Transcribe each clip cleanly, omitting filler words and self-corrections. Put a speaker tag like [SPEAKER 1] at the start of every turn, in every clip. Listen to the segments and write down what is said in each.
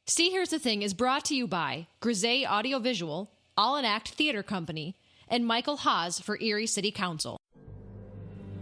[SPEAKER 1] See Here's the Thing is brought to you by Grisey Audiovisual, All in Act Theater Company, and Michael Haas for Erie City Council.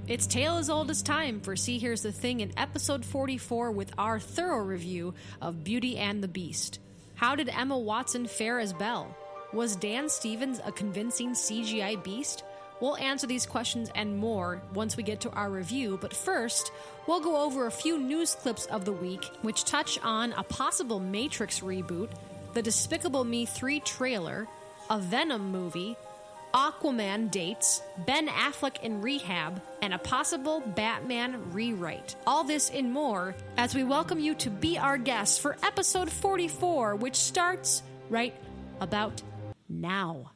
[SPEAKER 1] It's tale as old as time for See Here's the Thing in episode 44 with our thorough review of Beauty and the Beast. How did Emma Watson fare as Belle? Was Dan Stevens a convincing CGI beast? We'll answer these questions and more once we get to our review, but first, we'll go over a few news clips of the week which touch on a possible Matrix reboot, the Despicable Me 3 trailer, a Venom movie, Aquaman dates, Ben Affleck in rehab, and a possible Batman rewrite. All this and more as we welcome you to be our guest for episode 44, which starts right about now.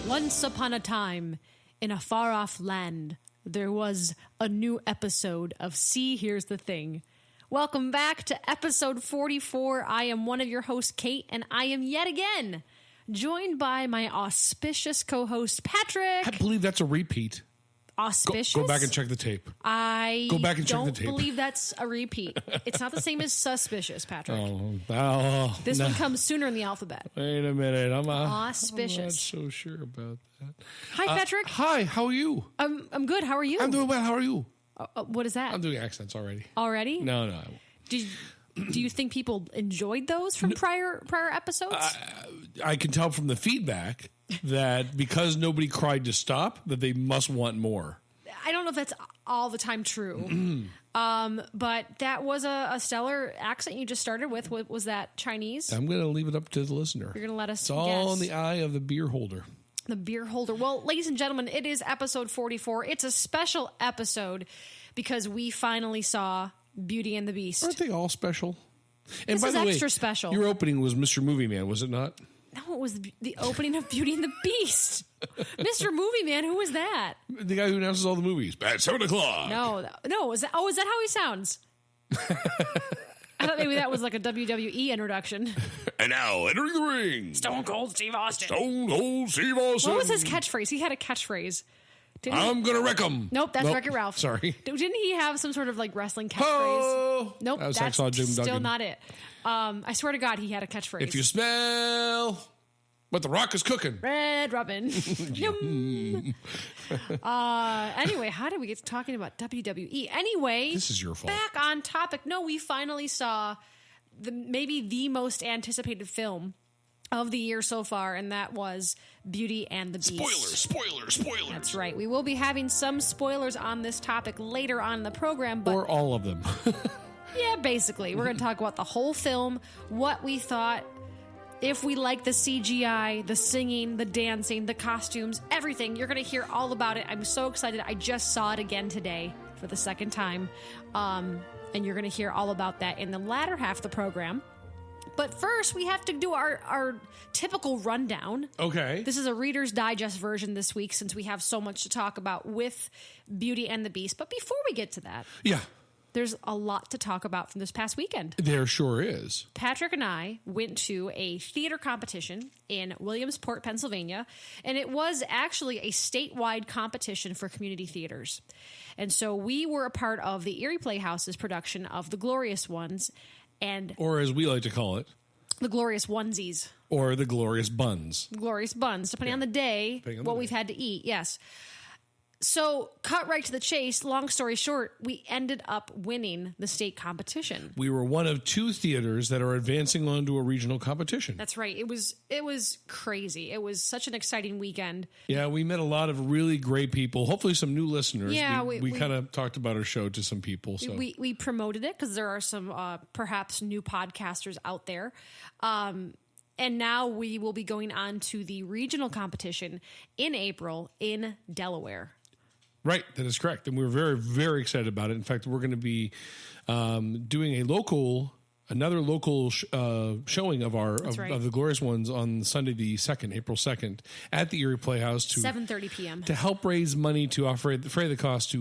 [SPEAKER 1] Once upon a time, in a far-off land, there was a new episode of See Here's the Thing. Welcome back to episode 44. I am one of your hosts, Kate, and I am yet again joined by my auspicious co-host, Patrick.
[SPEAKER 2] I believe that's a repeat.
[SPEAKER 1] Auspicious?
[SPEAKER 2] Go back and check the tape.
[SPEAKER 1] I
[SPEAKER 2] Go back and check the tape.
[SPEAKER 1] don't believe that's a repeat. It's not the same as suspicious, Patrick.
[SPEAKER 2] This
[SPEAKER 1] one comes sooner in the alphabet.
[SPEAKER 2] Wait a minute.
[SPEAKER 1] Auspicious.
[SPEAKER 2] I'm not so sure about that.
[SPEAKER 1] Hi, Patrick.
[SPEAKER 2] Hi, how are you?
[SPEAKER 1] I'm good. How are you?
[SPEAKER 2] I'm doing well. How are you?
[SPEAKER 1] What is that?
[SPEAKER 2] I'm doing accents already.
[SPEAKER 1] Already?
[SPEAKER 2] No.
[SPEAKER 1] Do you think people enjoyed those from prior episodes?
[SPEAKER 2] I can tell from the feedback that because nobody cried to stop, that they must want more.
[SPEAKER 1] I don't know if that's all the time true. But that was a stellar accent you just started with. Was that Chinese?
[SPEAKER 2] I'm going to leave it up to the listener.
[SPEAKER 1] You're going to let us
[SPEAKER 2] It's all in the eye of the beer holder.
[SPEAKER 1] The beer holder. Well, ladies and gentlemen, it is episode 44. It's a special episode because we finally saw Beauty and the Beast.
[SPEAKER 2] Aren't they all special? And
[SPEAKER 1] This
[SPEAKER 2] by
[SPEAKER 1] is
[SPEAKER 2] the way,
[SPEAKER 1] extra special.
[SPEAKER 2] Your opening was Mr. Movie Man, was it not?
[SPEAKER 1] No, it was the opening of Beauty and the Beast. Mr. Movie Man, who was that?
[SPEAKER 2] The guy who announces all the movies. At 7 o'clock.
[SPEAKER 1] No. Is that how he sounds? I thought maybe that was like a WWE introduction.
[SPEAKER 2] And now, entering the ring.
[SPEAKER 1] Stone Cold Steve Austin.
[SPEAKER 2] Stone Cold Steve Austin.
[SPEAKER 1] What was his catchstage? He had a catchphrase.
[SPEAKER 2] I'm going to wreck him.
[SPEAKER 1] Nope, that's Wreck-It Ralph.
[SPEAKER 2] Sorry.
[SPEAKER 1] Didn't he have some sort of like wrestling catchphrase?
[SPEAKER 2] Oh,
[SPEAKER 1] nope, that's still not it. I swear to God, he had a catchphrase.
[SPEAKER 2] If you smell what the Rock is cooking.
[SPEAKER 1] Red Robin. Anyway, how did we get to talking about WWE? Anyway.
[SPEAKER 2] This is your fault.
[SPEAKER 1] Back on topic. No, we finally saw maybe the most anticipated film of the year so far, and that was Beauty and the Beast.
[SPEAKER 2] Spoilers.
[SPEAKER 1] That's right. We will be having some spoilers on this topic later on in the program. But
[SPEAKER 2] or all of them.
[SPEAKER 1] Yeah, basically. We're going to talk about the whole film, what we thought, if we like the CGI, the singing, the dancing, the costumes, everything. You're going to hear all about it. I'm so excited. I just saw it again today for the second time. And you're going to hear all about that in the latter half of the program. But first, we have to do our typical rundown.
[SPEAKER 2] Okay.
[SPEAKER 1] This is a Reader's Digest version this week since we have so much to talk about with Beauty and the Beast. But before we get to that, there's a lot to talk about from this past weekend.
[SPEAKER 2] There sure is.
[SPEAKER 1] Patrick and I went to a theater competition in Williamsport, Pennsylvania, and it was actually a statewide competition for community theaters. And so we were a part of the Erie Playhouse's production of The Glorious Ones, or
[SPEAKER 2] as we like to call it,
[SPEAKER 1] The Glorious Onesies.
[SPEAKER 2] Or The Glorious Buns.
[SPEAKER 1] Glorious Buns, depending on the day, we've had to eat, yes. So, cut right to the chase, long story short, we ended up winning the state competition.
[SPEAKER 2] We were one of two theaters that are advancing onto a regional competition.
[SPEAKER 1] That's right. It was crazy. It was such an exciting weekend.
[SPEAKER 2] Yeah, we met a lot of really great people, hopefully some new listeners.
[SPEAKER 1] Yeah,
[SPEAKER 2] we kind of talked about our show to some people. So
[SPEAKER 1] we promoted it because there are some perhaps new podcasters out there. And now we will be going on to the regional competition in April in Delaware.
[SPEAKER 2] Right, that is correct. And we're very, very excited about it. In fact, we're going to be doing another local showing of of the Glorious Ones on Sunday the 2nd, April 2nd, at the Erie Playhouse to
[SPEAKER 1] 7:30 p.m.
[SPEAKER 2] to help raise money to defray the cost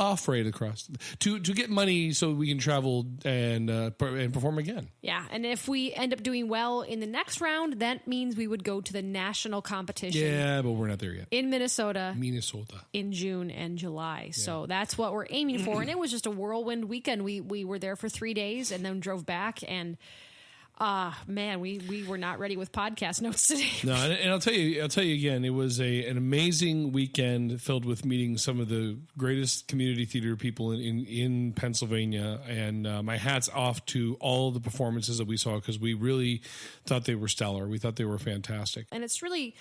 [SPEAKER 2] afraid across to get money so we can travel and perform again.
[SPEAKER 1] Yeah, and if we end up doing well in the next round, that means we would go to the national competition.
[SPEAKER 2] Yeah, but we're not there yet.
[SPEAKER 1] In Minnesota in June and July. Yeah. So that's what we're aiming for. And it was just a whirlwind weekend. We were there for 3 days and then drove back, and man, we were not ready with podcast notes today.
[SPEAKER 2] No, and I'll tell you again, it was an amazing weekend filled with meeting some of the greatest community theater people in Pennsylvania, and my hat's off to all the performances that we saw, because we really thought they were stellar. We thought they were fantastic.
[SPEAKER 1] And it's really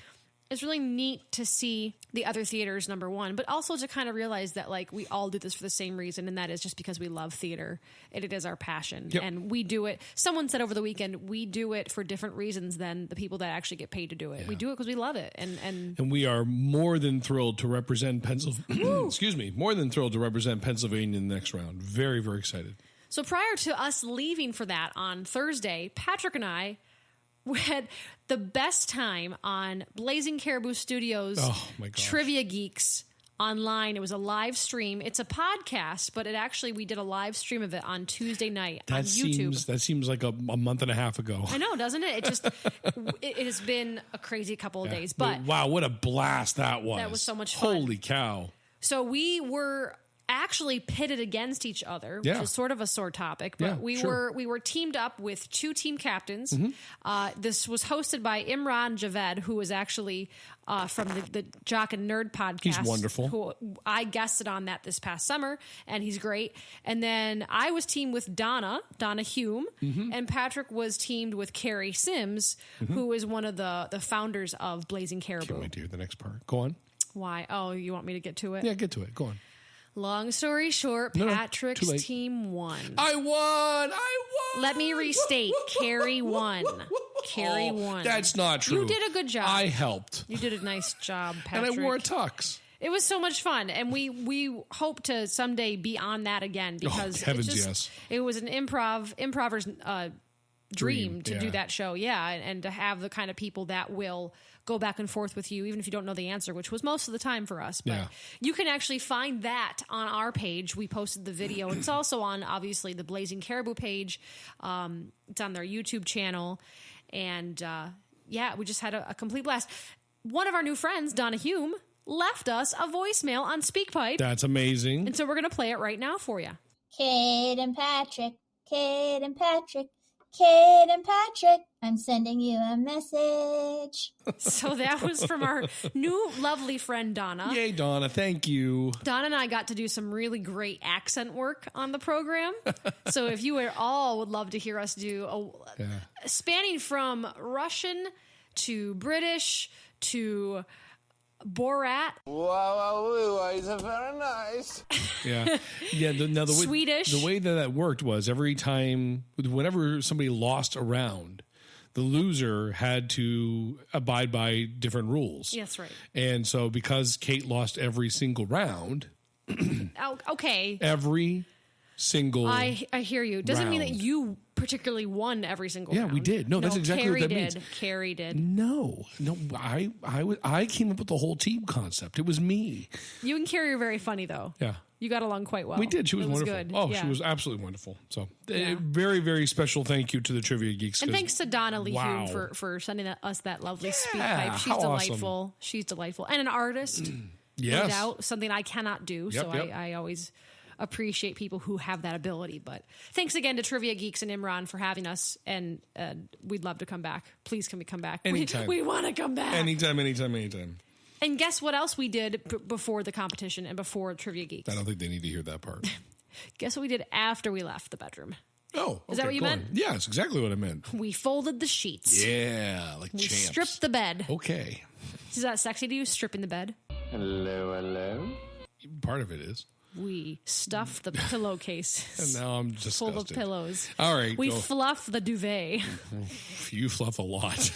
[SPEAKER 1] neat to see the other theaters, number one, but also to kind of realize that like we all do this for the same reason, and that is just because we love theater and it is our passion. Yep. And we do it. Someone said over the weekend, we do it for different reasons than the people that actually get paid to do it. Yeah. We do it because we love it. And
[SPEAKER 2] we are more than thrilled to represent Pennsylvania. More than thrilled to represent Pennsylvania in the next round. Very, very excited.
[SPEAKER 1] So prior to us leaving for that on Thursday, Patrick and I, we had the best time on Blazing Caribou Studios Trivia Geeks online. It was a live stream. It's a podcast, but we did a live stream of it on Tuesday night on YouTube.
[SPEAKER 2] That seems like a month and a half ago.
[SPEAKER 1] I know, doesn't it? It has been a crazy couple of days. But
[SPEAKER 2] wow, what a blast that was.
[SPEAKER 1] That was so much fun.
[SPEAKER 2] Holy cow.
[SPEAKER 1] So we were actually pitted against each other, which is sort of a sore topic, but we were teamed up with two team captains. Mm-hmm. This was hosted by Imran Javed, who was actually from the Jock and Nerd podcast.
[SPEAKER 2] He's wonderful.
[SPEAKER 1] Who I guested on that this past summer, and he's great. And then I was teamed with Donna Hume, mm-hmm. and Patrick was teamed with Carrie Sims, mm-hmm. who is one of the founders of Blazing Caribou.
[SPEAKER 2] Can't wait to hear the next part. Go on.
[SPEAKER 1] Why? Oh, you want me to get to it?
[SPEAKER 2] Yeah, get to it. Go on.
[SPEAKER 1] Long story short, Patrick's team won.
[SPEAKER 2] I won!
[SPEAKER 1] Let me restate. Carrie won. Carrie won.
[SPEAKER 2] That's not true.
[SPEAKER 1] You did a good job.
[SPEAKER 2] I helped.
[SPEAKER 1] You did a nice job, Patrick.
[SPEAKER 2] And I wore a tux.
[SPEAKER 1] It was so much fun, and we hope to someday be on that again, because
[SPEAKER 2] yes.
[SPEAKER 1] It was an improver's dream to do that show, and to have the kind of people that will go back and forth with you, even if you don't know the answer, which was most of the time for us. But you can actually find that on our page. We posted the video. It's also on, obviously, the Blazing Caribou page. It's on their YouTube channel. And, we just had a complete blast. One of our new friends, Donna Hume, left us a voicemail on SpeakPipe.
[SPEAKER 2] That's amazing.
[SPEAKER 1] And so we're going to play it right now for you.
[SPEAKER 3] Kate and Patrick, Kate and Patrick, Kate and Patrick, I'm sending you a message.
[SPEAKER 1] So that was from our new lovely friend, Donna.
[SPEAKER 2] Yay, Donna. Thank you.
[SPEAKER 1] Donna and I got to do some really great accent work on the program. So if you all would love to hear us do spanning from Russian to British to Borat.
[SPEAKER 4] Wow, it's very nice.
[SPEAKER 2] Yeah.
[SPEAKER 1] Swedish.
[SPEAKER 2] The way that worked was every time, whenever somebody lost a round, the loser had to abide by different rules.
[SPEAKER 1] That's right.
[SPEAKER 2] And so because Kate lost every single round.
[SPEAKER 1] Okay.
[SPEAKER 2] Every single
[SPEAKER 1] I hear you. Doesn't mean that you particularly won every single round.
[SPEAKER 2] Yeah, we did. No, that's exactly what that means.
[SPEAKER 1] Carrie did.
[SPEAKER 2] No, I came up with the whole team concept. It was me.
[SPEAKER 1] You and Carrie are very funny, though.
[SPEAKER 2] Yeah.
[SPEAKER 1] You got along quite well.
[SPEAKER 2] We did. She was wonderful.
[SPEAKER 1] Good.
[SPEAKER 2] Oh, she was absolutely wonderful. So very, very special thank you to the Trivia Geeks.
[SPEAKER 1] And thanks to Donna Lee Hume for sending us that lovely speak pipe. She's delightful. Awesome. She's delightful. And an artist.
[SPEAKER 2] Yes.
[SPEAKER 1] No doubt. Something I cannot do. Yep, so I always appreciate people who have that ability. But thanks again to Trivia Geeks and Imran for having us, and we'd love to come back. Please, can we come back?
[SPEAKER 2] Anytime.
[SPEAKER 1] We want to come back.
[SPEAKER 2] Anytime.
[SPEAKER 1] And guess what else we did before the competition and before Trivia Geeks?
[SPEAKER 2] I don't think they need to hear that part.
[SPEAKER 1] Guess what we did after we left the bedroom?
[SPEAKER 2] Oh, okay,
[SPEAKER 1] is that what you meant?
[SPEAKER 2] Yeah, that's exactly what I meant.
[SPEAKER 1] We folded the sheets.
[SPEAKER 2] Yeah, like
[SPEAKER 1] we
[SPEAKER 2] champs.
[SPEAKER 1] Stripped the bed.
[SPEAKER 2] Okay.
[SPEAKER 1] Is that sexy to you, stripping the bed?
[SPEAKER 4] Hello.
[SPEAKER 2] Part of it is.
[SPEAKER 1] We stuffed the pillowcase.
[SPEAKER 2] And now I'm disgusted.
[SPEAKER 1] Full of pillows.
[SPEAKER 2] All right.
[SPEAKER 1] We fluff the duvet.
[SPEAKER 2] You fluff a lot.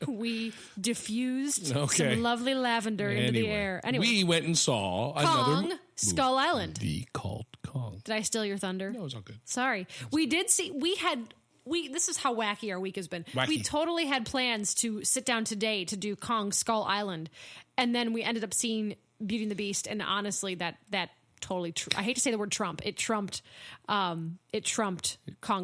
[SPEAKER 1] We diffused some lovely lavender into the air. Anyway,
[SPEAKER 2] we went and saw
[SPEAKER 1] Kong Skull Island.
[SPEAKER 2] The called Kong.
[SPEAKER 1] Did I steal your thunder?
[SPEAKER 2] No, it's all good.
[SPEAKER 1] Sorry. We did see. This is how wacky our week has been.
[SPEAKER 2] Wacky.
[SPEAKER 1] We totally had plans to sit down today to do Kong Skull Island, and then we ended up seeing Beauty and the Beast, and honestly, that totally. I hate to say the word Trump. It trumped Kong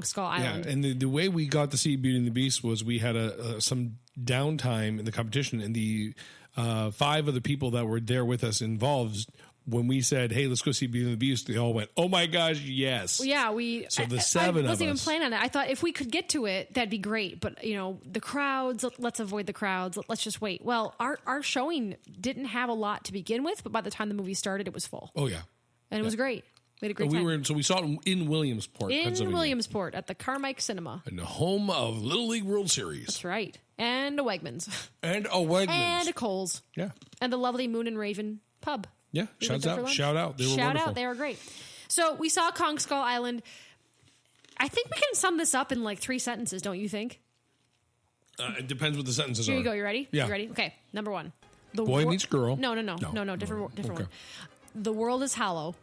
[SPEAKER 1] Skull Island.
[SPEAKER 2] Yeah, and the way we got to see Beauty and the Beast was we had some downtime in the competition, and the 5 of the people that were there with us involved. When we said, "Hey, let's go see Beauty and the Beast," they all went, "Oh my gosh, yes!"
[SPEAKER 1] Well, yeah, we.
[SPEAKER 2] So the 7
[SPEAKER 1] I
[SPEAKER 2] of us
[SPEAKER 1] wasn't even planning on it. I thought if we could get to it, that'd be great. But the crowds. Let's avoid the crowds. Let's just wait. Well, our showing didn't have a lot to begin with, but by the time the movie started, it was full.
[SPEAKER 2] Oh yeah,
[SPEAKER 1] and it was great. We had a great time.
[SPEAKER 2] So we saw it in Williamsport, Pennsylvania.
[SPEAKER 1] Williamsport at the Carmike Cinema,
[SPEAKER 2] in the home of Little League World Series.
[SPEAKER 1] That's right, and a Wegmans,
[SPEAKER 2] and a
[SPEAKER 1] Kohl's,
[SPEAKER 2] yeah,
[SPEAKER 1] and the lovely Moon and Raven pub.
[SPEAKER 2] Yeah, shout out. They were wonderful.
[SPEAKER 1] They were great. So we saw Kong Skull Island. I think we can sum this up in like 3 sentences, don't you think?
[SPEAKER 2] It depends what the sentences are.
[SPEAKER 1] Here you go. You ready?
[SPEAKER 2] Yeah.
[SPEAKER 1] You ready? Okay. Number 1. The
[SPEAKER 2] boy meets girl.
[SPEAKER 1] No. Different
[SPEAKER 2] okay.
[SPEAKER 1] one. The world is hollow.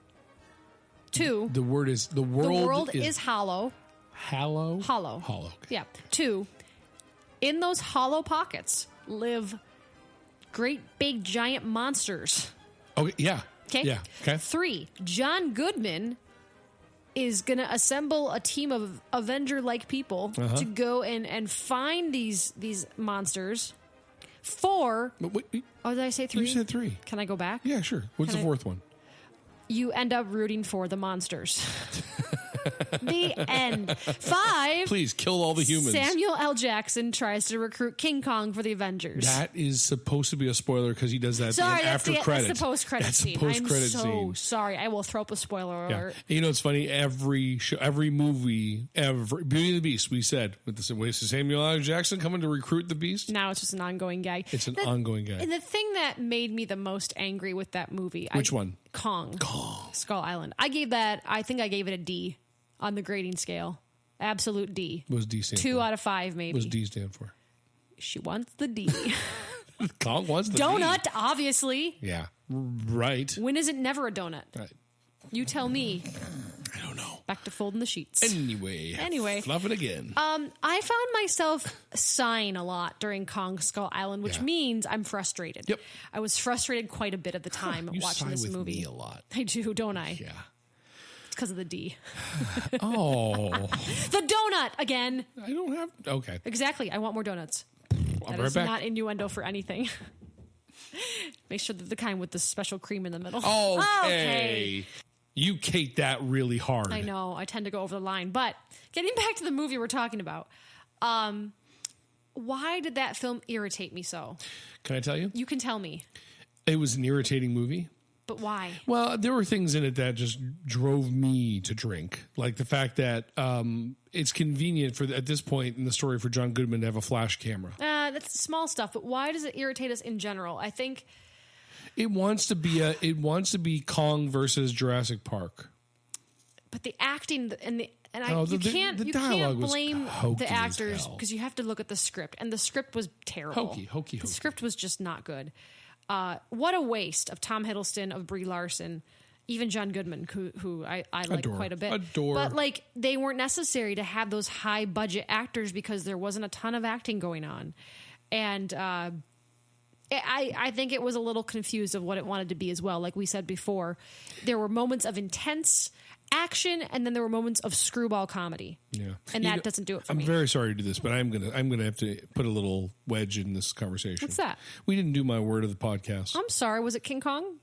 [SPEAKER 1] 2.
[SPEAKER 2] The world is
[SPEAKER 1] hollow.
[SPEAKER 2] Hollow.
[SPEAKER 1] Hollow.
[SPEAKER 2] Okay.
[SPEAKER 1] Yeah. 2. In those hollow pockets live great big giant monsters.
[SPEAKER 2] Okay, yeah.
[SPEAKER 1] Okay.
[SPEAKER 2] Yeah. Okay.
[SPEAKER 1] 3, John Goodman is going to assemble a team of Avenger-like people to go and find these monsters. 4.
[SPEAKER 2] But wait,
[SPEAKER 1] did I say 3?
[SPEAKER 2] You said 3.
[SPEAKER 1] Can I go back?
[SPEAKER 2] Yeah, sure. What's the 4th one?
[SPEAKER 1] You end up rooting for the monsters. The end. 5.
[SPEAKER 2] Please kill all the humans.
[SPEAKER 1] Samuel L. Jackson tries to recruit King Kong for the Avengers.
[SPEAKER 2] That is supposed to be a spoiler because he does that after credits.
[SPEAKER 1] That's the post-credit scene. I'm so sorry. I will throw up a spoiler alert.
[SPEAKER 2] You know, it's funny. Every movie, Beauty and the Beast, we said, with Samuel L. Jackson coming to recruit the Beast.
[SPEAKER 1] Now it's just an ongoing gag.
[SPEAKER 2] It's an ongoing gag.
[SPEAKER 1] And the thing that made me the most angry with that movie.
[SPEAKER 2] Which one?
[SPEAKER 1] Kong. Skull Island. I gave it a D on the grading scale. Absolute D.
[SPEAKER 2] What does D stand for?
[SPEAKER 1] 2 out of 5, maybe.
[SPEAKER 2] What does D stand for?
[SPEAKER 1] She wants the D.
[SPEAKER 2] Kong wants the
[SPEAKER 1] donut,
[SPEAKER 2] D.
[SPEAKER 1] obviously.
[SPEAKER 2] Yeah. Right.
[SPEAKER 1] When is it never a donut?
[SPEAKER 2] Right.
[SPEAKER 1] You tell me.
[SPEAKER 2] I don't know.
[SPEAKER 1] Back to folding the sheets.
[SPEAKER 2] Anyway. Fluff it again.
[SPEAKER 1] I found myself sighing a lot during Kong Skull Island, which means I'm frustrated.
[SPEAKER 2] Yep.
[SPEAKER 1] I was frustrated quite a bit at the time watching this movie.
[SPEAKER 2] Me a lot.
[SPEAKER 1] I do, don't I?
[SPEAKER 2] Yeah.
[SPEAKER 1] It's because of the D.
[SPEAKER 2] Oh.
[SPEAKER 1] The donut again.
[SPEAKER 2] I don't have. Okay.
[SPEAKER 1] Exactly. I want more donuts.
[SPEAKER 2] I'll be
[SPEAKER 1] That
[SPEAKER 2] right
[SPEAKER 1] is
[SPEAKER 2] back.
[SPEAKER 1] not innuendo for anything. Make sure that the kind with the special cream in the middle.
[SPEAKER 2] Okay. You cake that really hard.
[SPEAKER 1] I know. I tend to go over the line. But getting back to the movie we're talking about, why did that film irritate me so?
[SPEAKER 2] Can I tell you?
[SPEAKER 1] You can tell me.
[SPEAKER 2] It was an irritating movie.
[SPEAKER 1] But why?
[SPEAKER 2] Well, there were things in it that just drove me to drink. Like the fact that it's convenient at this point in the story for John Goodman to have a flash camera.
[SPEAKER 1] That's small stuff. But why does it irritate us in general? I think
[SPEAKER 2] it wants to be Kong versus Jurassic Park.
[SPEAKER 1] But the acting and
[SPEAKER 2] you can't
[SPEAKER 1] blame the actors because you have to look at the script, and the script was terrible.
[SPEAKER 2] Hokey.
[SPEAKER 1] The script was just not good. What a waste of Tom Hiddleston, of Brie Larson, even John Goodman, who I like quite a bit.
[SPEAKER 2] Adore.
[SPEAKER 1] But like they weren't necessary to have those high budget actors because there wasn't a ton of acting going on, and I think it was a little confused of what it wanted to be as well. Like we said before, there were moments of intense action, and then there were moments of screwball comedy.
[SPEAKER 2] Yeah,
[SPEAKER 1] and that doesn't do it for me.
[SPEAKER 2] I'm very sorry to do this, but I'm gonna have to put a little wedge in this conversation.
[SPEAKER 1] What's that?
[SPEAKER 2] We didn't do my word of the podcast.
[SPEAKER 1] I'm sorry. Was it King Kong?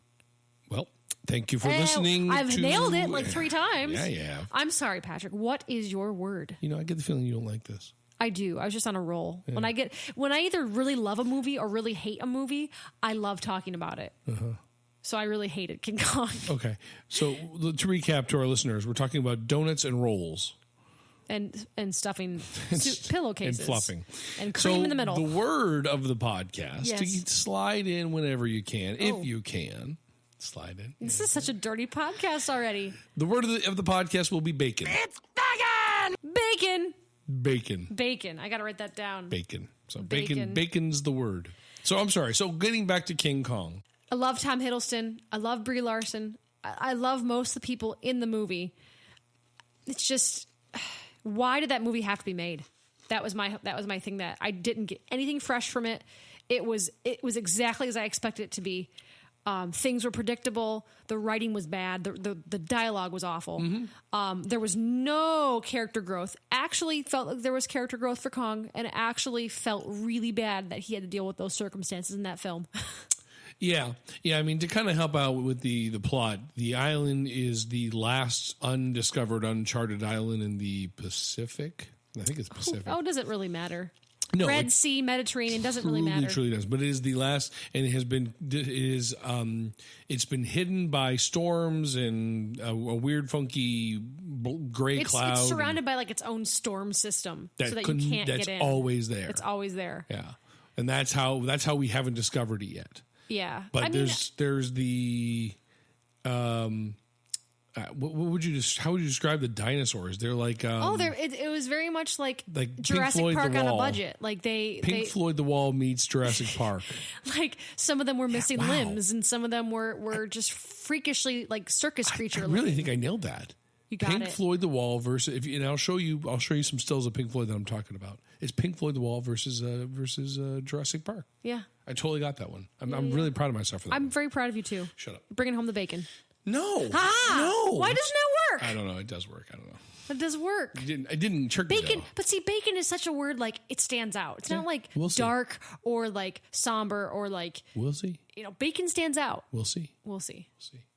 [SPEAKER 2] Well, thank you for listening.
[SPEAKER 1] I've nailed it like 3 times.
[SPEAKER 2] Yeah.
[SPEAKER 1] I'm sorry, Patrick. What is your word?
[SPEAKER 2] You know, I get the feeling you don't like this.
[SPEAKER 1] I do. I was just on a roll. Yeah. When I either really love a movie or really hate a movie, I love talking about it. So I really hated King Kong.
[SPEAKER 2] Okay. So to recap to our listeners, we're talking about donuts and rolls.
[SPEAKER 1] And stuffing pillowcases.
[SPEAKER 2] And fluffing.
[SPEAKER 1] And cream in the middle.
[SPEAKER 2] The word of the podcast, to slide in whenever you can, if you can. Slide in.
[SPEAKER 1] This is such a dirty podcast already.
[SPEAKER 2] The word of the podcast will be bacon.
[SPEAKER 1] It's bacon!
[SPEAKER 2] Bacon.
[SPEAKER 1] Bacon. I got to write that down.
[SPEAKER 2] Bacon. So bacon's the word. So I'm sorry. So getting back to King Kong.
[SPEAKER 1] I love Tom Hiddleston. I love Brie Larson. I love most of the people in the movie. It's just, why did that movie have to be made? That was my thing, that I didn't get anything fresh from it. It was exactly as I expected it to be. Things were predictable. The writing was bad. The dialogue was awful. There was no character growth. Actually felt like there was character growth for Kong, and it actually felt really bad that he had to deal with those circumstances in that film.
[SPEAKER 2] Yeah. I mean, to kind of help out with the plot, the island is the last undiscovered, uncharted island in the Pacific. I think it's Pacific.
[SPEAKER 1] Oh, does it really matter?
[SPEAKER 2] No,
[SPEAKER 1] Red Sea, Mediterranean, doesn't really matter.
[SPEAKER 2] Truly does, but it is the last, and it's been hidden by storms and a weird, funky gray cloud.
[SPEAKER 1] It's surrounded by like its own storm system, so that you can't get in.
[SPEAKER 2] That's always there.
[SPEAKER 1] It's always there.
[SPEAKER 2] Yeah, and that's how we haven't discovered it yet.
[SPEAKER 1] Yeah,
[SPEAKER 2] but there's the. What would you how would you describe the dinosaurs? They're like
[SPEAKER 1] it was very much like Jurassic
[SPEAKER 2] Floyd
[SPEAKER 1] Park on a budget. Like Pink
[SPEAKER 2] Floyd the Wall meets Jurassic Park.
[SPEAKER 1] Like some of them were missing limbs, and some of them were just freakishly like circus creature.
[SPEAKER 2] I really think I nailed that.
[SPEAKER 1] You got
[SPEAKER 2] Pink Floyd the Wall versus I'll show you some stills of Pink Floyd that I'm talking about. It's Pink Floyd the Wall versus Jurassic Park.
[SPEAKER 1] Yeah,
[SPEAKER 2] I totally got that one. I'm really proud of myself for that.
[SPEAKER 1] I'm very proud of you too.
[SPEAKER 2] Shut up.
[SPEAKER 1] Bringing home the bacon.
[SPEAKER 2] No. No.
[SPEAKER 1] Why doesn't that work?
[SPEAKER 2] I don't know. It does work. I don't know.
[SPEAKER 1] It does work.
[SPEAKER 2] I didn't trick
[SPEAKER 1] bacon,
[SPEAKER 2] though.
[SPEAKER 1] but see, bacon is such a word, like it stands out. It's not like dark or like somber or like.
[SPEAKER 2] We'll see.
[SPEAKER 1] Bacon stands out.
[SPEAKER 2] We'll see.
[SPEAKER 1] We'll see.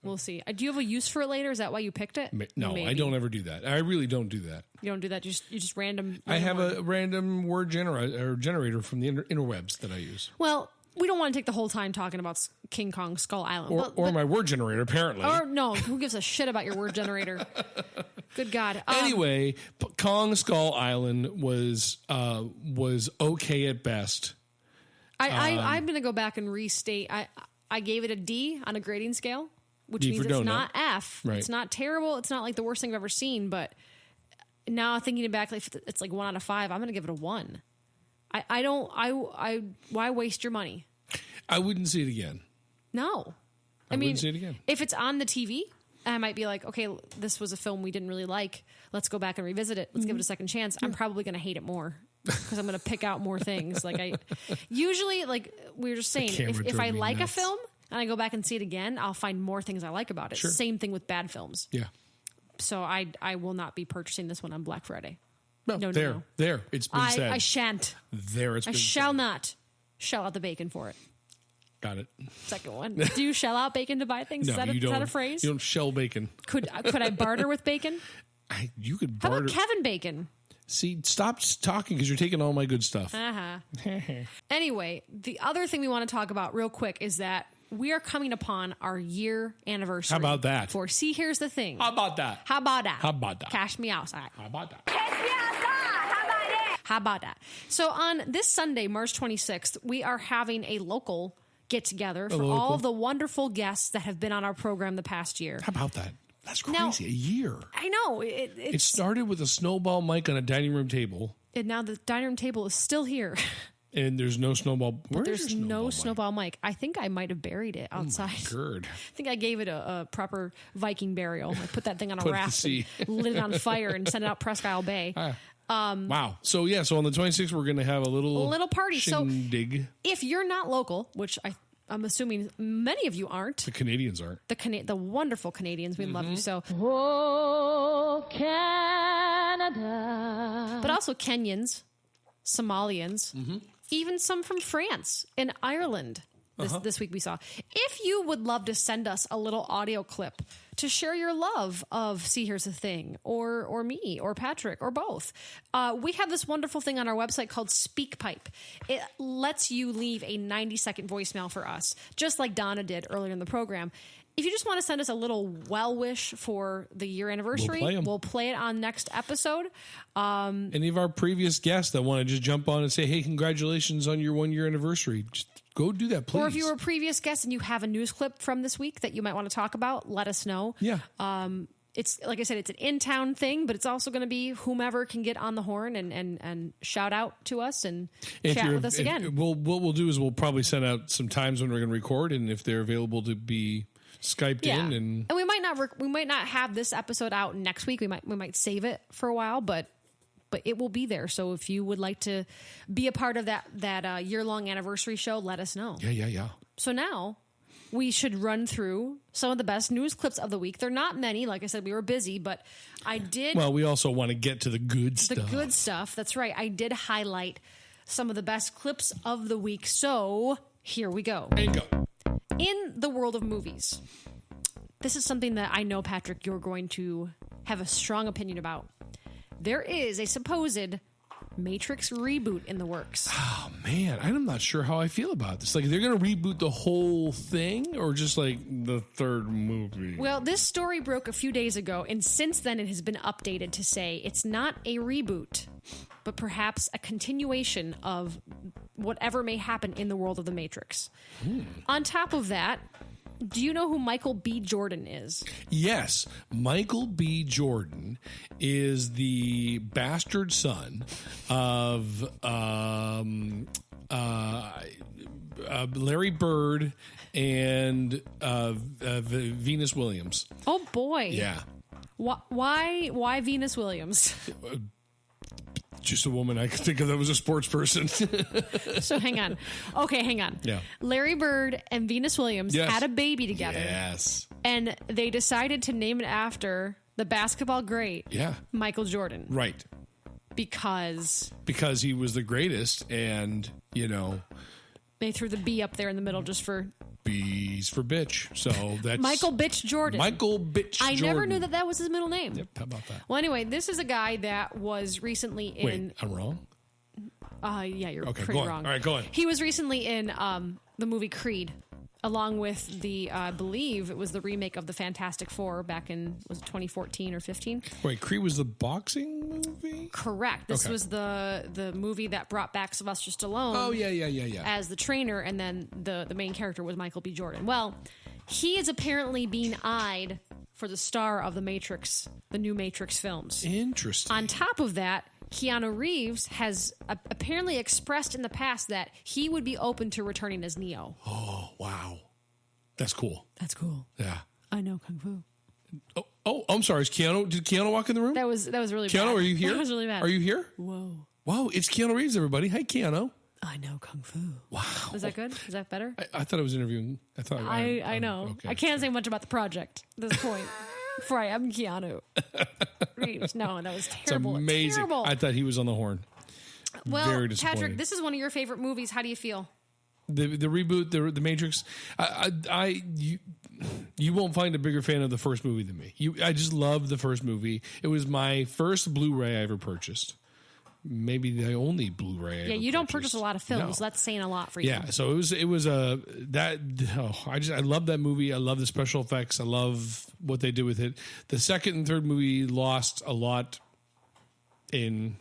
[SPEAKER 1] We'll see. Do you have a use for it later? Is that why you picked it?
[SPEAKER 2] No, maybe. I don't ever do that. I really don't do that.
[SPEAKER 1] You don't do that. You just random.
[SPEAKER 2] I have a random word generator from the interwebs that I use.
[SPEAKER 1] Well, we don't want to take the whole time talking about King Kong Skull Island.
[SPEAKER 2] Or my word generator, apparently.
[SPEAKER 1] Or no, who gives a shit about your word generator? Good God.
[SPEAKER 2] Anyway, Kong Skull Island was okay at best.
[SPEAKER 1] I'm going to go back and restate. I gave it a D on a grading scale, which means it's not F. Right. It's not terrible. It's not like the worst thing I've ever seen. But now thinking back, it's like 1 out of 5. I'm going to give it a 1. Why waste your money?
[SPEAKER 2] I wouldn't see it again.
[SPEAKER 1] No.
[SPEAKER 2] I mean, wouldn't see it again.
[SPEAKER 1] If it's on the TV, I might be like, okay, this was a film we didn't really like. Let's go back and revisit it. Let's give it a second chance. I'm probably going to hate it more because I'm going to pick out more things. Usually, like we were just saying, if I like a film and I go back and see it again, I'll find more things I like about it. Sure. Same thing with bad films.
[SPEAKER 2] Yeah.
[SPEAKER 1] So I will not be purchasing this one on Black Friday.
[SPEAKER 2] No. There. It's been said.
[SPEAKER 1] I shan't.
[SPEAKER 2] There, it's been said.
[SPEAKER 1] I shall not shell out the bacon for it.
[SPEAKER 2] Got it.
[SPEAKER 1] Second one. Do you shell out bacon to buy things?
[SPEAKER 2] No,
[SPEAKER 1] is that a phrase?
[SPEAKER 2] You don't shell bacon.
[SPEAKER 1] Could I barter with bacon?
[SPEAKER 2] You could barter.
[SPEAKER 1] How about Kevin Bacon?
[SPEAKER 2] See, stop talking because you're taking all my good stuff.
[SPEAKER 1] Anyway, the other thing we want to talk about real quick is that we are coming upon our year anniversary.
[SPEAKER 2] How about that?
[SPEAKER 1] For See, Here's the Thing.
[SPEAKER 2] How about that?
[SPEAKER 1] How about that?
[SPEAKER 2] How about that?
[SPEAKER 1] Cash me outside.
[SPEAKER 2] How about that?
[SPEAKER 3] Cash me outside. How about that?
[SPEAKER 1] How about that? So on this Sunday, March 26th, we are having a local get-together for all of the wonderful guests that have been on our program the past year.
[SPEAKER 2] How about that? That's crazy. Now, a year.
[SPEAKER 1] I know.
[SPEAKER 2] It started with a snowball mic on a dining room table.
[SPEAKER 1] And now the dining room table is still here.
[SPEAKER 2] And there's no snowball.
[SPEAKER 1] There's no snowball mic. I think I might have buried it outside.
[SPEAKER 2] Oh my God.
[SPEAKER 1] I think I gave it a proper Viking burial. I put that thing on a raft and lit it on fire and sent it out Presque Isle Bay.
[SPEAKER 2] Wow. So on the 26th, we're going to have a little
[SPEAKER 1] party.
[SPEAKER 2] Shindig.
[SPEAKER 1] So if you're not local, which I'm assuming many of you aren't.
[SPEAKER 2] The Canadians aren't.
[SPEAKER 1] The wonderful Canadians. We love you so. Oh, Canada. But also Kenyans, Somalians, even some from France and Ireland. This week we saw. If you would love to send us a little audio clip to share your love of See Here's the Thing or me or Patrick or both, we have this wonderful thing on our website called SpeakPipe. It lets you leave a 90-second voicemail for us, just like Donna did earlier in the program. If you just want to send us a little well wish for the year anniversary, we'll play it on next episode.
[SPEAKER 2] Any of our previous guests that want to just jump on and say, hey, congratulations on your 1 year anniversary, just go do that, please.
[SPEAKER 1] Or if you were a previous guest and you have a news clip from this week that you might want to talk about, let us know.
[SPEAKER 2] Yeah.
[SPEAKER 1] It's like I said, it's an in-town thing, but it's also going to be whomever can get on the horn and shout out to us and chat with us again.
[SPEAKER 2] What we'll do is we'll probably send out some times when we're going to record, and if they're available to be Skyped in, and
[SPEAKER 1] we might not have this episode out next week. We might save it for a while, but it will be there. So if you would like to be a part of that year-long anniversary show, let us know.
[SPEAKER 2] Yeah.
[SPEAKER 1] So now we should run through some of the best news clips of the week. They're not many. Like I said, we were busy, but I did...
[SPEAKER 2] Well, we also want to get to the good stuff.
[SPEAKER 1] The good stuff. That's right. I did highlight some of the best clips of the week. So here we go.
[SPEAKER 2] And go.
[SPEAKER 1] In the world of movies, this is something that I know, Patrick, you're going to have a strong opinion about. There is a supposed Matrix reboot in the works.
[SPEAKER 2] Oh, man. I'm not sure how I feel about this. Like, they're going to reboot the whole thing or just like the third movie?
[SPEAKER 1] Well, this story broke a few days ago, and since then it has been updated to say it's not a reboot, but perhaps a continuation of whatever may happen in the world of the Matrix. On top of that, do you know who Michael B. Jordan is?
[SPEAKER 2] Yes. Michael B. Jordan is the bastard son of Larry Bird and Venus Williams.
[SPEAKER 1] Oh, boy.
[SPEAKER 2] Yeah.
[SPEAKER 1] Why Venus Williams?
[SPEAKER 2] Just a woman I could think of that was a sports person.
[SPEAKER 1] So hang on. Okay, hang on.
[SPEAKER 2] Yeah.
[SPEAKER 1] Larry Bird and Venus Williams had a baby together.
[SPEAKER 2] Yes.
[SPEAKER 1] And they decided to name it after the basketball great, Michael Jordan.
[SPEAKER 2] Right.
[SPEAKER 1] Because
[SPEAKER 2] he was the greatest, and, you know...
[SPEAKER 1] They threw the B up there in the middle just for...
[SPEAKER 2] B's for bitch. So that's...
[SPEAKER 1] Michael Bitch Jordan.
[SPEAKER 2] Michael Bitch Jordan.
[SPEAKER 1] I never knew that was his middle name.
[SPEAKER 2] Yep, how about that?
[SPEAKER 1] Well, anyway, this is a guy that was recently in...
[SPEAKER 2] Wait, I'm wrong?
[SPEAKER 1] Yeah, you're
[SPEAKER 2] okay,
[SPEAKER 1] pretty
[SPEAKER 2] go on.
[SPEAKER 1] wrong.
[SPEAKER 2] All right, go on.
[SPEAKER 1] He was recently in the movie Creed, along with the, I believe it was the remake of the Fantastic Four back in, was it 2014 or 15?
[SPEAKER 2] Wait, Creed was the boxing movie?
[SPEAKER 1] Correct. This was the movie that brought back Sylvester Stallone.
[SPEAKER 2] Oh, yeah.
[SPEAKER 1] As the trainer, and then the main character was Michael B. Jordan. Well, he is apparently being eyed for the star of the Matrix, the new Matrix films.
[SPEAKER 2] Interesting.
[SPEAKER 1] On top of that, Keanu Reeves has apparently expressed in the past that he would be open to returning as Neo.
[SPEAKER 2] Oh, wow. That's cool.
[SPEAKER 1] That's cool.
[SPEAKER 2] Yeah.
[SPEAKER 1] I know Kung Fu.
[SPEAKER 2] Oh, I'm sorry. Did Keanu walk in the room?
[SPEAKER 1] That was really
[SPEAKER 2] Keanu,
[SPEAKER 1] bad.
[SPEAKER 2] are you here?
[SPEAKER 1] That was really bad.
[SPEAKER 2] Are you here?
[SPEAKER 1] Whoa.
[SPEAKER 2] Wow, it's Keanu Reeves, everybody. Hi, Keanu.
[SPEAKER 1] I know Kung Fu.
[SPEAKER 2] Wow.
[SPEAKER 1] Is that good? Is that better?
[SPEAKER 2] I thought I was interviewing.
[SPEAKER 1] I know.
[SPEAKER 2] Okay.
[SPEAKER 1] I can't say much about the project at this point. Right, I'm Keanu Reeves. No, that was terrible.
[SPEAKER 2] It's amazing.
[SPEAKER 1] Terrible.
[SPEAKER 2] I thought he was on the horn.
[SPEAKER 1] Well,
[SPEAKER 2] Very disappointing.
[SPEAKER 1] Patrick, this is one of your favorite movies. How do you feel?
[SPEAKER 2] The reboot, the Matrix. You won't find a bigger fan of the first movie than me. I just love the first movie. It was my first Blu-ray I ever purchased. Maybe the only Blu-ray.
[SPEAKER 1] Yeah, you don't purchase a lot of films. So that's saying a lot for you.
[SPEAKER 2] Yeah, so it was I love that movie. I love the special effects. I love what they did with it. The second and third movie lost a lot in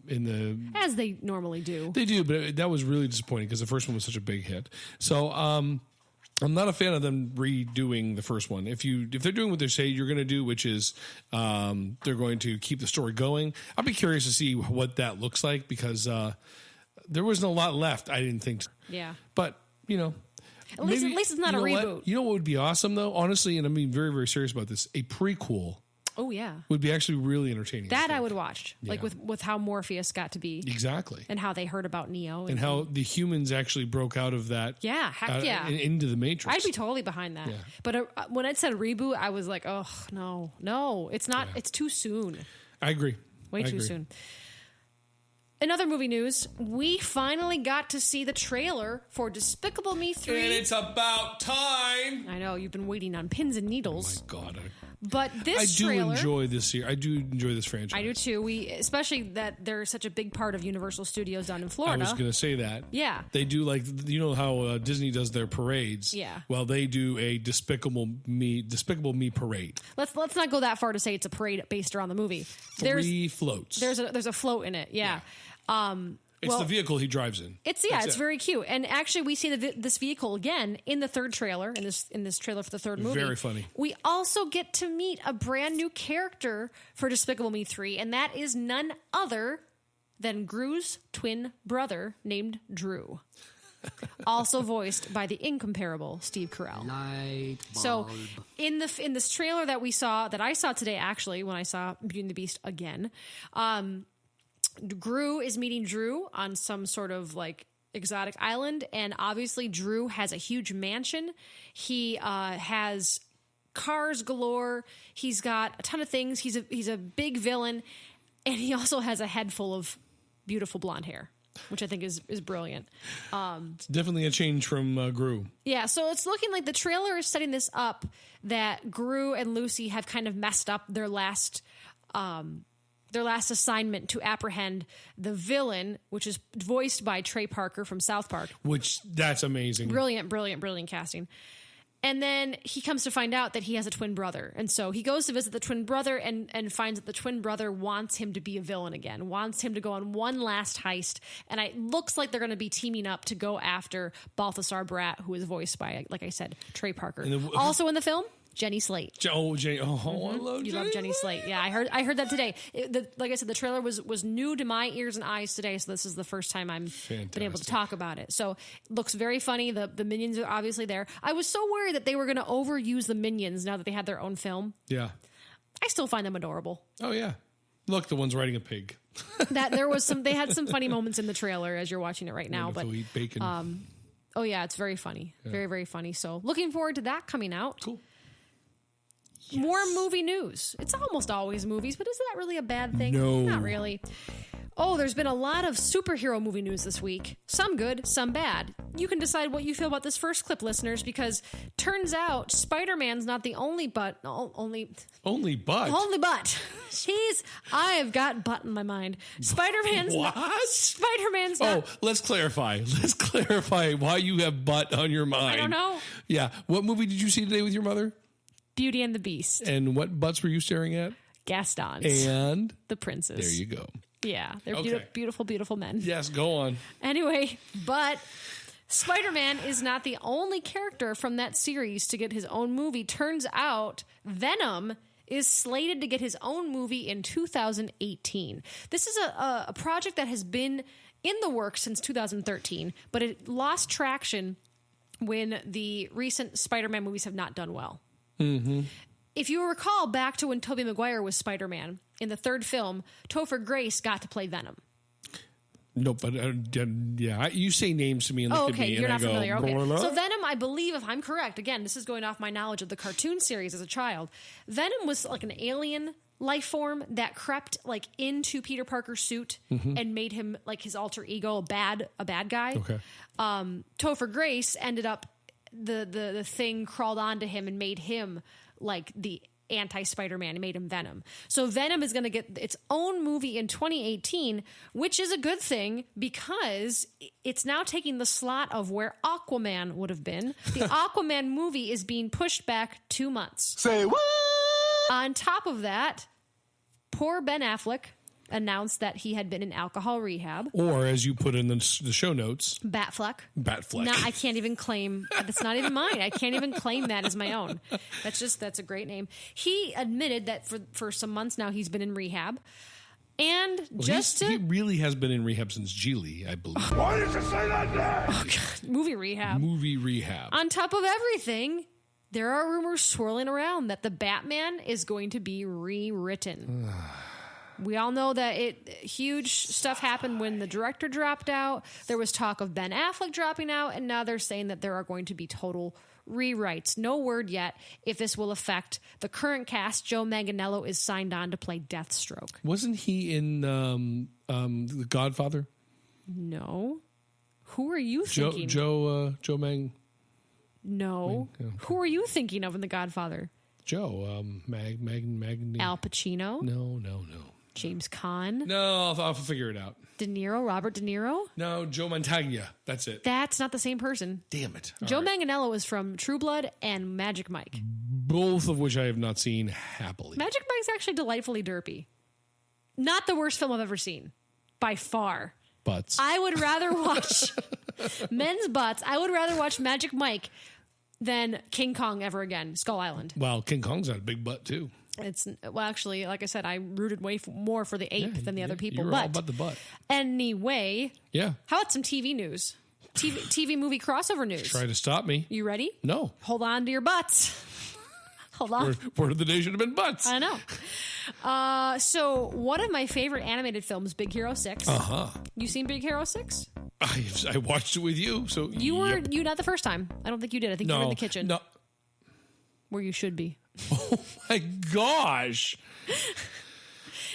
[SPEAKER 2] the, as
[SPEAKER 1] they normally do.
[SPEAKER 2] They do, but that was really disappointing because the first one was such a big hit. So I'm not a fan of them redoing the first one. If they're doing what they say you're going to do, which is they're going to keep the story going, I'll be curious to see what that looks like because there wasn't a lot left. I didn't think so.
[SPEAKER 1] Yeah,
[SPEAKER 2] but
[SPEAKER 1] at least it's not a reboot.
[SPEAKER 2] What? You know what would be awesome though, honestly, and I'm being very, very serious about this. A prequel.
[SPEAKER 1] Oh yeah,
[SPEAKER 2] would be actually really entertaining.
[SPEAKER 1] That I would watch, like with how Morpheus got to be
[SPEAKER 2] exactly,
[SPEAKER 1] and how they heard about Neo,
[SPEAKER 2] and how the humans actually broke out of that.
[SPEAKER 1] Yeah, heck yeah,
[SPEAKER 2] into the Matrix.
[SPEAKER 1] I'd be totally behind that. Yeah. But when it said reboot, I was like, oh no, it's not. Yeah. It's too soon.
[SPEAKER 2] I agree.
[SPEAKER 1] Way too soon. In other movie news, we finally got to see the trailer for Despicable Me 3.
[SPEAKER 2] And it's about time.
[SPEAKER 1] I know, you've been waiting on pins and needles.
[SPEAKER 2] Oh, my God.
[SPEAKER 1] But this trailer...
[SPEAKER 2] I do enjoy this year. I do enjoy this franchise.
[SPEAKER 1] I do, too. Especially that they're such a big part of Universal Studios down in Florida.
[SPEAKER 2] I was going to say that.
[SPEAKER 1] Yeah.
[SPEAKER 2] They do, like, you know how Disney does their parades?
[SPEAKER 1] Yeah.
[SPEAKER 2] Well, they do a Despicable Me parade.
[SPEAKER 1] Let's not go that far to say it's a parade based around the movie.
[SPEAKER 2] Three floats.
[SPEAKER 1] There's a float in it, yeah.
[SPEAKER 2] It's the vehicle he drives in.
[SPEAKER 1] It's very cute, and actually we see this vehicle again in the third trailer. In this trailer for the third movie,
[SPEAKER 2] very funny.
[SPEAKER 1] We also get to meet a brand new character for Despicable Me 3, and that is none other than Gru's twin brother named Drew, also voiced by the incomparable Steve Carell. So in this trailer that I saw today, actually when I saw Beauty and the Beast again. Gru is meeting Drew on some sort of like exotic island, and obviously Drew has a huge mansion. He has cars galore. He's got a ton of things. He's a big villain, and he also has a head full of beautiful blonde hair, which I think is brilliant.
[SPEAKER 2] It's definitely a change from Gru.
[SPEAKER 1] Yeah, so it's looking like the trailer is setting this up that Gru and Lucy have kind of messed up their last assignment to apprehend the villain, which is voiced by Trey Parker from South Park.
[SPEAKER 2] Which, that's amazing.
[SPEAKER 1] Brilliant casting. And then he comes to find out that he has a twin brother. And so he goes to visit the twin brother and finds that the twin brother wants him to be a villain again, wants him to go on one last heist. And it looks like they're going to be teaming up to go after Balthasar Bratt, who is voiced by, like I said, Trey Parker. Also in the film, Jenny Slate.
[SPEAKER 2] I love Jenny.
[SPEAKER 1] You love Jenny Slate. Yeah, I heard that today. Like I said, the trailer was new to my ears and eyes today, so this is the first time I'm been able to talk about it. So it looks very funny. The Minions are obviously there. I was so worried that they were going to overuse the Minions now that they had their own film.
[SPEAKER 2] Yeah.
[SPEAKER 1] I still find them adorable.
[SPEAKER 2] Oh, yeah. Look, the one's riding a pig.
[SPEAKER 1] They had some funny moments in the trailer as you're watching it right now. But
[SPEAKER 2] eat bacon.
[SPEAKER 1] Oh, yeah, it's very funny. Yeah. Very, very funny. So looking forward to that coming out.
[SPEAKER 2] Cool.
[SPEAKER 1] Yes. More movie news. It's almost always movies, but is that really a bad thing?
[SPEAKER 2] No.
[SPEAKER 1] Not really. Oh, there's been a lot of superhero movie news this week. Some good, some bad. You can decide what you feel about this first clip, listeners, because turns out Spider-Man's not the only but. Only but? I've got butt in my mind. Spider-Man's
[SPEAKER 2] what?
[SPEAKER 1] Spider-Man's not.
[SPEAKER 2] Oh, let's clarify. Let's clarify why you have butt on your mind.
[SPEAKER 1] I don't know.
[SPEAKER 2] Yeah. What movie did you see today with your mother?
[SPEAKER 1] Beauty and the Beast.
[SPEAKER 2] And what butts were you staring at?
[SPEAKER 1] Gaston's.
[SPEAKER 2] And?
[SPEAKER 1] The princes.
[SPEAKER 2] There you go.
[SPEAKER 1] Yeah, they're beautiful, beautiful men.
[SPEAKER 2] Yes, go on.
[SPEAKER 1] Anyway, but Spider-Man is not the only character from that series to get his own movie. Turns out Venom is slated to get his own movie in 2018. This is a project that has been in the works since 2013, but it lost traction when the recent Spider-Man movies have not done well.
[SPEAKER 2] Mm-hmm.
[SPEAKER 1] If you recall back to when Tobey Maguire was Spider-Man, in the third film, Topher Grace got to play Venom.
[SPEAKER 2] No, but yeah, you say names to me and look at me,
[SPEAKER 1] you're
[SPEAKER 2] and
[SPEAKER 1] not
[SPEAKER 2] I go,
[SPEAKER 1] familiar. Okay,
[SPEAKER 2] blah, blah.
[SPEAKER 1] So Venom, I believe, if I'm correct, again, this is going off my knowledge of the cartoon series as a child. Venom was like an alien life form that crept like into Peter Parker's suit and made him like his alter ego, a bad guy.
[SPEAKER 2] Okay.
[SPEAKER 1] Topher Grace ended up the thing crawled onto him and made him like the anti-Spider-Man. It made him Venom. So Venom is going to get its own movie in 2018, which is a good thing because it's now taking the slot of where Aquaman would have been. The Aquaman movie is being pushed back 2 months.
[SPEAKER 4] Say what?
[SPEAKER 1] On top of that, poor Ben Affleck announced that he had been in alcohol rehab.
[SPEAKER 2] Or, as you put in the show notes,
[SPEAKER 1] Batfleck.
[SPEAKER 2] Batfleck.
[SPEAKER 1] No, I can't even claim. That's not even mine. I can't even claim that as my own. That's a great name. He admitted that for some months now he's been in rehab. And he really has been in rehab since Geely, I believe.
[SPEAKER 4] Why did you say that name?
[SPEAKER 1] Oh, God. Movie rehab.
[SPEAKER 2] On
[SPEAKER 1] top of everything, there are rumors swirling around that the Batman is going to be rewritten. We all know that huge stuff happened when the director dropped out. There was talk of Ben Affleck dropping out, and now they're saying that there are going to be total rewrites. No word yet if this will affect the current cast. Joe Manganiello is signed on to play Deathstroke.
[SPEAKER 2] Wasn't he in The Godfather?
[SPEAKER 1] No. Who are you thinking?
[SPEAKER 2] Joe Mang.
[SPEAKER 1] No. Okay. Who are you thinking of in The Godfather?
[SPEAKER 2] Joe.
[SPEAKER 1] Al Pacino?
[SPEAKER 2] No.
[SPEAKER 1] James Caan?
[SPEAKER 2] No, I'll figure it out.
[SPEAKER 1] Robert De Niro?
[SPEAKER 2] No, Joe Mantegna. That's it.
[SPEAKER 1] That's not the same person.
[SPEAKER 2] Damn it.
[SPEAKER 1] Joe Manganiello is from True Blood and Magic Mike.
[SPEAKER 2] Both of which I have not seen happily.
[SPEAKER 1] Magic Mike's actually delightfully derpy. Not the worst film I've ever seen. By far.
[SPEAKER 2] Butts.
[SPEAKER 1] I would rather watch men's butts. I would rather watch Magic Mike than King Kong ever again. Skull Island.
[SPEAKER 2] Well, King Kong's got a big butt too.
[SPEAKER 1] Actually, like I said, I rooted way more for the ape than the other people.
[SPEAKER 2] You were all about the butt.
[SPEAKER 1] Anyway,
[SPEAKER 2] yeah.
[SPEAKER 1] How about some TV news? TV movie crossover news.
[SPEAKER 2] Try to stop me.
[SPEAKER 1] You ready?
[SPEAKER 2] No.
[SPEAKER 1] Hold on to your butts. Hold on.
[SPEAKER 2] Word of the day should have been butts.
[SPEAKER 1] I know. So one of my favorite animated films, Big Hero 6. You seen Big Hero 6?
[SPEAKER 2] I watched it with you. So
[SPEAKER 1] You not the first time. I don't think you did. I think you were in the kitchen.
[SPEAKER 2] No.
[SPEAKER 1] Where you should be.
[SPEAKER 2] Oh my gosh.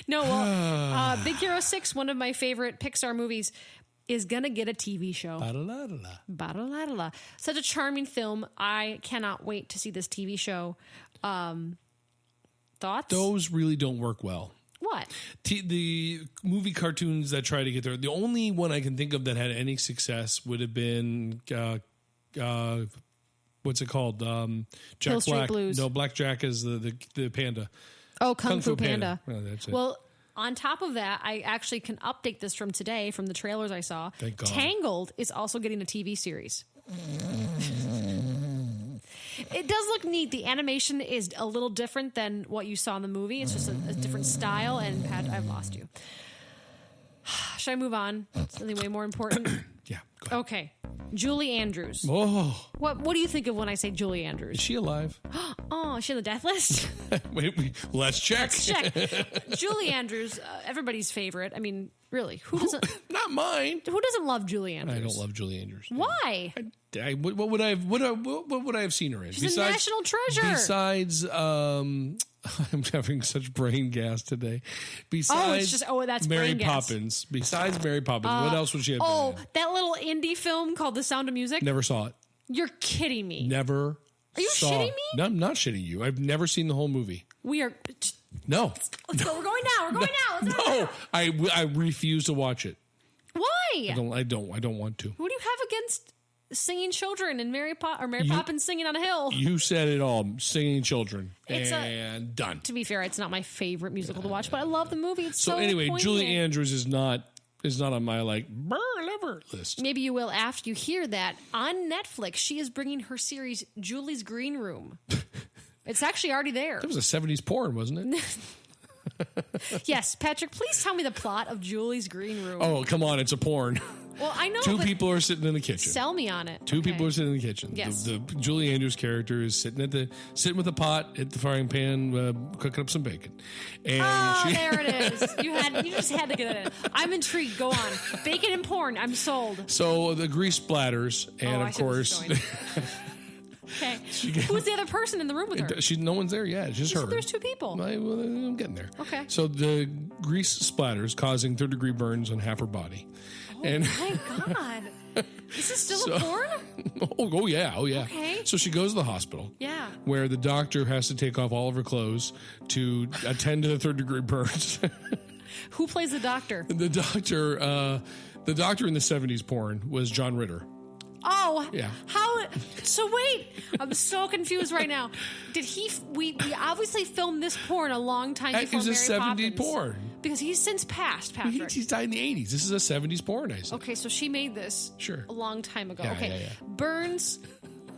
[SPEAKER 1] No, well, Big Hero 6, one of my favorite Pixar movies, is going to get a TV show.
[SPEAKER 2] Ba-da-la-da-la.
[SPEAKER 1] Ba-da-la-da-la. Such a charming film. I cannot wait to see this TV show. Thoughts?
[SPEAKER 2] Those really don't work well.
[SPEAKER 1] What?
[SPEAKER 2] The movie cartoons that try to get there, the only one I can think of that had any success would have been, what's it called? Jack
[SPEAKER 1] Hill Street
[SPEAKER 2] Black.
[SPEAKER 1] Blues.
[SPEAKER 2] No, Black Jack is the panda.
[SPEAKER 1] Oh, Kung Fu Panda.
[SPEAKER 2] Oh, that's it.
[SPEAKER 1] Well, on top of that, I actually can update this from today from the trailers I saw.
[SPEAKER 2] Thank God.
[SPEAKER 1] Tangled is also getting a TV series. It does look neat. The animation is a little different than what you saw in the movie. It's just a different style. And Pat, I've lost you. Should I move on? Something way more important.
[SPEAKER 2] Yeah. Go ahead.
[SPEAKER 1] Okay. Julie Andrews.
[SPEAKER 2] Oh,
[SPEAKER 1] What do you think of when I say Julie
[SPEAKER 2] is
[SPEAKER 1] Andrews?
[SPEAKER 2] she alive?
[SPEAKER 1] Oh, is she on the death list?
[SPEAKER 2] Let's check.
[SPEAKER 1] Check. Julie Andrews, everybody's favorite. I mean, really, who doesn't?
[SPEAKER 2] Not mine.
[SPEAKER 1] Who doesn't love Julie Andrews?
[SPEAKER 2] I don't love Julie Andrews.
[SPEAKER 1] Why?
[SPEAKER 2] What would I have seen her in?
[SPEAKER 1] She's a national treasure.
[SPEAKER 2] Besides, I'm having such brain gas today. Besides,
[SPEAKER 1] that's
[SPEAKER 2] Mary
[SPEAKER 1] brain gas.
[SPEAKER 2] Poppins. Besides Mary Poppins, what else would she have?
[SPEAKER 1] Oh,
[SPEAKER 2] been in?
[SPEAKER 1] that little indie film called The Sound of Music.
[SPEAKER 2] Never saw it.
[SPEAKER 1] You're kidding me.
[SPEAKER 2] Never.
[SPEAKER 1] Are you
[SPEAKER 2] saw
[SPEAKER 1] shitting
[SPEAKER 2] it.
[SPEAKER 1] me?
[SPEAKER 2] No, I'm not shitting you. I've never seen the whole movie.
[SPEAKER 1] We are.
[SPEAKER 2] No.
[SPEAKER 1] Let's go. We're going now. We're going now. Let's go.
[SPEAKER 2] No, I refuse to watch it.
[SPEAKER 1] Why?
[SPEAKER 2] I don't want to.
[SPEAKER 1] What do you have against singing children and Mary Poppins singing on a hill?
[SPEAKER 2] You said it all. Singing children.
[SPEAKER 1] It's
[SPEAKER 2] and done.
[SPEAKER 1] To be fair, it's not my favorite musical to watch, but I love the movie. It's so
[SPEAKER 2] anyway,
[SPEAKER 1] poignant.
[SPEAKER 2] Julie Andrews is not on my lover list.
[SPEAKER 1] Maybe you will after you hear that. On Netflix, she is bringing her series Julie's Green Room. It's actually already there.
[SPEAKER 2] That was a 70s porn, wasn't it?
[SPEAKER 1] Yes, Patrick, please tell me the plot of Julie's Green Room.
[SPEAKER 2] Oh, come on, it's a porn.
[SPEAKER 1] Well, I know.
[SPEAKER 2] Two people are sitting in the kitchen.
[SPEAKER 1] Sell me on it.
[SPEAKER 2] Two people are sitting in the kitchen.
[SPEAKER 1] Yes.
[SPEAKER 2] The Julie Andrews character is sitting with a pot at the frying pan, cooking up some bacon. And
[SPEAKER 1] there it is. You just had to get it in. I'm intrigued. Go on. Bacon and porn. I'm sold.
[SPEAKER 2] So the grease splatters, and
[SPEAKER 1] I
[SPEAKER 2] of
[SPEAKER 1] see where this
[SPEAKER 2] course,
[SPEAKER 1] is going. Okay. Who's the other person in the room with her?
[SPEAKER 2] No one's there yet. It's just her.
[SPEAKER 1] There's two people.
[SPEAKER 2] I'm getting there.
[SPEAKER 1] Okay.
[SPEAKER 2] So the grease splatters causing third-degree burns on half her body.
[SPEAKER 1] My God. Is this still a porn?
[SPEAKER 2] Oh, yeah.
[SPEAKER 1] Okay.
[SPEAKER 2] So she goes to the hospital.
[SPEAKER 1] Yeah.
[SPEAKER 2] Where the doctor has to take off all of her clothes to attend to the third-degree burns.
[SPEAKER 1] Who plays the doctor?
[SPEAKER 2] The doctor in the 70s porn was John Ritter.
[SPEAKER 1] Oh,
[SPEAKER 2] yeah.
[SPEAKER 1] How? So wait, I'm so confused right now. Did we obviously filmed this porn a long time before
[SPEAKER 2] It was
[SPEAKER 1] Mary
[SPEAKER 2] a 70s
[SPEAKER 1] Poppins.
[SPEAKER 2] Porn.
[SPEAKER 1] Because he's since passed, Patrick.
[SPEAKER 2] He's died in the 80s. This is a 70s porn, I said.
[SPEAKER 1] Okay, so she made this
[SPEAKER 2] Sure.
[SPEAKER 1] a long time ago.
[SPEAKER 2] Yeah,
[SPEAKER 1] okay.
[SPEAKER 2] yeah.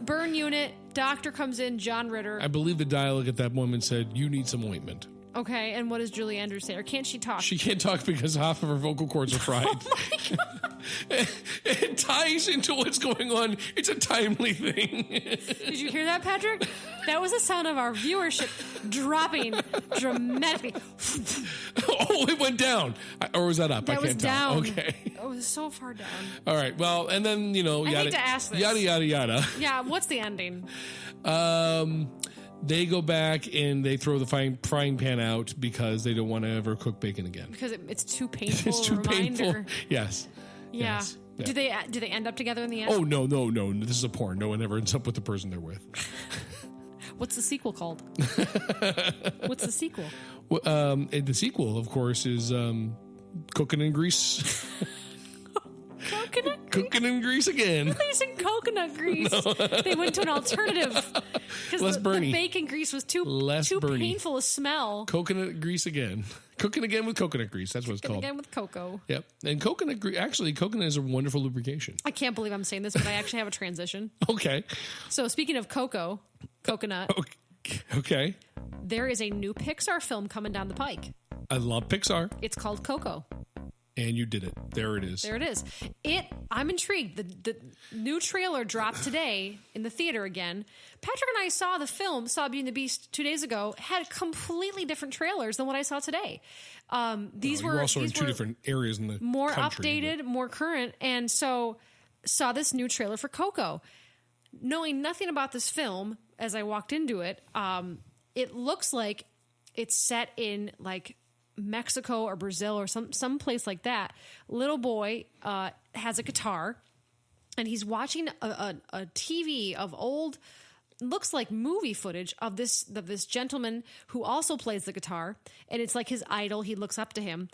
[SPEAKER 1] Burn unit, doctor comes in, John Ritter.
[SPEAKER 2] I believe the dialogue at that moment said, "You need some ointment."
[SPEAKER 1] Okay, and what does Julie Andrews say? Or can't she talk?
[SPEAKER 2] She can't talk because half of her vocal cords are fried.
[SPEAKER 1] Oh my God.
[SPEAKER 2] It ties into what's going on. It's a timely thing.
[SPEAKER 1] Did you hear that, Patrick? That was the sound of our viewership dropping dramatically.
[SPEAKER 2] Oh, it went down. Or was that up?
[SPEAKER 1] That
[SPEAKER 2] I
[SPEAKER 1] was
[SPEAKER 2] can't
[SPEAKER 1] down.
[SPEAKER 2] tell. Okay.
[SPEAKER 1] It was so far down.
[SPEAKER 2] All right. Well, and then,
[SPEAKER 1] I hate to ask this.
[SPEAKER 2] Yada, yada, yada.
[SPEAKER 1] Yeah, what's the ending?
[SPEAKER 2] They go back and they throw the frying pan out because they don't want to ever cook bacon again.
[SPEAKER 1] Because it's too painful.
[SPEAKER 2] It's too
[SPEAKER 1] reminder.
[SPEAKER 2] painful. Yes.
[SPEAKER 1] Yeah.
[SPEAKER 2] Yes. Yeah.
[SPEAKER 1] Do they end up together in the end?
[SPEAKER 2] Oh, no. This is a porn. No one ever ends up with the person they're with.
[SPEAKER 1] What's the sequel called? What's the sequel?
[SPEAKER 2] Well, and the sequel, of course, is Cooking in Grease. Cooking in Grease again.
[SPEAKER 1] They using coconut grease. No. They went to an alternative because the bacon grease was too painful a smell.
[SPEAKER 2] Coconut grease again. Cooking again with coconut grease. That's what it's called.
[SPEAKER 1] Again with cocoa.
[SPEAKER 2] Yep. And coconut grease. Actually, coconut is a wonderful lubrication.
[SPEAKER 1] I can't believe I'm saying this, but I actually have a transition.
[SPEAKER 2] Okay.
[SPEAKER 1] So speaking of coconut.
[SPEAKER 2] Okay.
[SPEAKER 1] There is a new Pixar film coming down the pike.
[SPEAKER 2] I love Pixar.
[SPEAKER 1] It's called Coco.
[SPEAKER 2] And you did it. There it is.
[SPEAKER 1] There it is. I'm intrigued. The new trailer dropped today in the theater again. Patrick and I saw the film, saw Beauty and the Beast 2 days ago, had completely different trailers than what I saw today. These were
[SPEAKER 2] also in two different areas in the
[SPEAKER 1] more
[SPEAKER 2] country,
[SPEAKER 1] updated, more current. And so saw this new trailer for Coco. Knowing nothing about this film, as I walked into it, it looks like it's set in like Mexico or Brazil or some place like that. Little boy has a guitar, and he's watching a TV of old, looks like movie footage of this gentleman who also plays the guitar, and it's like his idol. He looks up to him,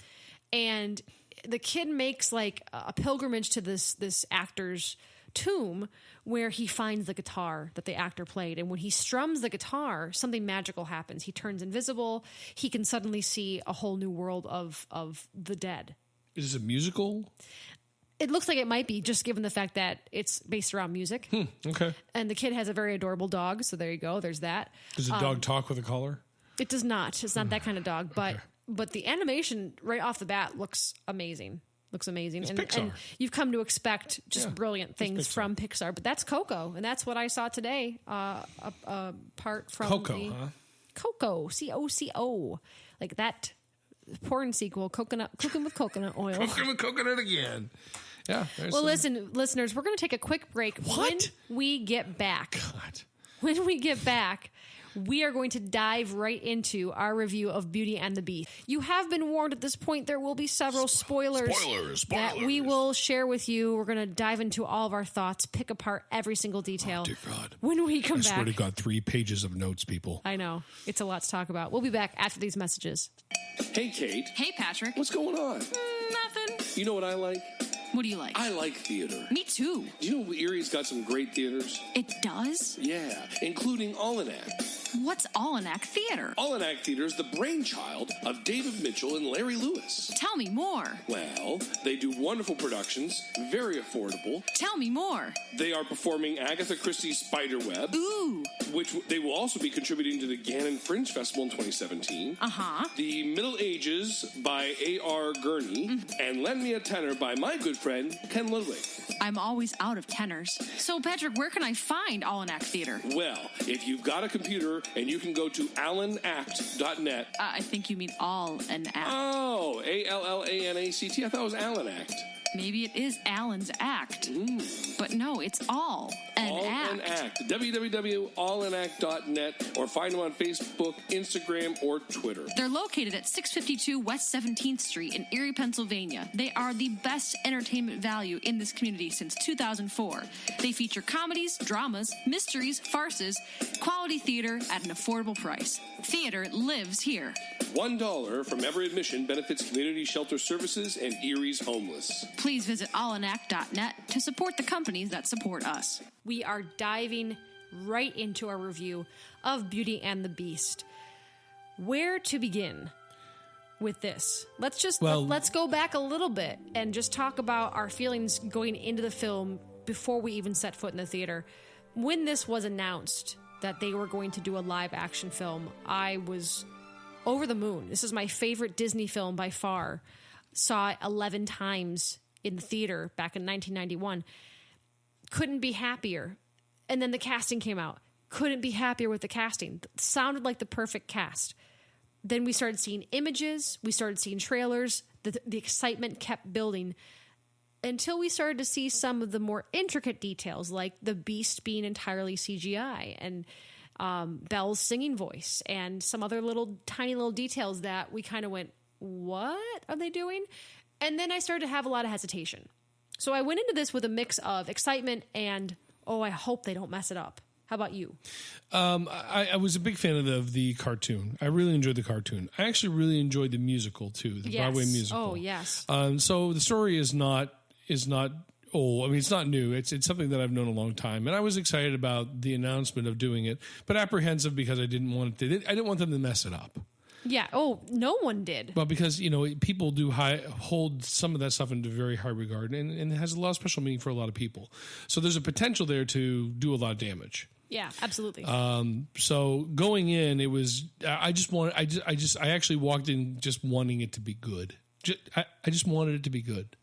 [SPEAKER 1] and the kid makes like a pilgrimage to this actor's tomb where he finds the guitar that the actor played. And when he strums the guitar, something magical happens. He turns invisible. He can suddenly see a whole new world of the dead.
[SPEAKER 2] Is this a musical?
[SPEAKER 1] It looks like it might be, just given the fact that it's based around music.
[SPEAKER 2] Okay.
[SPEAKER 1] And the kid has a very adorable dog. So there you go. There's that.
[SPEAKER 2] Does the dog talk with a collar?
[SPEAKER 1] It does not. It's not that kind of dog. But the animation right off the bat looks amazing. Looks amazing.
[SPEAKER 2] It's
[SPEAKER 1] and
[SPEAKER 2] Pixar.
[SPEAKER 1] You've come to expect just brilliant things from Pixar. But that's Coco. And that's what I saw today. Apart from
[SPEAKER 2] Coco, huh?
[SPEAKER 1] Coco. Coco. Like that porn sequel, Cooking with Coconut Oil.
[SPEAKER 2] Cooking with coconut again. Yeah.
[SPEAKER 1] Well, listen, listeners, we're going to take a quick break.
[SPEAKER 2] What?
[SPEAKER 1] When we get back.
[SPEAKER 2] God.
[SPEAKER 1] When we get back, we are going to dive right into our review of Beauty and the Beast. You have been warned at this point. There will be several spoilers that we will share with you. We're going to dive into all of our thoughts, pick apart every single detail.
[SPEAKER 2] Oh, dear God.
[SPEAKER 1] When we come
[SPEAKER 2] I
[SPEAKER 1] back.
[SPEAKER 2] swear to God, 3 pages of notes, people.
[SPEAKER 1] I know. It's a lot to talk about. We'll be back after these messages.
[SPEAKER 5] Hey, Kate.
[SPEAKER 6] Hey, Patrick.
[SPEAKER 5] What's going on?
[SPEAKER 6] Nothing.
[SPEAKER 5] You know what I like?
[SPEAKER 6] What do you like?
[SPEAKER 5] I like theater.
[SPEAKER 6] Me too.
[SPEAKER 5] Do you know Erie's got some great theaters?
[SPEAKER 6] It does?
[SPEAKER 5] Yeah, including All-In-Act.
[SPEAKER 6] What's All-In-Act Theater?
[SPEAKER 5] All-In-Act Theater is the brainchild of David Mitchell and Larry Lewis.
[SPEAKER 6] Tell me more.
[SPEAKER 5] Well, they do wonderful productions, very affordable.
[SPEAKER 6] Tell me more.
[SPEAKER 5] They are performing Agatha Christie's Spiderweb.
[SPEAKER 6] Ooh.
[SPEAKER 5] Which they will also be contributing to the Gannon Fringe Festival in 2017.
[SPEAKER 6] Uh-huh.
[SPEAKER 5] The Middle Ages by A.R. Gurney. And Lend Me a Tenor by my good friend, Ken Ludwig.
[SPEAKER 6] I'm always out of tenors. So, Patrick, where can I find All-In-Act Theater?
[SPEAKER 5] Well, if you've got a computer and you can go to allanact.net.
[SPEAKER 6] I think you mean All an Act.
[SPEAKER 5] Oh, Allanact. I thought it was Allen Act.
[SPEAKER 6] Maybe it is Alan's Act. But no, it's All an Act.
[SPEAKER 5] www.allanact.net or find them on Facebook, Instagram, or Twitter.
[SPEAKER 6] They're located at 652 West 17th Street in Erie, Pennsylvania. They are the best entertainment value in this community since 2004. They feature comedies, dramas, mysteries, farces, quality theater at an affordable price. Theater lives here.
[SPEAKER 5] $1 from every admission benefits community shelter services and Erie's homeless.
[SPEAKER 6] Please visit allanact.net to support the companies that support us.
[SPEAKER 1] We are diving right into our review of Beauty and the Beast. Where to begin with this? Let's go back a little bit and just talk about our feelings going into the film before we even set foot in the theater. When this was announced that they were going to do a live action film, I was over the moon. This is my favorite Disney film by far. Saw it 11 times in the theater back in 1991. Couldn't be happier. And then the casting came out. Couldn't be happier with the casting. Sounded like the perfect cast. Then we started seeing images. We started seeing trailers. The excitement kept building until we started to see some of the more intricate details, like the Beast being entirely CGI and Belle's singing voice and some other tiny little details that we kind of went, what are they doing? And then I started to have a lot of hesitation. So I went into this with a mix of excitement and, I hope they don't mess it up. How about you?
[SPEAKER 2] I was a big fan of the cartoon. I really enjoyed the cartoon. I actually really enjoyed the musical too, the Broadway musical.
[SPEAKER 1] Oh, yes.
[SPEAKER 2] So the story is not old. I mean, it's not new. It's something that I've known a long time, and I was excited about the announcement of doing it, but apprehensive because I didn't want them to mess it up.
[SPEAKER 1] Yeah. Oh, no one did.
[SPEAKER 2] Well, because people do hold some of that stuff into very high regard, and it has a lot of special meaning for a lot of people. So there's a potential there to do a lot of damage.
[SPEAKER 1] Yeah, absolutely.
[SPEAKER 2] So going in, it was I actually walked in just wanting it to be good. I just wanted it to be good.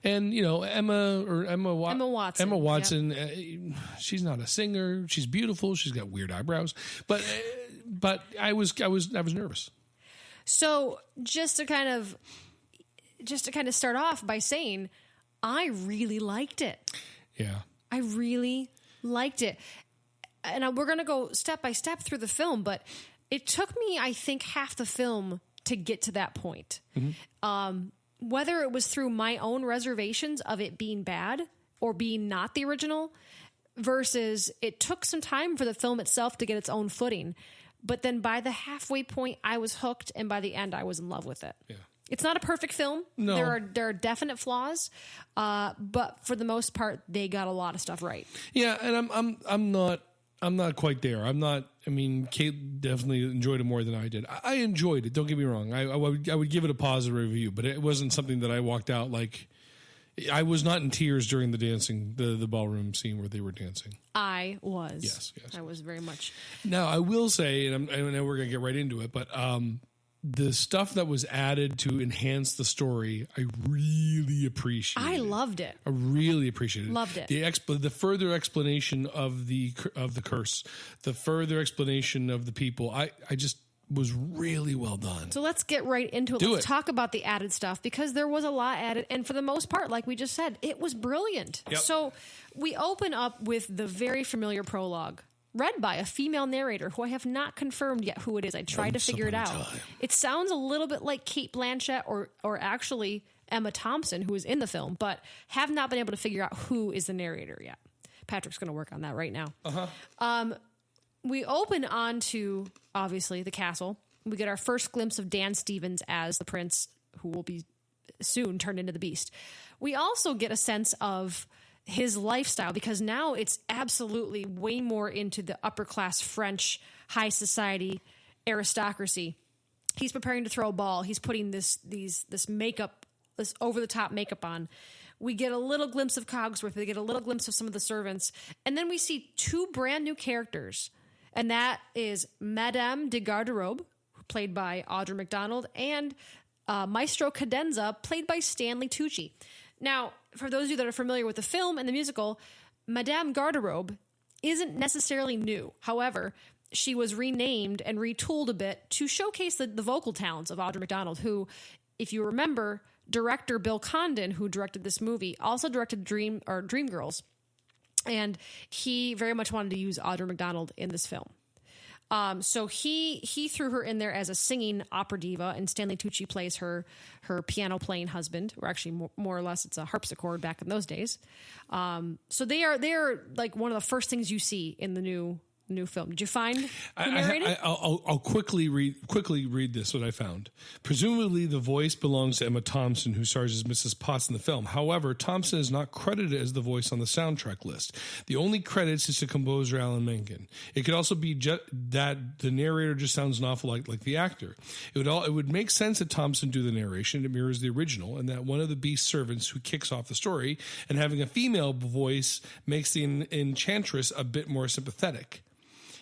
[SPEAKER 2] And, Emma Watson, she's not a singer. She's beautiful. She's got weird eyebrows. But I was nervous.
[SPEAKER 1] So just to kind of start off by saying, I really liked it.
[SPEAKER 2] Yeah.
[SPEAKER 1] I really liked it. And we're going to go step by step through the film, but it took me, I think, half the film to get to that point. Mm-hmm. Whether it was through my own reservations of it being bad or being not the original, versus it took some time for the film itself to get its own footing. But then by the halfway point, I was hooked, and by the end, I was in love with it. Yeah. It's not a perfect film.
[SPEAKER 2] No.
[SPEAKER 1] There are definite flaws, but for the most part, they got a lot of stuff right.
[SPEAKER 2] Yeah, and I'm not quite there. Kate definitely enjoyed it more than I did. I enjoyed it. Don't get me wrong. I would give it a positive review, but it wasn't something that I walked out like. I was not in tears during the dancing, the ballroom scene where they were dancing.
[SPEAKER 1] I was.
[SPEAKER 2] Yes.
[SPEAKER 1] I was very much.
[SPEAKER 2] Now, I will say, and I know we're going to get right into it, but the stuff that was added to enhance the story, I really appreciated.
[SPEAKER 1] I loved it.
[SPEAKER 2] I really appreciated it.
[SPEAKER 1] Loved it.
[SPEAKER 2] The further explanation of the curse, the further explanation of the people, I just was really well done.
[SPEAKER 1] So let's get right into it. Let's talk about the added stuff, because there was a lot added, and for the most part, like we just said, it was brilliant.
[SPEAKER 2] Yep.
[SPEAKER 1] So we open up with the very familiar prologue, read by a female narrator who I have not confirmed yet who it is. I tried to figure it out. It sounds a little bit like Cate Blanchett or actually Emma Thompson, who is in the film, but have not been able to figure out who is the narrator yet. Patrick's going to work on that right now. We open on to, obviously, the castle. We get our first glimpse of Dan Stevens as the prince, who will be soon turned into the beast. We also get a sense of his lifestyle, because now it's absolutely way more into the upper class French high society aristocracy. He's preparing to throw a ball. He's putting this makeup, this over the top makeup on. We get a little glimpse of Cogsworth. We get a little glimpse of some of the servants. And then we see two brand new characters. And that is Madame de Garderobe, played by Audra McDonald, and Maestro Cadenza, played by Stanley Tucci. Now, for those of you that are familiar with the film and the musical, Madame Garderobe isn't necessarily new. However, she was renamed and retooled a bit to showcase the vocal talents of Audra McDonald, who, if you remember, director Bill Condon, who directed this movie, also directed Dreamgirls. And he very much wanted to use Audra McDonald in this film. So he threw her in there as a singing opera diva, and Stanley Tucci plays her piano playing husband, or actually more or less it's a harpsichord back in those days. So they are like one of the first things you see in the new film. Did you find who narrated?
[SPEAKER 2] I'll quickly read this, what I found. Presumably the voice belongs to Emma Thompson, who stars as Mrs. Potts in the film. However, Thompson is not credited as the voice on the soundtrack list. The only credits is to composer Alan Menken. It could also be that the narrator just sounds an awful lot like the actor. It would make sense that Thompson do the narration. It mirrors the original, and that one of the beast servants who kicks off the story, and having a female voice makes the enchantress a bit more sympathetic.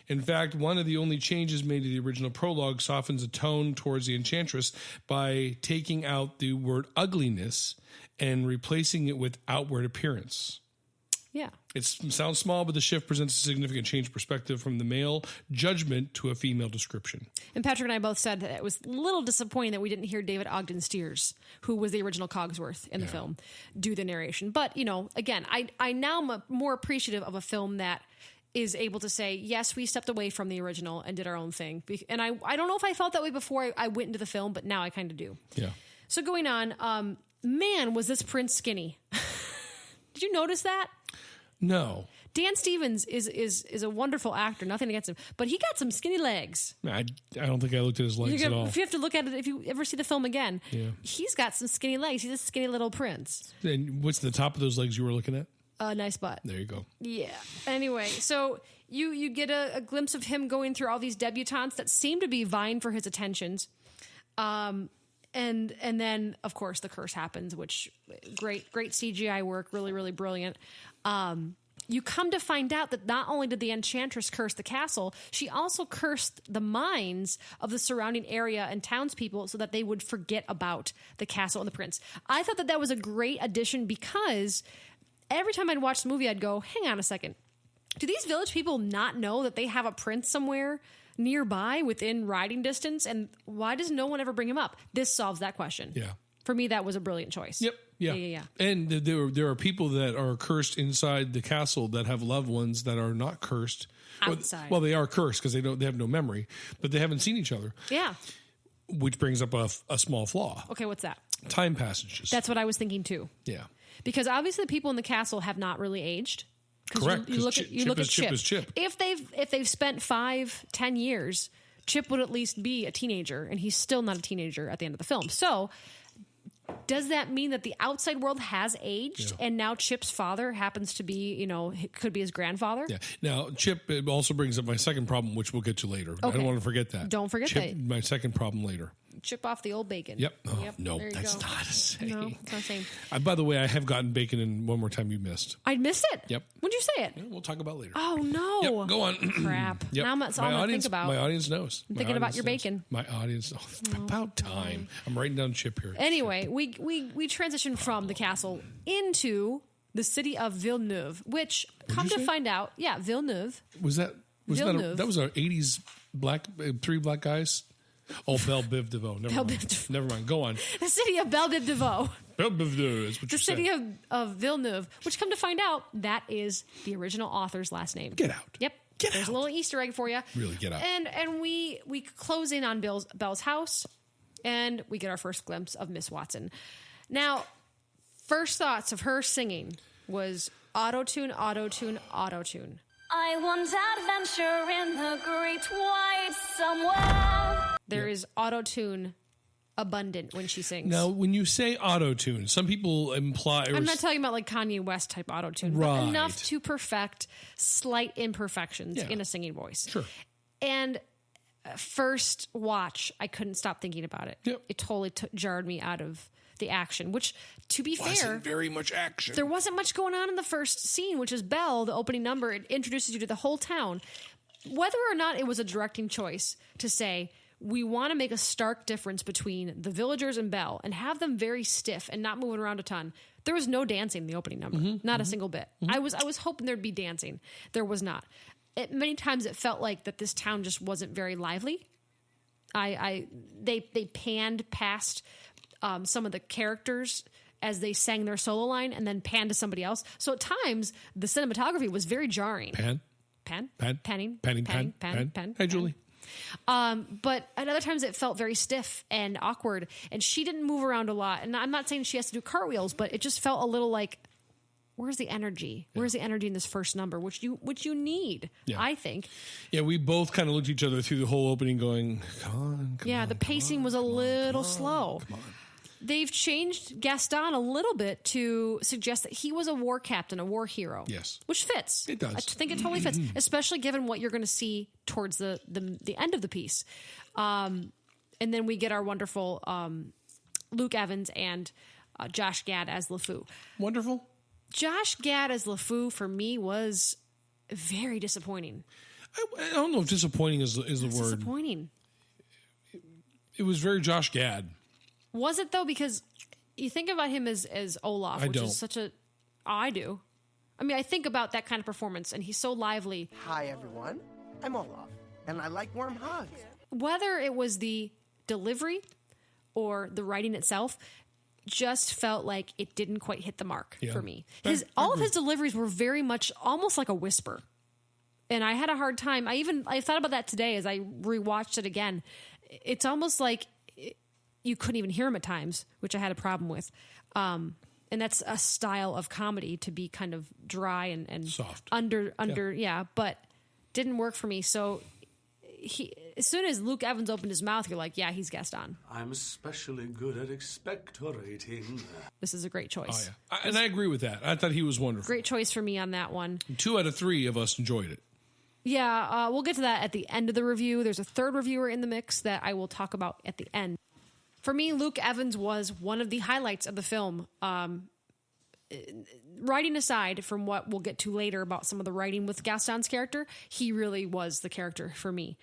[SPEAKER 2] In fact, one of the only changes made to the original prologue softens the tone towards the enchantress by taking out the word ugliness and replacing it with outward appearance.
[SPEAKER 1] Yeah.
[SPEAKER 2] It sounds small, but the shift presents a significant change of perspective from the male judgment to a female description.
[SPEAKER 1] And Patrick and I both said that it was a little disappointing that we didn't hear David Ogden Stiers, who was the original Cogsworth in the film, do the narration. But, again, I now am more appreciative of a film that is able to say, yes, we stepped away from the original and did our own thing. And I don't know if I felt that way before I went into the film, but now I kind of do.
[SPEAKER 2] Yeah.
[SPEAKER 1] So going on, man, was this prince skinny. Did you notice that?
[SPEAKER 2] No.
[SPEAKER 1] Dan Stevens is a wonderful actor, nothing against him, but he got some skinny legs.
[SPEAKER 2] I don't think I looked at his legs at all.
[SPEAKER 1] If you have to look at it, if you ever see the film again,
[SPEAKER 2] yeah.
[SPEAKER 1] He's got some skinny legs. He's a skinny little prince.
[SPEAKER 2] And what's the top of those legs you were looking at?
[SPEAKER 1] A nice butt.
[SPEAKER 2] There you go.
[SPEAKER 1] Yeah. Anyway, so you get a glimpse of him going through all these debutantes that seem to be vying for his attentions. And then, of course, the curse happens, which great CGI work, really, really brilliant. you come to find out that not only did the enchantress curse the castle, she also cursed the minds of the surrounding area and townspeople so that they would forget about the castle and the prince. I thought that was a great addition because every time I'd watch the movie, I'd go, hang on a second. Do these village people not know that they have a prince somewhere nearby within riding distance? And why does no one ever bring him up? This solves that question.
[SPEAKER 2] Yeah.
[SPEAKER 1] For me, that was a brilliant choice.
[SPEAKER 2] Yep. Yeah. And there are people that are cursed inside the castle that have loved ones that are not cursed.
[SPEAKER 1] Outside.
[SPEAKER 2] Well, they are cursed because they have no memory, but they haven't seen each other.
[SPEAKER 1] Yeah.
[SPEAKER 2] Which brings up a small flaw.
[SPEAKER 1] Okay, what's that?
[SPEAKER 2] Time passages.
[SPEAKER 1] That's what I was thinking too.
[SPEAKER 2] Yeah.
[SPEAKER 1] Because obviously the people in the castle have not really aged.
[SPEAKER 2] Correct.
[SPEAKER 1] You look at Chip.
[SPEAKER 2] Is Chip.
[SPEAKER 1] If they've spent 5-10 years, Chip would at least be a teenager, and he's still not a teenager at the end of the film. So does that mean that the outside world has aged, and now Chip's father happens to be, could be his grandfather?
[SPEAKER 2] Yeah. Now, Chip also brings up my second problem, which we'll get to later. Okay. I don't want to forget that.
[SPEAKER 1] Don't forget that.
[SPEAKER 2] My second problem later.
[SPEAKER 1] Chip off the old bacon.
[SPEAKER 2] Yep. Oh, no, that's
[SPEAKER 1] go.
[SPEAKER 2] not a saying.
[SPEAKER 1] No, it's not a saying.
[SPEAKER 2] By the way, I have gotten bacon in one more time you missed.
[SPEAKER 1] I missed it?
[SPEAKER 2] Yep.
[SPEAKER 1] When'd you say it?
[SPEAKER 2] Yeah, we'll talk about it later.
[SPEAKER 1] Oh, no.
[SPEAKER 2] Yep, go on.
[SPEAKER 1] Crap.
[SPEAKER 2] Yep.
[SPEAKER 1] Now that's all I'm going to think about.
[SPEAKER 2] My audience knows.
[SPEAKER 1] I'm thinking about your bacon.
[SPEAKER 2] My audience. About time. I'm writing down Chip here.
[SPEAKER 1] Anyway, we transition from the castle into the city of Villeneuve, which come to find out, Villeneuve.
[SPEAKER 2] That was our 80s three black guys? Oh, Belle Biv DeVoe. Never mind. Go on.
[SPEAKER 1] The city of Belle Biv DeVoe.
[SPEAKER 2] Belle Biv DeVoe is what
[SPEAKER 1] the city of Villeneuve, which come to find out, that is the original author's last name.
[SPEAKER 2] Get out.
[SPEAKER 1] Yep. There's a little Easter egg for you.
[SPEAKER 2] Really, get out.
[SPEAKER 1] And we close in on Belle's house, and we get our first glimpse of Miss Watson. Now, first thoughts of her singing was auto-tune, auto-tune, auto-tune.
[SPEAKER 7] I want adventure in the great white somewhere.
[SPEAKER 1] There is auto-tune abundant when she sings.
[SPEAKER 2] Now, when you say auto-tune, some people imply...
[SPEAKER 1] I'm not talking about like Kanye West type auto-tune,
[SPEAKER 2] right.
[SPEAKER 1] but enough to perfect slight imperfections in a singing voice.
[SPEAKER 2] Sure.
[SPEAKER 1] And first watch, I couldn't stop thinking about it.
[SPEAKER 2] Yep.
[SPEAKER 1] It totally jarred me out of the action, which, to be fair...
[SPEAKER 2] Wasn't very much action.
[SPEAKER 1] There wasn't much going on in the first scene, which is Belle, the opening number. It introduces you to the whole town. Whether or not it was a directing choice to say, we want to make a stark difference between the villagers and Belle and have them very stiff and not moving around a ton. There was no dancing in the opening number, not a single bit. I was hoping there'd be dancing. There was not. Many times it felt like that this town just wasn't very lively. They panned past some of the characters as they sang their solo line and then panned to somebody else. So at times the cinematography was very jarring. Panning.
[SPEAKER 2] Hey, Julie.
[SPEAKER 1] But at other times it felt very stiff and awkward, and she didn't move around a lot. And I'm not saying she has to do cartwheels, but it just felt a little like, where's the energy? Where's the energy in this first number, which you need, I think. Yeah,
[SPEAKER 2] we both kind of looked at each other through the whole opening going, come on.
[SPEAKER 1] The pacing was a little slow.
[SPEAKER 2] Come on.
[SPEAKER 1] They've changed Gaston a little bit to suggest that he was a war captain, a war hero.
[SPEAKER 2] Yes.
[SPEAKER 1] Which fits.
[SPEAKER 2] It does.
[SPEAKER 1] I think it totally fits, especially given what you're going to see towards the end of the piece. And then we get our wonderful Luke Evans and Josh Gad as LeFou.
[SPEAKER 2] Wonderful.
[SPEAKER 1] Josh Gad as LeFou, for me, was very disappointing.
[SPEAKER 2] I don't know if disappointing is the word.
[SPEAKER 1] Disappointing.
[SPEAKER 2] It was very Josh Gad.
[SPEAKER 1] Was it, though? Because you think about him as Olaf, is such a... I do. I mean, I think about that kind of performance, and he's so lively.
[SPEAKER 8] Hi, everyone. I'm Olaf, and I like warm hugs.
[SPEAKER 1] Whether it was the delivery or the writing itself, just felt like it didn't quite hit the mark for me. All of his deliveries were very much almost like a whisper. And I had a hard time. I thought about that today as I rewatched it again. It's almost like... you couldn't even hear him at times, which I had a problem with. And that's a style of comedy, to be kind of dry and
[SPEAKER 2] soft.
[SPEAKER 1] But didn't work for me. So as soon as Luke Evans opened his mouth, you're like, yeah, he's Gaston.
[SPEAKER 9] I'm especially good at expectorating.
[SPEAKER 1] This is a great choice.
[SPEAKER 2] Oh, yeah. And I agree with that. I thought he was wonderful.
[SPEAKER 1] Great choice for me on that one.
[SPEAKER 2] 2 out of 3 of us enjoyed it.
[SPEAKER 1] Yeah, we'll get to that at the end of the review. There's a third reviewer in the mix that I will talk about at the end. For me, Luke Evans was one of the highlights of the film. writing aside from what we'll get to later about some of the writing with Gaston's character, he really was the character for me.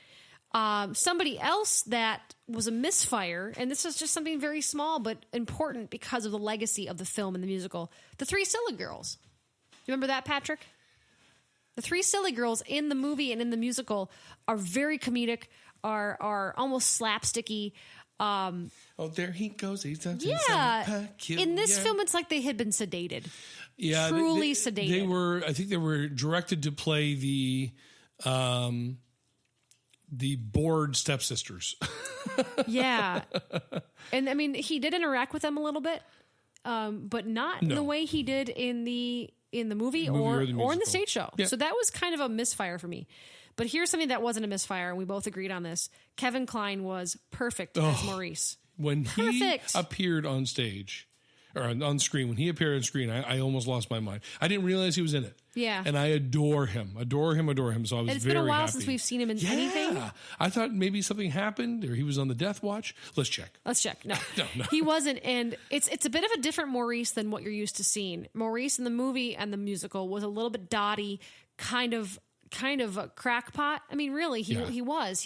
[SPEAKER 1] Somebody else that was a misfire, and this is just something very small but important because of the legacy of the film and the musical, the three silly girls. Do you remember that, Patrick? The three silly girls in the movie and in the musical are very comedic, are almost slapsticky.
[SPEAKER 2] There he goes. He's in
[SPEAKER 1] this film, it's like they had been sedated.
[SPEAKER 2] Yeah,
[SPEAKER 1] truly sedated.
[SPEAKER 2] I think they were directed to play the bored stepsisters.
[SPEAKER 1] Yeah, and I mean, he did interact with them a little bit, but not in the way he did in the movie or in the stage show. Yep. So that was kind of a misfire for me. But here's something that wasn't a misfire, and we both agreed on this. Kevin Kline was perfect as Maurice.
[SPEAKER 2] When he appeared on stage, or on screen, when he appeared on screen, I almost lost my mind. I didn't realize he was in it.
[SPEAKER 1] Yeah.
[SPEAKER 2] And I adore him. So I was very happy.
[SPEAKER 1] It's been a while since we've seen him in anything.
[SPEAKER 2] I thought maybe something happened or he was on the death watch. Let's check.
[SPEAKER 1] No. No. He wasn't. And it's a bit of a different Maurice than what you're used to seeing. Maurice in the movie and the musical was a little bit dotty, kind of a crackpot. I mean, really, he was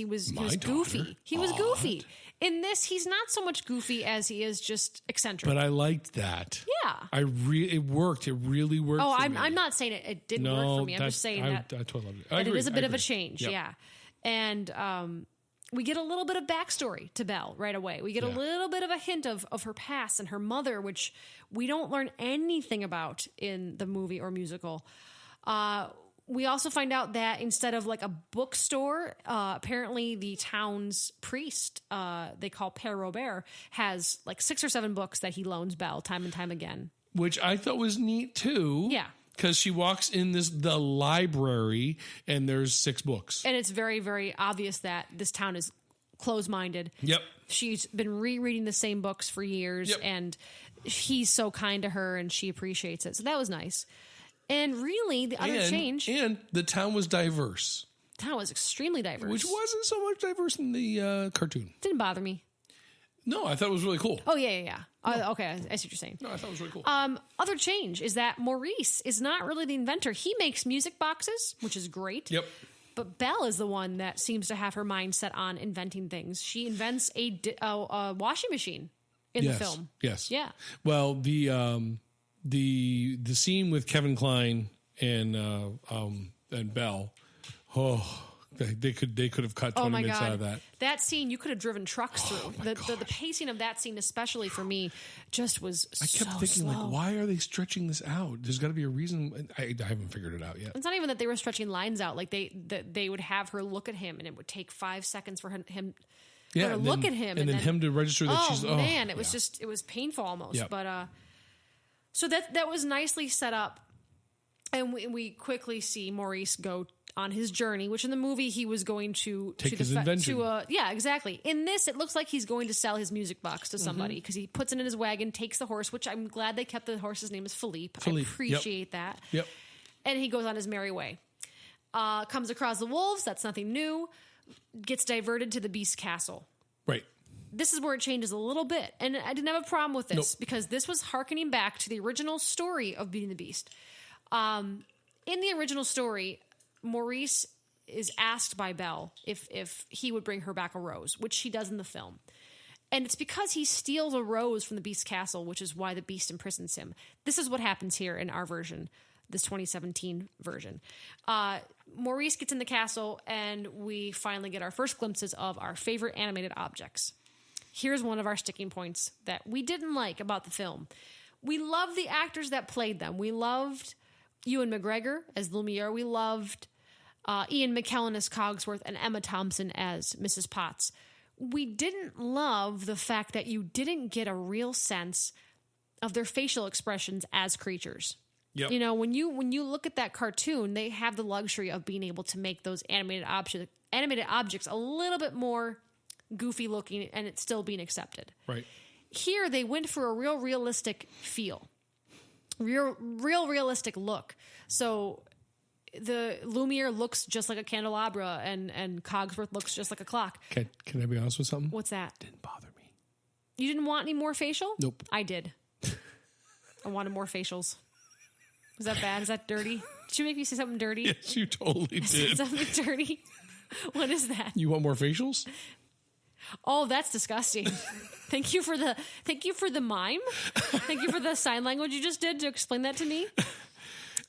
[SPEAKER 1] goofy. He was goofy. In this, he's not so much goofy as he is just eccentric.
[SPEAKER 2] But I liked that.
[SPEAKER 1] Yeah.
[SPEAKER 2] It worked. It really worked.
[SPEAKER 1] Oh, I'm not saying it didn't work for me. I'm just saying that
[SPEAKER 2] I totally love it.
[SPEAKER 1] That it is a bit of a change. Yep. Yeah. And we get a little bit of backstory to Belle right away. We get a little bit of a hint of her past and her mother, which we don't learn anything about in the movie or musical. We also find out that instead of like a bookstore, apparently the town's priest, they call Père Robert, has like 6 or 7 books that he loans Belle time and time again.
[SPEAKER 2] Which I thought was neat too.
[SPEAKER 1] Yeah.
[SPEAKER 2] Because she walks in the library and there's 6 books.
[SPEAKER 1] And it's very, very obvious that this town is closed-minded.
[SPEAKER 2] Yep.
[SPEAKER 1] She's been rereading the same books for years, and he's so kind to her and she appreciates it. So that was nice. And really, the other change...
[SPEAKER 2] And the town was diverse.
[SPEAKER 1] The town was extremely diverse.
[SPEAKER 2] Which wasn't so much diverse in the cartoon.
[SPEAKER 1] Didn't bother me.
[SPEAKER 2] No, I thought it was really cool.
[SPEAKER 1] Oh, yeah. Okay, I see what you're saying.
[SPEAKER 2] No, I thought it was really cool.
[SPEAKER 1] Other change is that Maurice is not really the inventor. He makes music boxes, which is great.
[SPEAKER 2] Yep.
[SPEAKER 1] But Belle is the one that seems to have her mind set on inventing things. She invents a washing machine in the film.
[SPEAKER 2] Yes.
[SPEAKER 1] Yeah.
[SPEAKER 2] Well, the scene with Kevin Kline and Belle, they could have cut 20 minutes out of that.
[SPEAKER 1] That scene you could have driven trucks through. The pacing of that scene, especially for me, just was. I kept thinking, slow.
[SPEAKER 2] Like, why are they stretching this out? There's got to be a reason. I haven't figured it out yet.
[SPEAKER 1] It's not even that they were stretching lines out. Like they would have her look at him, and it would take 5 seconds for him. To look at him,
[SPEAKER 2] and then him to register that she's.
[SPEAKER 1] Oh man, it was just it was painful almost. Yep. But so that was nicely set up, and we quickly see Maurice go on his journey, which in the movie he was going to
[SPEAKER 2] take his invention.
[SPEAKER 1] Yeah, exactly. In this, it looks like he's going to sell his music box to somebody because he puts it in his wagon, takes the horse, which I'm glad they kept the horse's name as Philippe. I appreciate that.
[SPEAKER 2] Yep.
[SPEAKER 1] And he goes on his merry way. Comes across the wolves. That's nothing new. Gets diverted to the Beast Castle.
[SPEAKER 2] Right.
[SPEAKER 1] This is where it changes a little bit. And I didn't have a problem with this because this was hearkening back to the original story of Beauty and the Beast. In the original story, Maurice is asked by Belle if he would bring her back a rose, which she does in the film. And it's because he steals a rose from the Beast Castle, which is why the Beast imprisons him. This is what happens here in our version, this 2017 version. Maurice gets in the castle, and we finally get our first glimpses of our favorite animated objects. Here's one of our sticking points that we didn't like about the film. We loved the actors that played them. We loved Ewan McGregor as Lumiere. We loved Ian McKellen as Cogsworth and Emma Thompson as Mrs. Potts. We didn't love the fact that you didn't get a real sense of their facial expressions as creatures.
[SPEAKER 2] Yep.
[SPEAKER 1] You know, when you look at that cartoon, they have the luxury of being able to make those animated objects a little bit more goofy looking and it's still being accepted.
[SPEAKER 2] Right.
[SPEAKER 1] Here, they went for a real realistic feel. Real realistic look. So the Lumiere looks just like a candelabra and Cogsworth looks just like a clock.
[SPEAKER 2] Can I be honest with something?
[SPEAKER 1] What's that?
[SPEAKER 2] Didn't bother me.
[SPEAKER 1] You didn't want any more facial?
[SPEAKER 2] Nope.
[SPEAKER 1] I did. I wanted more facials. Was that bad? Is that dirty? Did you make me say something dirty?
[SPEAKER 2] Yes, you totally did.
[SPEAKER 1] Something dirty? What is that?
[SPEAKER 2] You want more facials?
[SPEAKER 1] Oh, that's disgusting. Thank you for the mime. Thank you for the sign language you just did to explain that to me.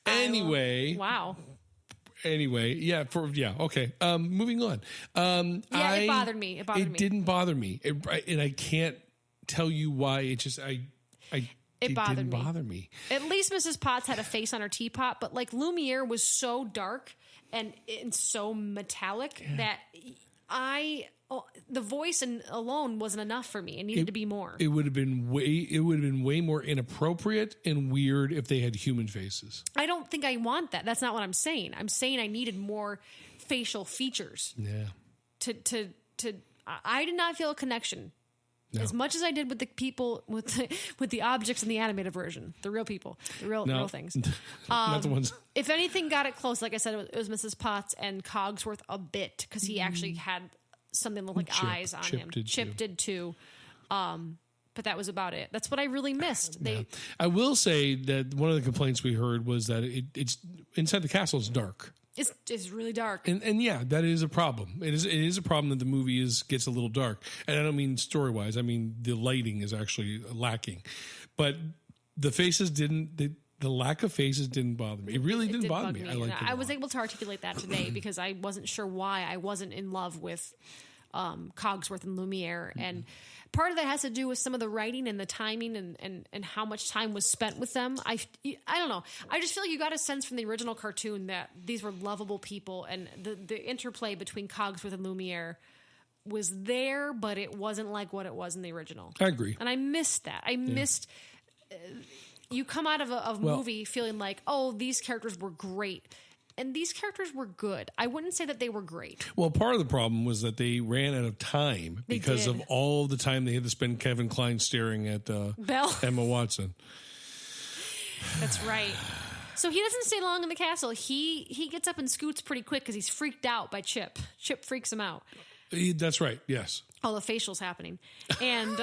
[SPEAKER 2] Anyway.
[SPEAKER 1] Wow.
[SPEAKER 2] Anyway, okay. Moving on.
[SPEAKER 1] It bothered me.
[SPEAKER 2] It didn't bother me. And I can't tell you why. It just it didn't bother me.
[SPEAKER 1] At least Mrs. Potts had a face on her teapot, but like Lumiere was so dark and so metallic that the voice alone wasn't enough for me. It needed to be more. It would have been
[SPEAKER 2] way more inappropriate and weird if they had human faces.
[SPEAKER 1] I don't think I want that. That's not what I'm saying. I'm saying I needed more facial features.
[SPEAKER 2] Yeah.
[SPEAKER 1] I did not feel a connection. No. As much as I did with the people, with the objects in the animated version, the real people, the real things.
[SPEAKER 2] Not the ones.
[SPEAKER 1] If anything got it close, like I said, it was Mrs. Potts and Cogsworth a bit, because he actually had something that looked like eyes on him. Chip did too. But that was about it. That's what I really missed.
[SPEAKER 2] I will say that one of the complaints we heard was that it's inside the castle is dark.
[SPEAKER 1] It's really dark.
[SPEAKER 2] And yeah, that is a problem. It is a problem that the movie gets a little dark. And I don't mean story-wise. I mean the lighting is actually lacking. But the faces the lack of faces didn't bother me. It really didn't bother me.
[SPEAKER 1] I was able to articulate that today because I wasn't sure why I wasn't in love with Cogsworth and Lumiere. And part of that has to do with some of the writing and the timing and how much time was spent with them. I don't know. I just feel like you got a sense from the original cartoon that these were lovable people, and the interplay between Cogsworth and Lumiere was there, but it wasn't like what it was in the original.
[SPEAKER 2] I agree.
[SPEAKER 1] And I missed that. I missed... you come out of a movie feeling like, oh, these characters were great. And these characters were good. I wouldn't say that they were great.
[SPEAKER 2] Well, part of the problem was that they ran out of time because of all the time they had to spend Kevin Kline staring at Emma Watson.
[SPEAKER 1] That's right. So he doesn't stay long in the castle. He gets up and scoots pretty quick because he's freaked out by Chip. Chip freaks him out.
[SPEAKER 2] That's right, yes.
[SPEAKER 1] All the facials happening. And...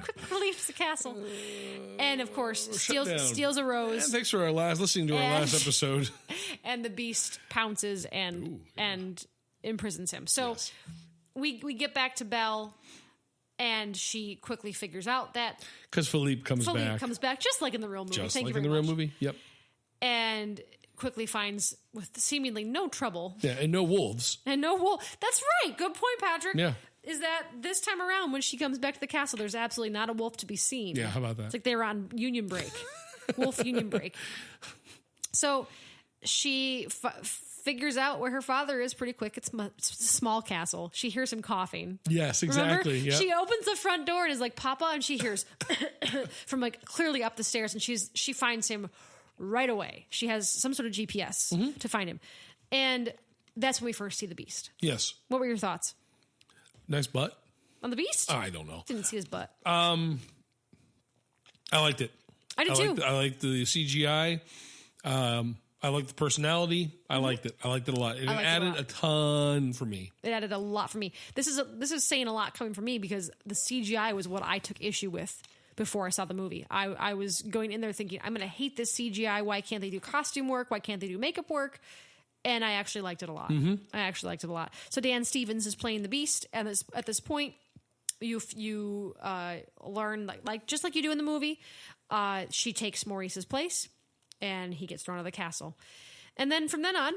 [SPEAKER 1] quickly leaves the castle, and of course steals a rose.
[SPEAKER 2] And thanks for listening to our last episode.
[SPEAKER 1] And the beast pounces and imprisons him. So we get back to Belle, and she quickly figures out that
[SPEAKER 2] because Philippe comes back
[SPEAKER 1] just like in the real movie.
[SPEAKER 2] Just like in the real movie. Yep.
[SPEAKER 1] And quickly finds with seemingly no trouble.
[SPEAKER 2] Yeah, and no wolves.
[SPEAKER 1] That's right. Good point, Patrick.
[SPEAKER 2] Yeah.
[SPEAKER 1] Is that this time around when she comes back to the castle, there's absolutely not a wolf to be seen.
[SPEAKER 2] Yeah, how about that?
[SPEAKER 1] It's like they were on union break, wolf union break. So she figures out where her father is pretty quick. It's a small castle. She hears him coughing.
[SPEAKER 2] Yes, exactly.
[SPEAKER 1] Yep. She opens the front door and is like, Papa, and she hears from like clearly up the stairs, and she finds him right away. She has some sort of GPS to find him. And that's when we first see the beast.
[SPEAKER 2] Yes.
[SPEAKER 1] What were your thoughts?
[SPEAKER 2] Nice butt.
[SPEAKER 1] On the beast?
[SPEAKER 2] I don't know.
[SPEAKER 1] Didn't see his butt.
[SPEAKER 2] I liked it.
[SPEAKER 1] I did too.
[SPEAKER 2] I liked the CGI. I liked the personality. I liked it. I liked it a lot. It added a ton for me.
[SPEAKER 1] It added a lot for me. This is saying a lot coming from me because the CGI was what I took issue with before I saw the movie. I was going in there thinking, I'm going to hate this CGI. Why can't they do costume work? Why can't they do makeup work? And I actually liked it a lot. So Dan Stevens is playing the Beast, and at this point, you learn like just like you do in the movie. She takes Maurice's place, and he gets thrown out of the castle. And then from then on,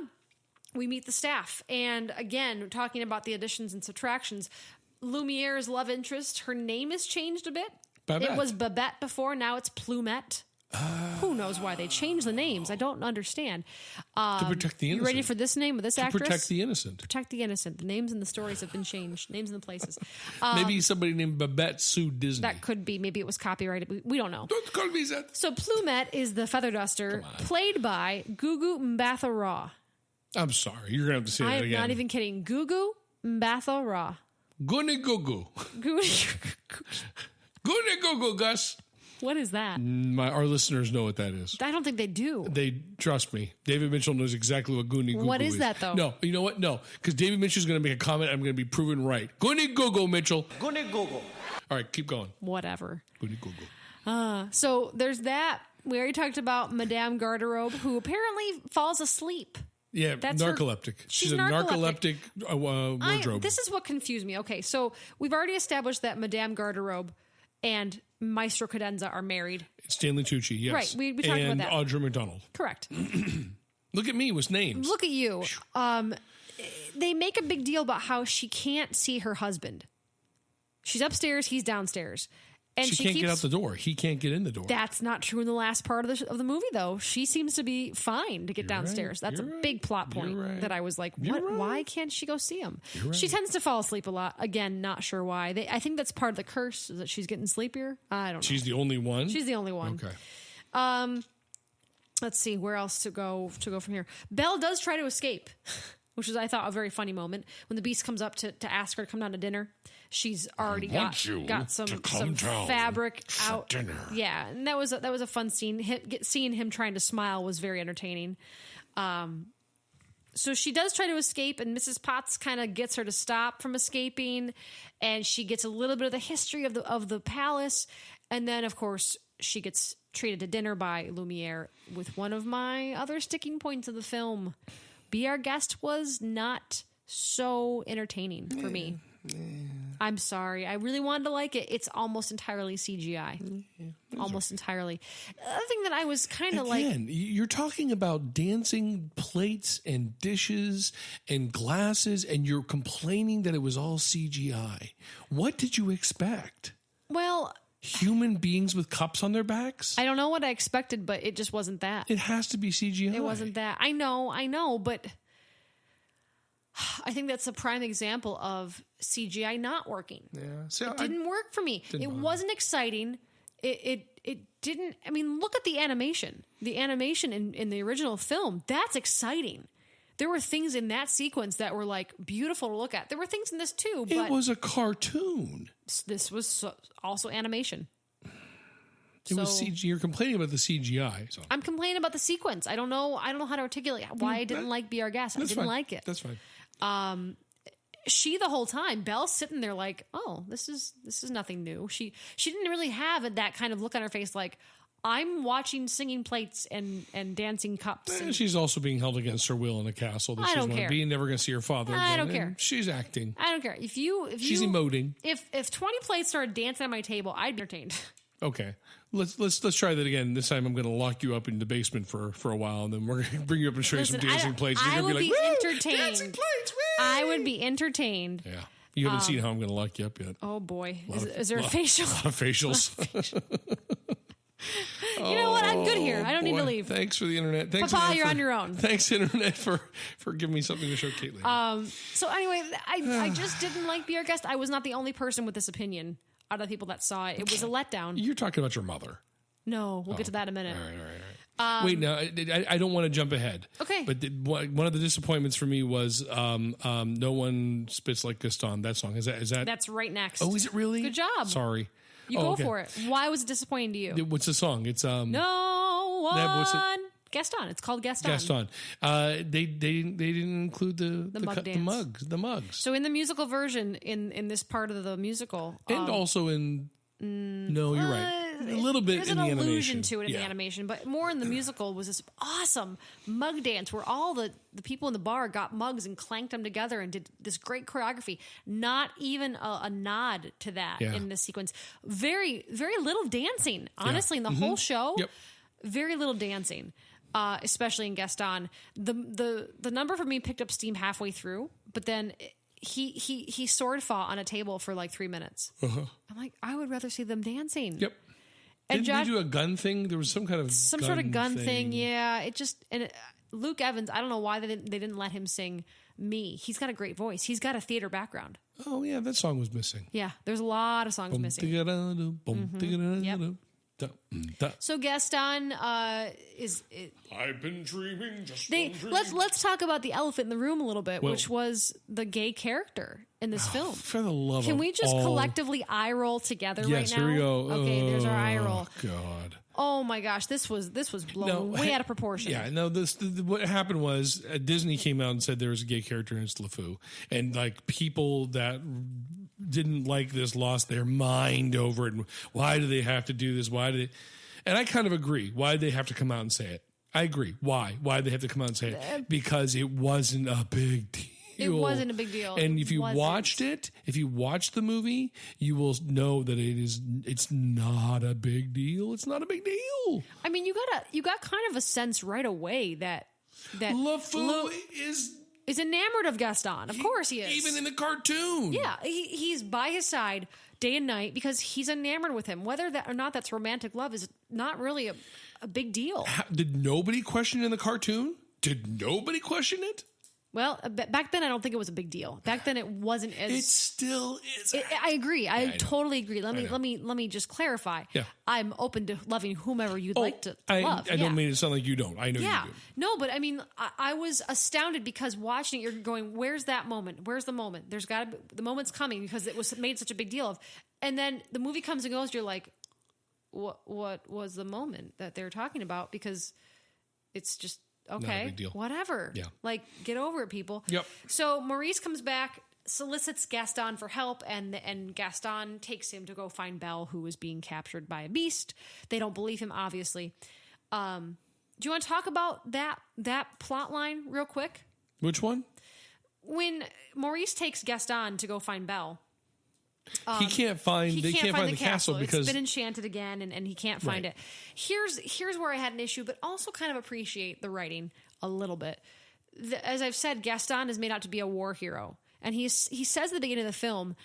[SPEAKER 1] we meet the staff. And again, talking about the additions and subtractions, Lumiere's love interest, her name is changed a bit.
[SPEAKER 2] Babette.
[SPEAKER 1] It was Babette before. Now it's Plumette. Who knows why they changed the names? I don't understand.
[SPEAKER 2] To protect the innocent.
[SPEAKER 1] You ready for this name of this actress?
[SPEAKER 2] To protect the innocent.
[SPEAKER 1] Protect the innocent. The names and the stories have been changed. Names and the places.
[SPEAKER 2] Maybe somebody named Babette sued Disney.
[SPEAKER 1] That could be. Maybe it was copyrighted. We don't know.
[SPEAKER 2] Don't call me that.
[SPEAKER 1] So Plumette is the feather duster played by Gugu Mbatha-Raw.
[SPEAKER 2] I'm sorry. You're going to have to say that again.
[SPEAKER 1] I'm not even kidding. Gugu Mbatha-Raw.
[SPEAKER 2] Goony Gugu. Goony Gugu, Gus.
[SPEAKER 1] What is that?
[SPEAKER 2] Our listeners know what that is.
[SPEAKER 1] I don't think they do.
[SPEAKER 2] They trust me. David Mitchell knows exactly what Goonie Google is.
[SPEAKER 1] What is that, though?
[SPEAKER 2] No, you know what? No, because David Mitchell's going to make a comment. I'm going to be proven right. Goonie Google, Mitchell.
[SPEAKER 8] Goonie Google.
[SPEAKER 2] All right, keep going.
[SPEAKER 1] Whatever.
[SPEAKER 2] Goonie Google.
[SPEAKER 1] So there's that. We already talked about Madame Garderobe, who apparently falls asleep.
[SPEAKER 2] Yeah,
[SPEAKER 1] That's
[SPEAKER 2] narcoleptic. She's a narcoleptic wardrobe.
[SPEAKER 1] This is what confused me. Okay, so we've already established that Madame Garderobe and Maestro Cadenza are married.
[SPEAKER 2] Stanley Tucci, yes.
[SPEAKER 1] Right, we talked about that.
[SPEAKER 2] And Audra McDonald.
[SPEAKER 1] Correct.
[SPEAKER 2] Look at me with names.
[SPEAKER 1] Look at you. They make a big deal about how she can't see her husband. She's upstairs, he's downstairs. And
[SPEAKER 2] she can't get out the door. He can't get in the door.
[SPEAKER 1] That's not true in the last part of the movie, though. She seems to be fine to get downstairs. That's a big plot point that I was like, what? Why can't she go see him? She tends to fall asleep a lot. Again, not sure why. I think that's part of the curse, is that she's getting sleepier. I don't know.
[SPEAKER 2] She's the only one?
[SPEAKER 1] She's the only one.
[SPEAKER 2] Okay.
[SPEAKER 1] Let's see where else to go from here. Belle does try to escape, which is, I thought, a very funny moment when the Beast comes up to ask her to come down to dinner. She's already got some fabric out.
[SPEAKER 2] Dinner.
[SPEAKER 1] Yeah, and that was a fun scene. Seeing him trying to smile was very entertaining. So she does try to escape, and Mrs. Potts kind of gets her to stop from escaping, and she gets a little bit of the history of the palace, and then of course she gets treated to dinner by Lumiere with one of my other sticking points of the film. Be Our Guest was not so entertaining for me. I'm sorry. I really wanted to like it. It's almost entirely CGI. Almost entirely. The other thing that I was kind of like...
[SPEAKER 2] Again, you're talking about dancing plates and dishes and glasses, and you're complaining that it was all CGI. What did you expect?
[SPEAKER 1] Well...
[SPEAKER 2] Human beings with cups on their backs?
[SPEAKER 1] I don't know what I expected, but it just wasn't that.
[SPEAKER 2] It has to be CGI.
[SPEAKER 1] It wasn't that. I know, but... I think that's a prime example of CGI not working.
[SPEAKER 2] Yeah, so
[SPEAKER 1] it didn't work for me. It wasn't exciting. It didn't. I mean, look at the animation. The animation in the original film, that's exciting. There were things in that sequence that were like beautiful to look at. There were things in this too. But
[SPEAKER 2] it was a cartoon.
[SPEAKER 1] This was also animation.
[SPEAKER 2] It was CGI. You're complaining about the CGI. So.
[SPEAKER 1] I'm complaining about the sequence. I don't know how to articulate why I didn't like Be Our Guest. I didn't like it.
[SPEAKER 2] That's fine.
[SPEAKER 1] She the whole time, Belle's sitting there like, oh, this is nothing new. She didn't really have that kind of look on her face like, I'm watching singing plates and dancing cups. And
[SPEAKER 2] she's also being held against her will in a castle that
[SPEAKER 1] I
[SPEAKER 2] she's
[SPEAKER 1] don't
[SPEAKER 2] want
[SPEAKER 1] care.
[SPEAKER 2] to be and never going to see her father again.
[SPEAKER 1] I don't care.
[SPEAKER 2] She's acting.
[SPEAKER 1] I don't care. If
[SPEAKER 2] she's emoting.
[SPEAKER 1] If 20 plates started dancing on my table, I'd be entertained.
[SPEAKER 2] Okay. Let's try that again. This time I'm going to lock you up in the basement for a while, and then we're going to bring you up and show you some dancing plates.
[SPEAKER 1] I would be entertained.
[SPEAKER 2] Dancing plates, woo!
[SPEAKER 1] I would be entertained.
[SPEAKER 2] Yeah. You haven't seen how I'm going to lock you up yet.
[SPEAKER 1] Oh, boy. Is there a facial?
[SPEAKER 2] A lot of facials.
[SPEAKER 1] You know what? I'm good here. I don't need to leave.
[SPEAKER 2] Thanks for the internet. Thanks,
[SPEAKER 1] Papa, you're on your own.
[SPEAKER 2] Thanks, internet, for giving me something to show Caitlin.
[SPEAKER 1] So anyway, I just didn't like Be Our Guest. I was not the only person with this opinion out of the people that saw it. It was a letdown.
[SPEAKER 2] You're talking about your mother.
[SPEAKER 1] No, we'll get to that in a minute.
[SPEAKER 2] All right. Wait, now, I don't want to jump ahead.
[SPEAKER 1] Okay.
[SPEAKER 2] But one of the disappointments for me was No One Spits Like Gaston. That song. Is that?
[SPEAKER 1] That's right next.
[SPEAKER 2] Oh, is it really?
[SPEAKER 1] Good job.
[SPEAKER 2] Sorry.
[SPEAKER 1] You go for it. Why was it disappointing to you?
[SPEAKER 2] What's the song? It's
[SPEAKER 1] No One. Gaston. It's called Gaston.
[SPEAKER 2] Gaston. They didn't include the mugs.
[SPEAKER 1] So in the musical version, in this part of the musical,
[SPEAKER 2] and also in no, you're right. A little bit
[SPEAKER 1] there's
[SPEAKER 2] in the
[SPEAKER 1] an
[SPEAKER 2] animation.
[SPEAKER 1] allusion to it in the animation, but more in the musical was this awesome mug dance where all the people in the bar got mugs and clanked them together and did this great choreography. Not even a nod to that in this sequence. Very, very little dancing, honestly, in the whole show.
[SPEAKER 2] Yep.
[SPEAKER 1] Very little dancing. Especially in Gaston. The number for me picked up steam halfway through, but then he sword fought on a table for like 3 minutes. I'm like, I would rather see them dancing.
[SPEAKER 2] Yep. Didn't they do a gun thing? There was some sort of gun
[SPEAKER 1] thing. Yeah, Luke Evans. I don't know why they didn't let him sing "Me." He's got a great voice. He's got a theater background.
[SPEAKER 2] Oh yeah, that song was missing.
[SPEAKER 1] Yeah, there's a lot of songs missing. Yep. So Gaston is.
[SPEAKER 2] I've been dreaming just one dream.
[SPEAKER 1] Let's talk about the elephant in the room a little bit, which was the gay character in this film.
[SPEAKER 2] For the love
[SPEAKER 1] Can
[SPEAKER 2] of
[SPEAKER 1] we just
[SPEAKER 2] all...
[SPEAKER 1] collectively eye roll together right now?
[SPEAKER 2] Yes, here we go.
[SPEAKER 1] Okay, there's our eye roll.
[SPEAKER 2] God.
[SPEAKER 1] Oh my gosh, this was blown way out of proportion.
[SPEAKER 2] Yeah, no. What happened was Disney came out and said there was a gay character and it's LeFou, and like people that didn't like this lost their mind over it. And why do they have to do this? Why do they? And I kind of agree. Why they have to come out and say it? I agree. Why? Why they have to come out and say it? Because it wasn't a big deal.
[SPEAKER 1] It wasn't a big deal.
[SPEAKER 2] And if you watched it, if you watched the movie, you will know that it's not a big deal. It's not a big deal.
[SPEAKER 1] I mean, you got kind of a sense right away that
[SPEAKER 2] LeFou is
[SPEAKER 1] enamored of Gaston. Of course he is.
[SPEAKER 2] Even in the cartoon.
[SPEAKER 1] Yeah, he's by his side day and night because he's enamored with him. Whether that or not that's romantic love is not really a big deal.
[SPEAKER 2] Did nobody question it in the cartoon? Did nobody question it?
[SPEAKER 1] Well, back then I don't think it was a big deal. Back then it wasn't as.
[SPEAKER 2] It still is.
[SPEAKER 1] I agree. I totally agree. Let me just clarify.
[SPEAKER 2] Yeah.
[SPEAKER 1] I'm open to loving whomever you'd like to love.
[SPEAKER 2] I don't mean to sound like you don't. I know you do.
[SPEAKER 1] No, but I mean, I was astounded because watching it, you're going, "Where's that moment? Where's the moment? There's got to be the moment's coming because it was made such a big deal of." And then the movie comes and goes. You're like, "What was the moment that they're talking about?" Because it's just. Okay,
[SPEAKER 2] big deal.
[SPEAKER 1] Whatever.
[SPEAKER 2] Yeah.
[SPEAKER 1] Like, get over it, people.
[SPEAKER 2] Yep.
[SPEAKER 1] So Maurice comes back, solicits Gaston for help, and Gaston takes him to go find Belle, who is being captured by a beast. They don't believe him, obviously. Do you want to talk about that plot line real quick?
[SPEAKER 2] Which one?
[SPEAKER 1] When Maurice takes Gaston to go find Belle,
[SPEAKER 2] he can't find the castle because
[SPEAKER 1] it's been enchanted again, and he can't find it. Here's where I had an issue, but also kind of appreciate the writing a little bit. As I've said, Gaston is made out to be a war hero, and he says at the beginning of the film,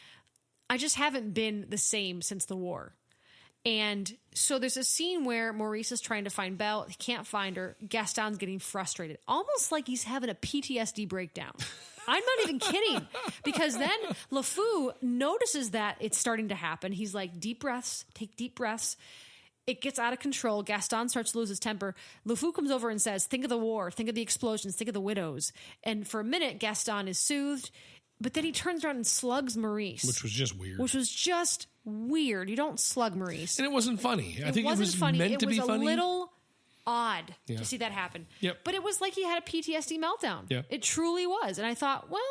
[SPEAKER 1] "I just haven't been the same since the war." And so there's a scene where Maurice is trying to find Belle. He can't find her. Gaston's getting frustrated, almost like he's having a PTSD breakdown. I'm not even kidding, because then LeFou notices that it's starting to happen. He's like, deep breaths, take deep breaths. It gets out of control. Gaston starts to lose his temper. LeFou comes over and says, think of the war, think of the explosions, think of the widows. And for a minute, Gaston is soothed, but then he turns around and slugs Maurice.
[SPEAKER 2] Which was just weird. You don't slug Maurice.
[SPEAKER 1] And it wasn't funny.
[SPEAKER 2] I think it was meant to be funny.
[SPEAKER 1] It was a little odd to see that happen.
[SPEAKER 2] Yep.
[SPEAKER 1] But it was like he had a PTSD meltdown.
[SPEAKER 2] Yep.
[SPEAKER 1] It truly was. And I thought, well,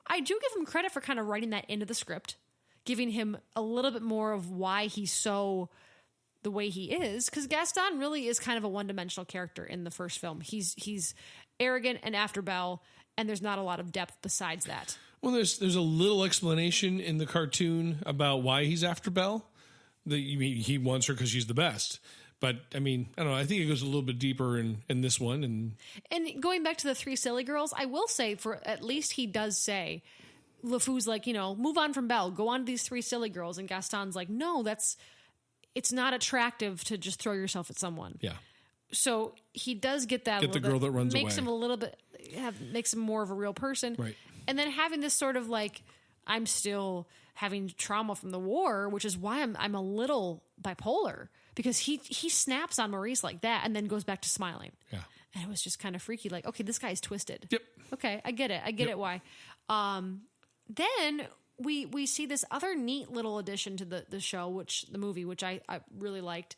[SPEAKER 1] I do give him credit for kind of writing that into the script, giving him a little bit more of why he's so the way he is, because Gaston really is kind of a one-dimensional character in the first film. He's arrogant and after Belle, and there's not a lot of depth besides that.
[SPEAKER 2] Well, there's a little explanation in the cartoon about why he's after Belle. He wants her because she's the best. But, I mean, I don't know. I think it goes a little bit deeper in this one. And
[SPEAKER 1] going back to the three silly girls, I will say, for at least he does say, LeFou's like, move on from Belle. Go on to these three silly girls. And Gaston's like, no, it's not attractive to just throw yourself at someone.
[SPEAKER 2] Yeah.
[SPEAKER 1] So he does get that.
[SPEAKER 2] Get the girl that runs
[SPEAKER 1] makes
[SPEAKER 2] away.
[SPEAKER 1] Him a little bit, makes him more of a real person.
[SPEAKER 2] Right.
[SPEAKER 1] And then having this sort of like, I'm still having trauma from the war, which is why I'm a little bipolar, because he snaps on Maurice like that and then goes back to smiling.
[SPEAKER 2] Yeah.
[SPEAKER 1] And it was just kind of freaky. Like, okay, this guy's twisted.
[SPEAKER 2] Yep.
[SPEAKER 1] Okay, I get it. I get it why. Then we see this other neat little addition to the movie, which I really liked.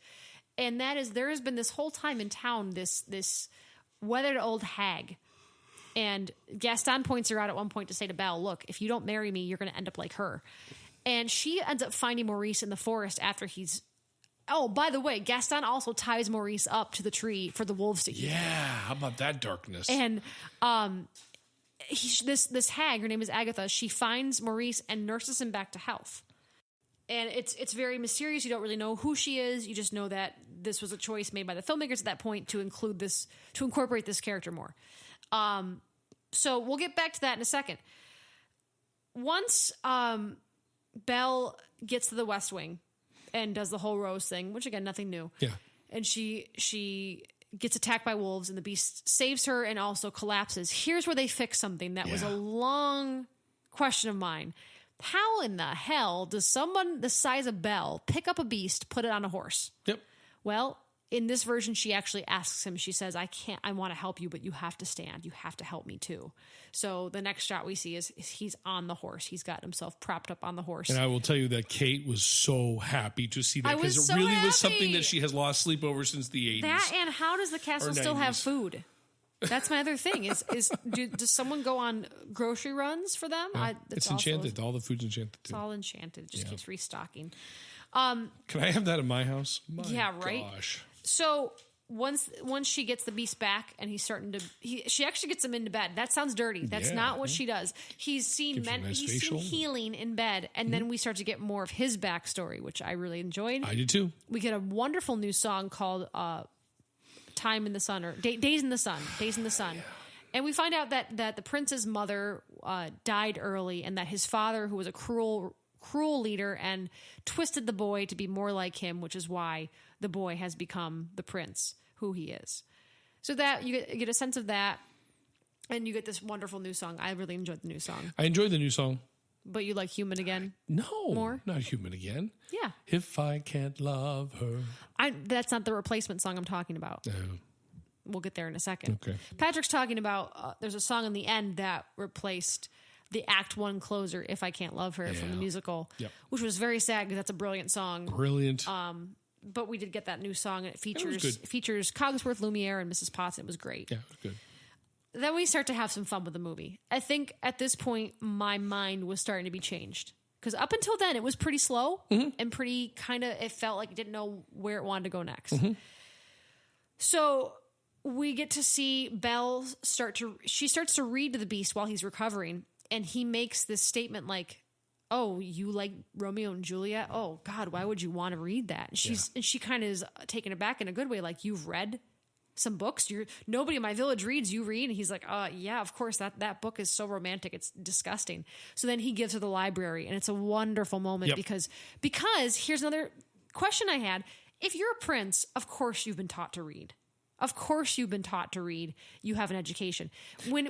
[SPEAKER 1] And that is, there has been this whole time in town, this weathered old hag. And Gaston points her out at one point to say to Belle, look, if you don't marry me, you're going to end up like her. And she ends up finding Maurice in the forest after he's... Oh, by the way, Gaston also ties Maurice up to the tree for the wolves to eat.
[SPEAKER 2] Yeah, how about that darkness?
[SPEAKER 1] And this hag, her name is Agatha, she finds Maurice and nurses him back to health. And it's very mysterious. You don't really know who she is. You just know that this was a choice made by the filmmakers at that point to incorporate this character more. So we'll get back to that in a second. Once Belle gets to the West Wing and does the whole rose thing, which again, nothing new.
[SPEAKER 2] Yeah.
[SPEAKER 1] And she gets attacked by wolves and the beast saves her and also collapses. Here's where they fix something that was a long question of mine. How in the hell does someone the size of Belle pick up a beast, put it on a horse?
[SPEAKER 2] Yep.
[SPEAKER 1] Well, in this version, she actually asks him, she says, I want to help you, but you have to stand. You have to help me too. So the next shot we see is he's on the horse. He's got himself propped up on the horse.
[SPEAKER 2] And I will tell you that Kate was so happy to see that, because it really was something that she has lost sleep over since the 80s.
[SPEAKER 1] That, and how does the castle still have food? That's my other thing. Does someone go on grocery runs for them?
[SPEAKER 2] Yeah. It's enchanted. All the food's enchanted too.
[SPEAKER 1] It's all enchanted. It just keeps restocking.
[SPEAKER 2] Can I have that in my house?
[SPEAKER 1] Yeah, right.
[SPEAKER 2] Gosh.
[SPEAKER 1] So once she gets the beast back and he's starting to, she actually gets him into bed. That sounds dirty. That's not what she does. He's seen he's seen healing in bed, and then we start to get more of his backstory, which I really enjoyed.
[SPEAKER 2] I did too.
[SPEAKER 1] We get a wonderful new song called "Time in the Sun" or "Days in the Sun." Days in the Sun. Yeah. And we find out that the prince's mother died early, and that his father, who was a cruel leader, and twisted the boy to be more like him, which is why the boy has become the prince who he is. So that you get a sense of that, and you get this wonderful new song. I really enjoyed the new song.
[SPEAKER 2] I enjoyed the new song.
[SPEAKER 1] But you like Human Again?
[SPEAKER 2] No,
[SPEAKER 1] more?
[SPEAKER 2] Not Human Again.
[SPEAKER 1] Yeah.
[SPEAKER 2] If I can't love her.
[SPEAKER 1] That's not the replacement song I'm talking about.
[SPEAKER 2] No.
[SPEAKER 1] We'll get there in a second.
[SPEAKER 2] Okay.
[SPEAKER 1] Patrick's talking about there's a song in the end that replaced the Act 1 closer, If I Can't Love Her, from the musical, which was very sad because that's a brilliant song.
[SPEAKER 2] Brilliant.
[SPEAKER 1] But we did get that new song, and it features Cogsworth, Lumiere, and Mrs. Potts. It was great.
[SPEAKER 2] Yeah, it was good.
[SPEAKER 1] Then we start to have some fun with the movie. I think at this point, my mind was starting to be changed. Because up until then, it was pretty slow and pretty it felt like it didn't know where it wanted to go next. So we get to see Belle starts to read to the beast while he's recovering. And he makes this statement like, "Oh, you like Romeo and Juliet? Oh God, why would you want to read that?" And she kind of is taken aback in a good way, like, "You've read some books? Nobody in my village reads. You read?" And he's like, "Yeah, of course. That book is so romantic. It's disgusting." So then he gives her the library, and it's a wonderful moment because here's another question I had: if you're a prince, of course you've been taught to read. Of course you've been taught to read. You have an education. When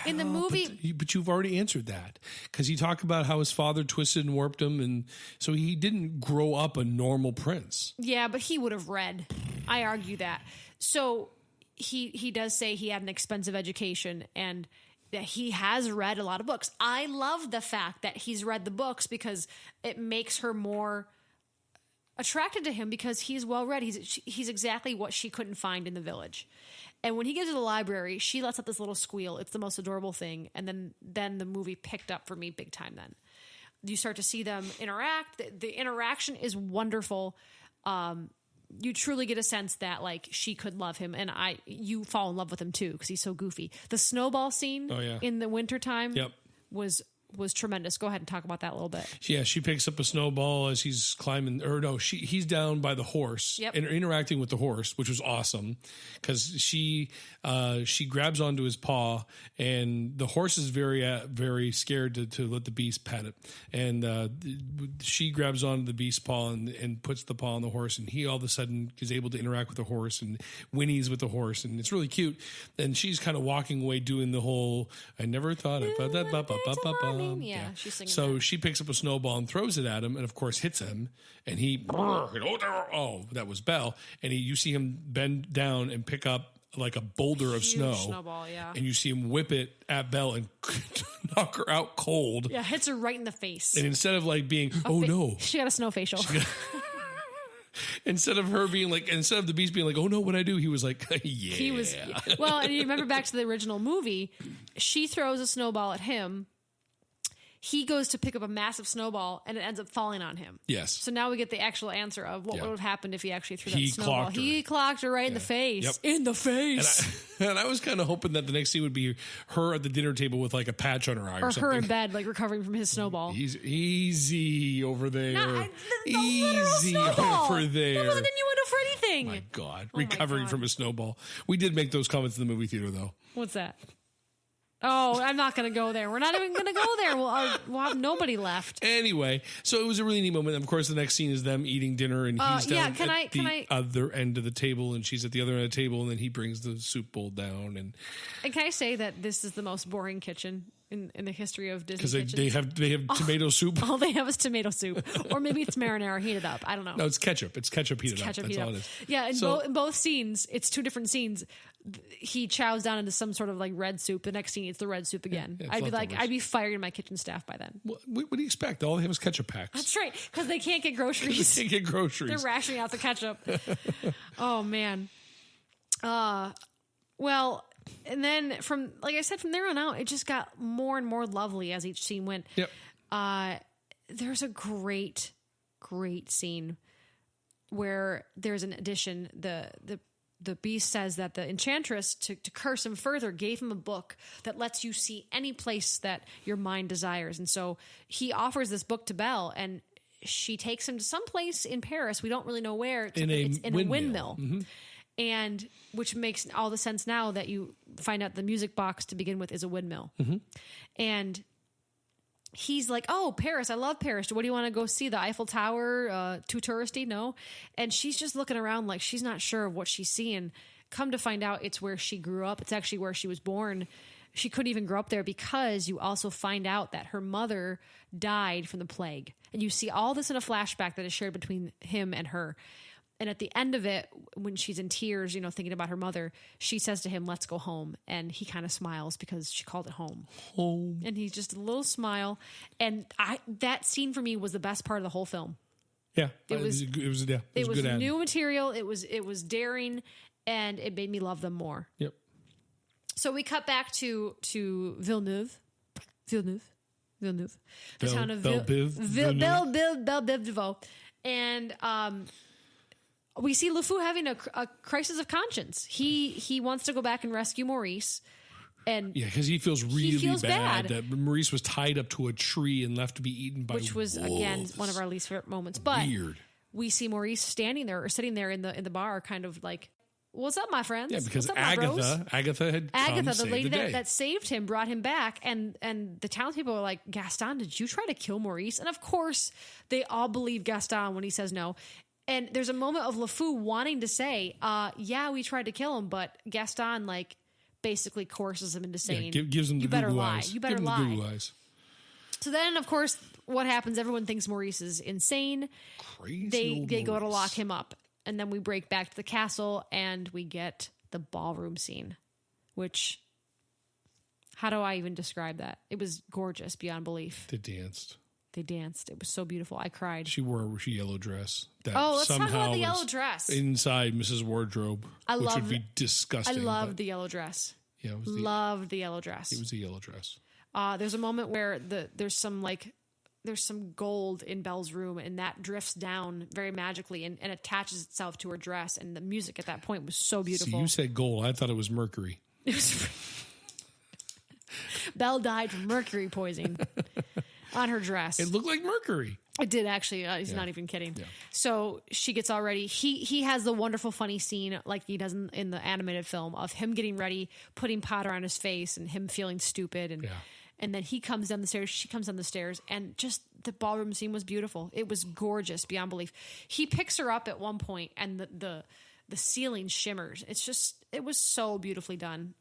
[SPEAKER 1] in the movie...
[SPEAKER 2] But you've already answered that. Because you talk about how his father twisted and warped him, and so he didn't grow up a normal prince.
[SPEAKER 1] Yeah, but he would have read. I argue that. So he does say he had an expensive education, and that he has read a lot of books. I love the fact that he's read the books because it makes her more attracted to him because he's well read. He's exactly what she couldn't find in the village. And when he gets to the library, she lets out this little squeal. It's the most adorable thing. And then the movie picked up for me big time. Then you start to see them interact. The interaction is wonderful. You truly get a sense that like she could love him, and you fall in love with him too because he's so goofy. The snowball scene in the wintertime was tremendous. Go ahead and talk about that a little bit.
[SPEAKER 2] Yeah, she picks up a snowball as he's climbing, or no, he's down by the horse and interacting with the horse, which was awesome because she grabs onto his paw, and the horse is very scared to let the beast pet it, and she grabs onto the beast's paw and puts the paw on the horse, and he all of a sudden is able to interact with the horse and whinnies with the horse, and it's really cute. And she's kind of walking away doing the whole "I never thought about that."
[SPEAKER 1] Yeah, she's singing.
[SPEAKER 2] So she picks up a snowball and throws it at him, and of course hits him. And he, that was Belle. And you see him bend down and pick up like a boulder of snow.
[SPEAKER 1] Snowball, yeah.
[SPEAKER 2] And you see him whip it at Belle and knock her out cold.
[SPEAKER 1] Yeah, hits her right in the face.
[SPEAKER 2] And instead of like being, no,
[SPEAKER 1] she got a snow facial.
[SPEAKER 2] Instead of the beast being like, "Oh no, what'd I do?" He was like, "Yeah."
[SPEAKER 1] He was well, and you remember back to the original movie, she throws a snowball at him. He goes to pick up a massive snowball, and it ends up falling on him.
[SPEAKER 2] Yes.
[SPEAKER 1] So now we get the actual answer of what would have happened if he actually threw that snowball.
[SPEAKER 2] Clocked her.
[SPEAKER 1] He clocked her right in the face. Yep. In the face.
[SPEAKER 2] And I was kind of hoping that the next scene would be her at the dinner table with like a patch on her eye or something.
[SPEAKER 1] Or her in bed, like recovering from his snowball.
[SPEAKER 2] Easy over there.
[SPEAKER 1] Easy over there. That wasn't innuendo for anything.
[SPEAKER 2] My God. Recovering from a snowball. We did make those comments in the movie theater, though.
[SPEAKER 1] What's that? Oh, I'm not going to go there. We're not even going to go there. We'll have nobody left.
[SPEAKER 2] Anyway, so it was a really neat moment. Of course, the next scene is them eating dinner, and he's down at the other end of the table, and she's at the other end of the table, and then he brings the soup bowl down. And
[SPEAKER 1] can I say that this is the most boring kitchen in the history of Disney kitchens?
[SPEAKER 2] Because they have tomato soup.
[SPEAKER 1] All they have is tomato soup. Or maybe it's marinara heated up. I don't know.
[SPEAKER 2] No, it's ketchup. It's ketchup heated up. That's all it is.
[SPEAKER 1] Yeah, in both scenes, it's two different scenes. He chows down into some sort of like red soup. The next scene, it's the red soup again. Yeah, I'd be firing my kitchen staff by then.
[SPEAKER 2] What do you expect? All they have is ketchup packs.
[SPEAKER 1] That's right, because they can't get groceries. They're rationing out the ketchup. Oh man. Well, and then from there on out, it just got more and more lovely as each scene went.
[SPEAKER 2] Yep.
[SPEAKER 1] There's a great great scene where there's an addition. The beast says that the enchantress, to curse him further, gave him a book that lets you see any place that your mind desires. And so he offers this book to Belle, and she takes him to some place in Paris. We don't really know where. It's in a windmill. Mm-hmm. And which makes all the sense now that you find out the music box to begin with is a windmill. Mm-hmm. And he's like, oh, Paris, I love Paris. What do you want to go see? The Eiffel Tower? Too touristy? No. And she's just looking around like she's not sure of what she's seeing. Come to find out, it's where she grew up. It's actually where she was born. She couldn't even grow up there because you also find out that her mother died from the plague. And you see all this in a flashback that is shared between him and her. And at the end of it, when she's in tears, thinking about her mother, she says to him, let's go home. And he kind of smiles because she called it home. Home. And he's just a little smile. And that scene for me was the best part of the whole film.
[SPEAKER 2] Yeah. It was good
[SPEAKER 1] new material. It was daring, and it made me love them more.
[SPEAKER 2] Yep.
[SPEAKER 1] So we cut back to Villeneuve. The town of Belle-Biv-DeVoe. And we see LeFou having a crisis of conscience. He wants to go back and rescue Maurice. And
[SPEAKER 2] yeah, because he feels really bad that Maurice was tied up to a tree and left to be eaten by
[SPEAKER 1] which was,
[SPEAKER 2] wolves.
[SPEAKER 1] Again, one of our least favorite moments. But
[SPEAKER 2] weird.
[SPEAKER 1] We see Maurice standing there or sitting there in the bar kind of like, what's up, my friends?
[SPEAKER 2] Yeah, because
[SPEAKER 1] up,
[SPEAKER 2] Agatha had come
[SPEAKER 1] the lady
[SPEAKER 2] the
[SPEAKER 1] that saved him, brought him back, and the townspeople were like, Gaston, did you try to kill Maurice? And of course, they all believe Gaston when he says no. And there's a moment of LeFou wanting to say, yeah, we tried to kill him, but Gaston basically courses him into saying,
[SPEAKER 2] gives him the goo-goo eyes.
[SPEAKER 1] You better lie. You better lie. So then, of course, what happens? Everyone thinks Maurice is insane.
[SPEAKER 2] Crazy.
[SPEAKER 1] They go to lock him up. And then we break back to the castle and we get the ballroom scene, which, how do I even describe that? It was gorgeous beyond belief.
[SPEAKER 2] They danced.
[SPEAKER 1] It was so beautiful. I cried.
[SPEAKER 2] She wore a yellow dress.
[SPEAKER 1] Let's talk about the yellow dress.
[SPEAKER 2] Inside Mrs. Wardrobe, which would be disgusting.
[SPEAKER 1] I loved the yellow dress.
[SPEAKER 2] Yeah,
[SPEAKER 1] loved the yellow dress.
[SPEAKER 2] It was a yellow dress.
[SPEAKER 1] There's a moment where there's some gold in Belle's room, and that drifts down very magically and attaches itself to her dress. And the music at that point was so beautiful.
[SPEAKER 2] See, you said gold. I thought it was mercury.
[SPEAKER 1] Belle died from mercury poisoning on her dress.
[SPEAKER 2] It looked like mercury.
[SPEAKER 1] It did, actually. He's not even kidding. Yeah. So she gets all ready. He has the wonderful, funny scene like he does in the animated film of him getting ready, putting powder on his face, and him feeling stupid. And then he comes down the stairs. She comes down the stairs. And just the ballroom scene was beautiful. It was gorgeous beyond belief. He picks her up at one point, and the ceiling shimmers. It was so beautifully done.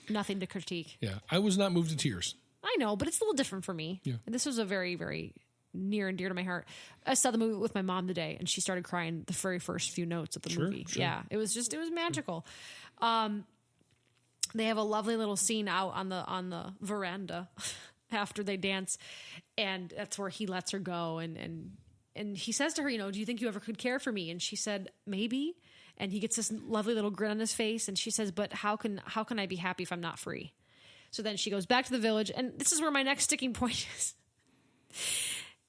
[SPEAKER 1] Nothing to critique.
[SPEAKER 2] Yeah. I was not moved to tears.
[SPEAKER 1] I know, but it's a little different for me.
[SPEAKER 2] Yeah.
[SPEAKER 1] And this was a very, very near and dear to my heart. I saw the movie with my mom today, and she started crying the very first few notes of the movie. Sure. Yeah, it was magical. They have a lovely little scene out on the veranda after they dance, and that's where he lets her go, and he says to her, do you think you ever could care for me? And she said, maybe. And he gets this lovely little grin on his face, and she says, but how can I be happy if I'm not free? So then she goes back to the village, and this is where my next sticking point is.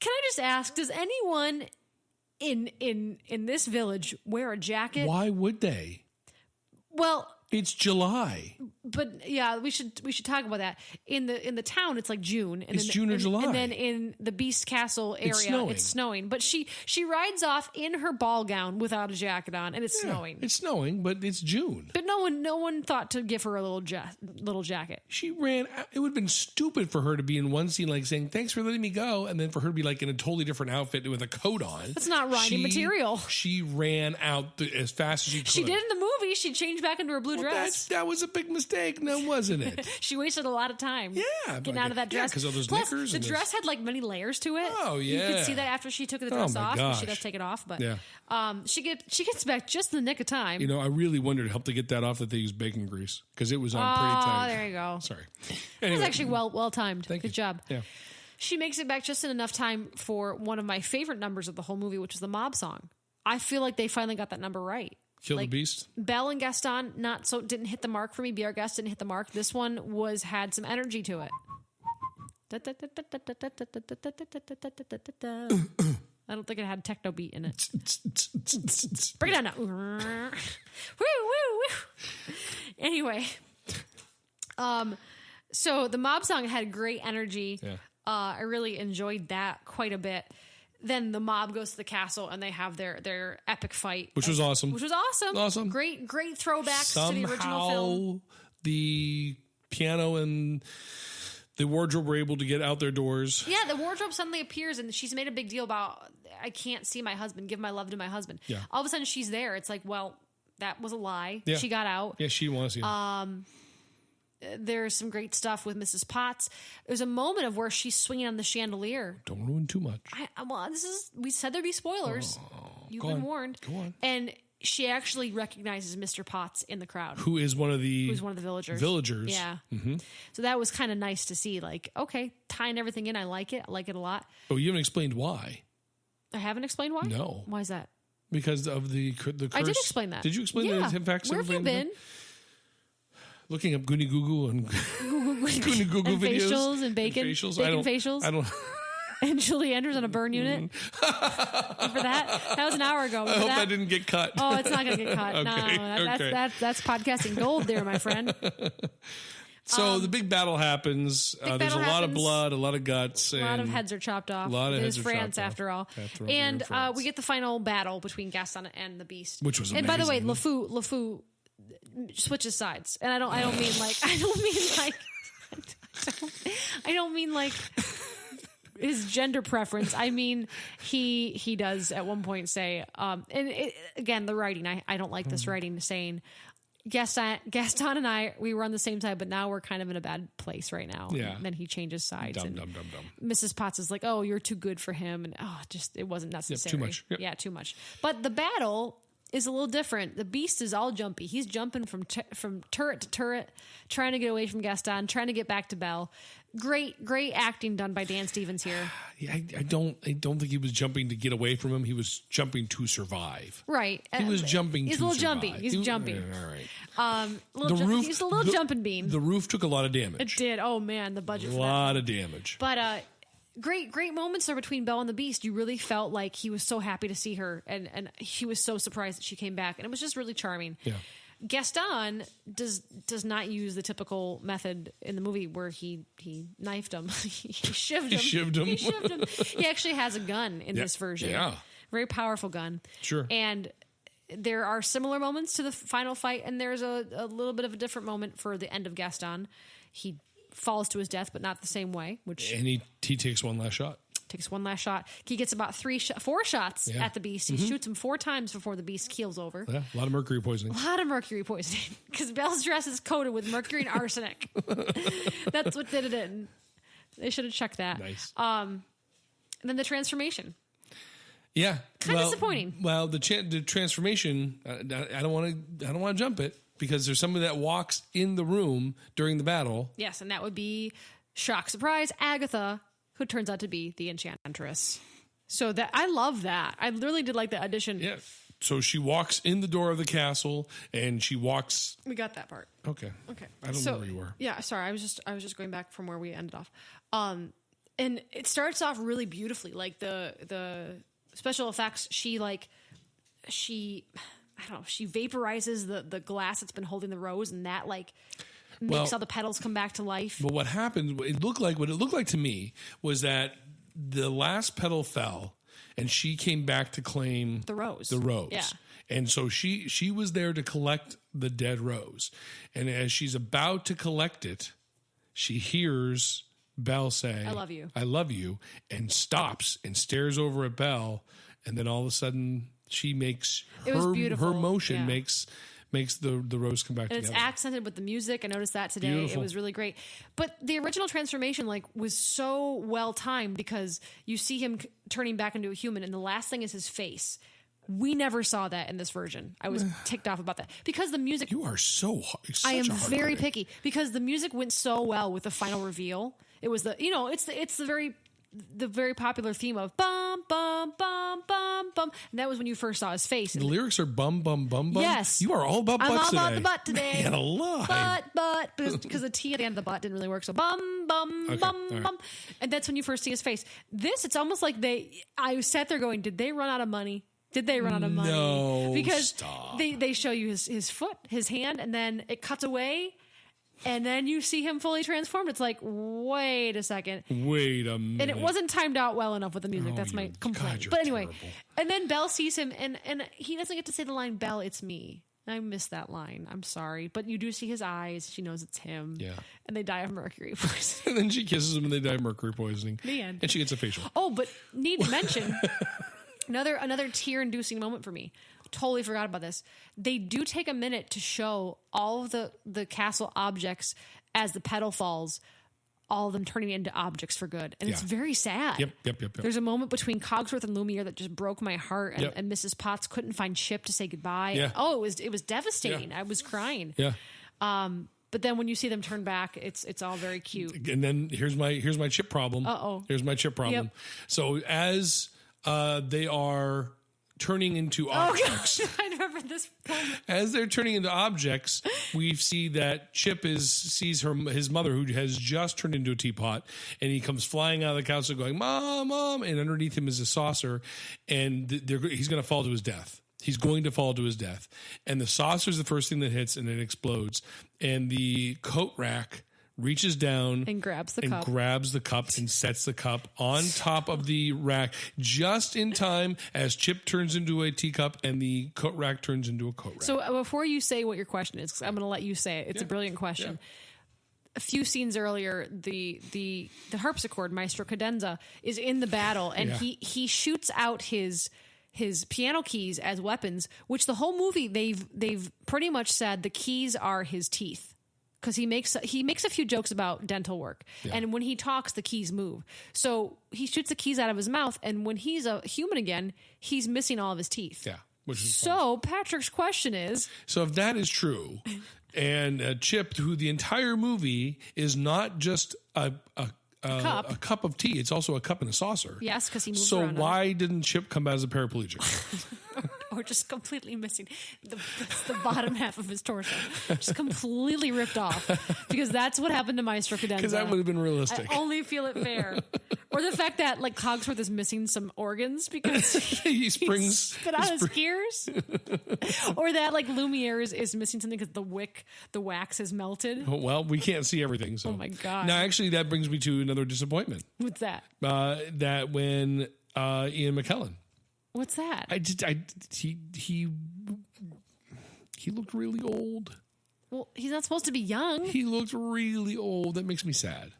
[SPEAKER 1] Can I just ask, does anyone in this village wear a jacket?
[SPEAKER 2] Why would they?
[SPEAKER 1] Well,
[SPEAKER 2] it's July.
[SPEAKER 1] But yeah, we should talk about that. In the town, it's like June. And
[SPEAKER 2] it's June or July.
[SPEAKER 1] And then in the Beast Castle area, it's snowing. But she rides off in her ball gown without a jacket on, and it's snowing.
[SPEAKER 2] It's snowing, but it's June.
[SPEAKER 1] But no one thought to give her a little jacket.
[SPEAKER 2] She ran. It would have been stupid for her to be in one scene like saying, thanks for letting me go, and then for her to be like in a totally different outfit with a coat on.
[SPEAKER 1] That's not riding material.
[SPEAKER 2] She ran out as fast as she could.
[SPEAKER 1] She did in the movie. She changed back into her blue dress.
[SPEAKER 2] That was a big mistake, no, wasn't it?
[SPEAKER 1] She wasted a lot of time.
[SPEAKER 2] Yeah,
[SPEAKER 1] getting out of that dress.
[SPEAKER 2] Because of those
[SPEAKER 1] Plus,
[SPEAKER 2] knickers.
[SPEAKER 1] The dress had like many layers to it.
[SPEAKER 2] Oh yeah,
[SPEAKER 1] you could see that after she took the dress off.
[SPEAKER 2] Gosh.
[SPEAKER 1] She does take it off, but
[SPEAKER 2] yeah.
[SPEAKER 1] She gets back just in the nick of time.
[SPEAKER 2] I really wondered help to get that off that they used bacon grease because it was on pretty tight.
[SPEAKER 1] Oh, there you go.
[SPEAKER 2] Sorry,
[SPEAKER 1] anyway. It was actually well timed. Good job.
[SPEAKER 2] Yeah.
[SPEAKER 1] She makes it back just in enough time for one of my favorite numbers of the whole movie, which is the mob song. I feel like they finally got that number right.
[SPEAKER 2] Kill the Beast.
[SPEAKER 1] Belle and Gaston didn't hit the mark for me. Be Our Guest didn't hit the mark. This one had some energy to it. I don't think it had techno beat in it. Break it down now. Woo, woo, woo. Anyway, so the mob song had great energy.
[SPEAKER 2] Yeah.
[SPEAKER 1] I really enjoyed that quite a bit. Then the mob goes to the castle and they have their epic fight,
[SPEAKER 2] which was awesome.
[SPEAKER 1] Awesome. Great throwbacks to the original film.
[SPEAKER 2] The piano and the wardrobe were able to get out their doors.
[SPEAKER 1] Yeah, the wardrobe suddenly appears and she's made a big deal about, I can't see my husband, give my love to my husband.
[SPEAKER 2] Yeah.
[SPEAKER 1] All of a sudden she's there. It's like, well, that was a lie.
[SPEAKER 2] Yeah.
[SPEAKER 1] She got out.
[SPEAKER 2] Yeah, she wants to.
[SPEAKER 1] There's some great stuff with Mrs. Potts. There's a moment of where she's swinging on the chandelier.
[SPEAKER 2] Don't ruin too much.
[SPEAKER 1] We said there'd be spoilers. You've been warned.
[SPEAKER 2] Go on.
[SPEAKER 1] And she actually recognizes Mr. Potts in the crowd.
[SPEAKER 2] Who is one of the
[SPEAKER 1] villagers. Yeah.
[SPEAKER 2] Mm-hmm.
[SPEAKER 1] So that was kind of nice to see. Like, okay, tying everything in. I like it. I like it a lot.
[SPEAKER 2] Oh, you haven't explained why.
[SPEAKER 1] I haven't explained why?
[SPEAKER 2] No.
[SPEAKER 1] Why is that?
[SPEAKER 2] Because of the curse.
[SPEAKER 1] I did explain that.
[SPEAKER 2] Did you explain that? In fact,
[SPEAKER 1] where have you been?
[SPEAKER 2] Looking up Goonie Google and Goonie Google
[SPEAKER 1] and
[SPEAKER 2] videos.
[SPEAKER 1] Facials and bacon facials.
[SPEAKER 2] I don't.
[SPEAKER 1] And Julie Andrews on a burn unit. Remember that? That was an hour ago.
[SPEAKER 2] I hope that didn't get cut.
[SPEAKER 1] Oh, it's not going to get cut.
[SPEAKER 2] Okay,
[SPEAKER 1] No, that's podcasting gold there, my friend.
[SPEAKER 2] So the big battle happens. There's a lot of blood, a lot of guts.
[SPEAKER 1] A lot of heads are chopped off.
[SPEAKER 2] A lot of heads are
[SPEAKER 1] France,
[SPEAKER 2] chopped
[SPEAKER 1] after all.
[SPEAKER 2] And
[SPEAKER 1] we get the final battle between Gaston and the Beast.
[SPEAKER 2] Which was amazing.
[SPEAKER 1] And by the way, LeFou switches sides. And I don't mean like his gender preference. I mean, he does at one point say, again, the writing, I don't like this writing saying, Gaston and I, we were on the same side, but now we're kind of in a bad place right now.
[SPEAKER 2] Yeah.
[SPEAKER 1] And then he changes sides.
[SPEAKER 2] Dumb.
[SPEAKER 1] Mrs. Potts is like, oh, you're too good for him. And it wasn't necessary.
[SPEAKER 2] Too much. Yep.
[SPEAKER 1] Yeah, too much. But the battle is a little different. The Beast is all jumpy. He's jumping from turret to turret, trying to get away from Gaston, trying to get back to Belle. Great acting done by Dan Stevens here.
[SPEAKER 2] Yeah, I don't think he was jumping to get away from him. He was jumping to survive.
[SPEAKER 1] Right.
[SPEAKER 2] He was jumping.
[SPEAKER 1] He's
[SPEAKER 2] to
[SPEAKER 1] a little
[SPEAKER 2] survive.
[SPEAKER 1] jumpy. He's jumping.
[SPEAKER 2] All right.
[SPEAKER 1] He's a little jumping bean.
[SPEAKER 2] The roof took a lot of damage.
[SPEAKER 1] It did. Oh man, the budget.
[SPEAKER 2] A lot of damage.
[SPEAKER 1] But great moments there between Belle and the Beast. You really felt like he was so happy to see her, and he was so surprised that she came back, and it was just really charming.
[SPEAKER 2] Yeah.
[SPEAKER 1] Gaston does not use the typical method in the movie where he knifed him. he shivved him. He actually has a gun in this version.
[SPEAKER 2] Yeah.
[SPEAKER 1] Very powerful gun.
[SPEAKER 2] Sure.
[SPEAKER 1] And there are similar moments to the final fight, and there's a little bit of a different moment for the end of Gaston. He falls to his death, but not the same way. And
[SPEAKER 2] he takes one last shot.
[SPEAKER 1] Takes one last shot. He gets about 4 shots at the Beast. He shoots him 4 times before the Beast keels over.
[SPEAKER 2] Yeah, a lot of mercury poisoning.
[SPEAKER 1] Because Belle's dress is coated with mercury and arsenic. That's what did it in. They should have checked that.
[SPEAKER 2] Nice.
[SPEAKER 1] And then the transformation.
[SPEAKER 2] Yeah,
[SPEAKER 1] kind of disappointing.
[SPEAKER 2] Well, the transformation. I don't want to jump it because there's somebody that walks in the room during the battle.
[SPEAKER 1] Yes, and that would be shock, surprise, Agatha, who turns out to be the Enchantress. So that I love that. I really did like the addition.
[SPEAKER 2] Yeah. So she walks in the door of the castle, and she walks.
[SPEAKER 1] We got that part.
[SPEAKER 2] Okay. I don't know where you were.
[SPEAKER 1] Yeah, sorry. I was just going back from where we ended off. And it starts off really beautifully. Like the special effects. She vaporizes the glass that's been holding the rose, and that makes all the petals come back to life.
[SPEAKER 2] But what happened? What it looked like to me was that the last petal fell, and she came back to claim
[SPEAKER 1] the rose.
[SPEAKER 2] Yeah. And so she was there to collect the dead rose. And as she's about to collect it, she hears Belle say, I love you, and stops and stares over at Belle. And then all of a sudden she makes her motion makes the rose come back together.
[SPEAKER 1] And it's accented with the music. I noticed that today. Beautiful. It was really great. But the original transformation was so well timed because you see him turning back into a human, and the last thing is his face. We never saw that in this version. I was ticked off about that because the music.
[SPEAKER 2] You are so.
[SPEAKER 1] I am very picky because the music went so well with the final reveal. It was it's the very the very popular theme of bum, bum, bum, bum, bum. And that was when you first saw his face.
[SPEAKER 2] The lyrics are bum, bum, bum, bum.
[SPEAKER 1] Yes.
[SPEAKER 2] You are all about butts
[SPEAKER 1] I'm all
[SPEAKER 2] today.
[SPEAKER 1] about the butt today.
[SPEAKER 2] Man alive.
[SPEAKER 1] But because the T at the end of the butt didn't really work. So bum, bum, bum, bum. And that's when you first see his face. This, it's almost like I sat there going, did they run out of money? Did they run out of money?
[SPEAKER 2] No,
[SPEAKER 1] because
[SPEAKER 2] stop.
[SPEAKER 1] They show you his foot, his hand, and then it cuts away. And then you see him fully transformed. It's like, wait a second.
[SPEAKER 2] Wait a minute.
[SPEAKER 1] And it wasn't timed out well enough with the music. That's my complaint. But anyway,
[SPEAKER 2] terrible.
[SPEAKER 1] And then Belle sees him, and he doesn't get to say the line, Belle, it's me. I missed that line. I'm sorry. But you do see his eyes. She knows it's him.
[SPEAKER 2] Yeah.
[SPEAKER 1] And they die of mercury poisoning.
[SPEAKER 2] And then she kisses him and they die of mercury poisoning.
[SPEAKER 1] The end.
[SPEAKER 2] And she gets a facial.
[SPEAKER 1] Oh, but need to mention, another tear-inducing moment for me. Totally forgot about this. They do take a minute to show all of the castle objects as the petal falls, all of them turning into objects for good. And it's very sad.
[SPEAKER 2] Yep.
[SPEAKER 1] There's a moment between Cogsworth and Lumiere that just broke my heart, and Mrs. Potts couldn't find Chip to say goodbye.
[SPEAKER 2] Yeah.
[SPEAKER 1] Oh, it was devastating. I was crying.
[SPEAKER 2] Yeah.
[SPEAKER 1] But then when you see them turn back, it's all very cute.
[SPEAKER 2] And then here's my Chip problem. Here's my Chip problem.
[SPEAKER 1] Yep.
[SPEAKER 2] So as they are turning into objects.
[SPEAKER 1] I remember this moment.
[SPEAKER 2] As they're turning into objects, we see that Chip sees his mother, who has just turned into a teapot, and he comes flying out of the castle going, Mom, Mom, and underneath him is a saucer, and he's going to fall to his death. He's going to fall to his death. And the saucer is the first thing that hits, and it explodes. And the coat rack reaches down
[SPEAKER 1] and grabs the cup
[SPEAKER 2] and sets the cup on top of the rack just in time as Chip turns into a teacup and the coat rack turns into a coat rack.
[SPEAKER 1] So before you say what your question is, 'cause I'm going to let you say it. It's a brilliant question. Yeah. A few scenes earlier, the harpsichord Maestro Cadenza is in the battle, and he shoots out his piano keys as weapons, which the whole movie they've pretty much said the keys are his teeth. Because he makes a few jokes about dental work. Yeah. And when he talks, the keys move. So he shoots the keys out of his mouth, and when he's a human again, he's missing all of his teeth.
[SPEAKER 2] Yeah. Which is
[SPEAKER 1] so fun. Patrick's question is...
[SPEAKER 2] So if that is true, and Chip, who the entire movie is not just a cup of tea, it's also a cup and a saucer.
[SPEAKER 1] Yes, because he moves
[SPEAKER 2] around. So why
[SPEAKER 1] on.
[SPEAKER 2] didn't Chip come out as a paraplegic?
[SPEAKER 1] Or just completely missing the bottom half of his torso. Just completely ripped off. Because that's what happened to Maestro Cadenza.
[SPEAKER 2] Because that would have been realistic.
[SPEAKER 1] I only feel it fair. Or the fact that like Cogsworth is missing some organs because he spit out his gears. Or that like Lumiere is missing something because the wax has melted.
[SPEAKER 2] Oh, well, we can't see everything. So.
[SPEAKER 1] Oh my God.
[SPEAKER 2] Now, actually, that brings me to another disappointment.
[SPEAKER 1] What's that?
[SPEAKER 2] That when Ian McKellen.
[SPEAKER 1] What's that?
[SPEAKER 2] He looked really old.
[SPEAKER 1] Well, he's not supposed to be young.
[SPEAKER 2] He looked really old. That makes me sad.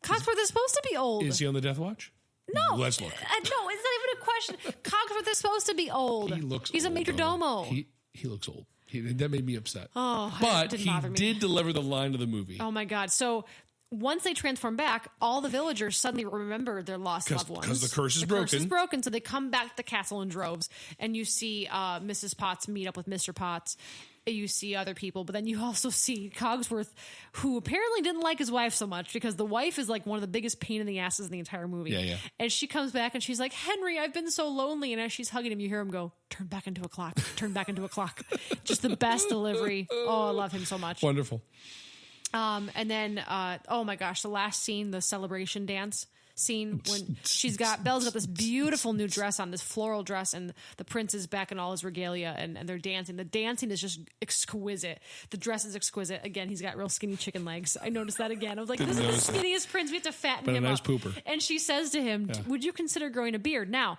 [SPEAKER 1] Cogsworth is supposed to be old.
[SPEAKER 2] Is he on the death watch?
[SPEAKER 1] No.
[SPEAKER 2] Let's look.
[SPEAKER 1] No, it's not even a question. Cogsworth is supposed to be old. He's
[SPEAKER 2] old,
[SPEAKER 1] a major domo.
[SPEAKER 2] He looks old. That made me upset.
[SPEAKER 1] Oh,
[SPEAKER 2] but he did deliver the line of the movie.
[SPEAKER 1] Oh my God. So once they transform back, all the villagers suddenly remember their lost loved ones.
[SPEAKER 2] Because the curse is broken.
[SPEAKER 1] The curse is broken, so they come back to the castle in droves. And you see Mrs. Potts meet up with Mr. Potts. You see other people, but then you also see Cogsworth, who apparently didn't like his wife so much because the wife is like one of the biggest pain in the asses in the entire movie.
[SPEAKER 2] Yeah.
[SPEAKER 1] And she comes back and she's like, Henry, I've been so lonely. And as she's hugging him, you hear him go, turn back into a clock, turn back into a clock. Just the best delivery. Oh, I love him so much.
[SPEAKER 2] Wonderful.
[SPEAKER 1] And then, oh my gosh, the last scene, the celebration dance scene when Belle's got this beautiful new dress on, this floral dress, and the prince is back in all his regalia and they're dancing. The dancing is just exquisite. The dress is exquisite. Again, he's got real skinny chicken legs. I noticed that again. I was like, this is the skinniest prince. We have to fatten him up.
[SPEAKER 2] Pooper.
[SPEAKER 1] And she says to him, would you consider growing a beard? Now,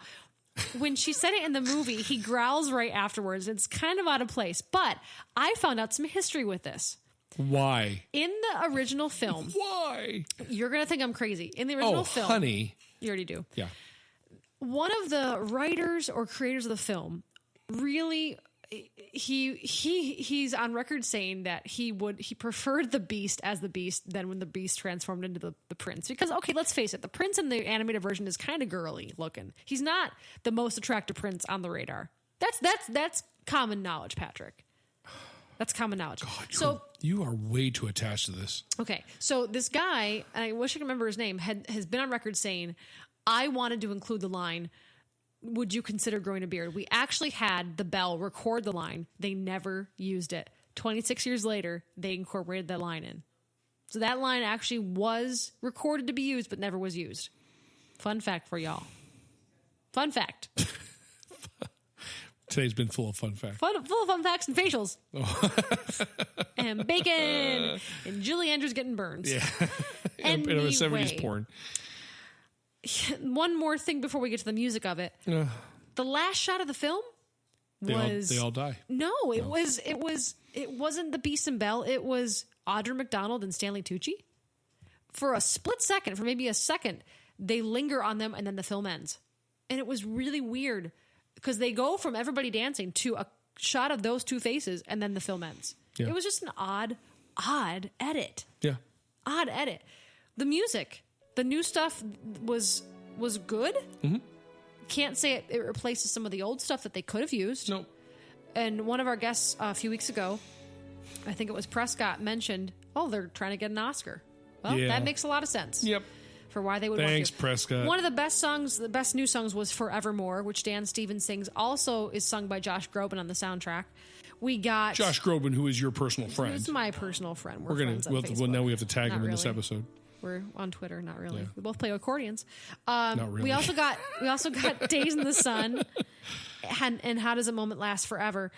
[SPEAKER 1] when she said it in the movie, he growls right afterwards. It's kind of out of place, but I found out some history with this.
[SPEAKER 2] Why?
[SPEAKER 1] In the original film.
[SPEAKER 2] Why?
[SPEAKER 1] You're going to think I'm crazy. In the original film.
[SPEAKER 2] Honey.
[SPEAKER 1] You already do.
[SPEAKER 2] Yeah.
[SPEAKER 1] One of the writers or creators of the film really, he's on record saying that he preferred the Beast as the Beast than when the Beast transformed into the Prince. Because, okay, let's face it, the Prince in the animated version is kind of girly looking. He's not the most attractive prince on the radar. That's common knowledge, Patrick. That's common knowledge.
[SPEAKER 2] God, you are way too attached to this.
[SPEAKER 1] Okay, so this guy, and I wish I could remember his name, has been on record saying, I wanted to include the line, would you consider growing a beard? We actually had the Bell record the line. They never used it. 26 years later, they incorporated that line in. So that line actually was recorded to be used, but never was used. Fun fact for y'all. Fun fact.
[SPEAKER 2] Today's been full of fun facts.
[SPEAKER 1] Full of fun facts and facials. And bacon. And Julie Andrews getting burns.
[SPEAKER 2] Yeah. And it was 70s porn.
[SPEAKER 1] One more thing before we get to the music of it. The last shot of the film was...
[SPEAKER 2] They all die.
[SPEAKER 1] No, it wasn't the Beast and Belle. It was Audra McDonald and Stanley Tucci. For a split second, for maybe a second, they linger on them and then the film ends. And it was really weird because they go from everybody dancing to a shot of those two faces and then the film ends. Yeah. It was just an odd edit.
[SPEAKER 2] Yeah.
[SPEAKER 1] Odd edit. The music, the new stuff was good. Mm-hmm. Can't say it replaces some of the old stuff that they could have used.
[SPEAKER 2] No.
[SPEAKER 1] And one of our guests a few weeks ago, I think it was Prescott, mentioned, they're trying to get an Oscar. Well, that makes a lot of sense.
[SPEAKER 2] Yep.
[SPEAKER 1] For why they would
[SPEAKER 2] Thanks,
[SPEAKER 1] want to.
[SPEAKER 2] Prescott.
[SPEAKER 1] One of the best songs, the best new songs was Forevermore, which Dan Stevens sings, also is sung by Josh Groban on the soundtrack. We got...
[SPEAKER 2] Josh Groban, who is your personal friend.
[SPEAKER 1] Who's my personal friend.
[SPEAKER 2] We're going to... now we have to tag him in this episode.
[SPEAKER 1] We're on Twitter, not really. Yeah. We both play accordions.
[SPEAKER 2] Not really.
[SPEAKER 1] We also got Days in the Sun and How Does a Moment Last Forever.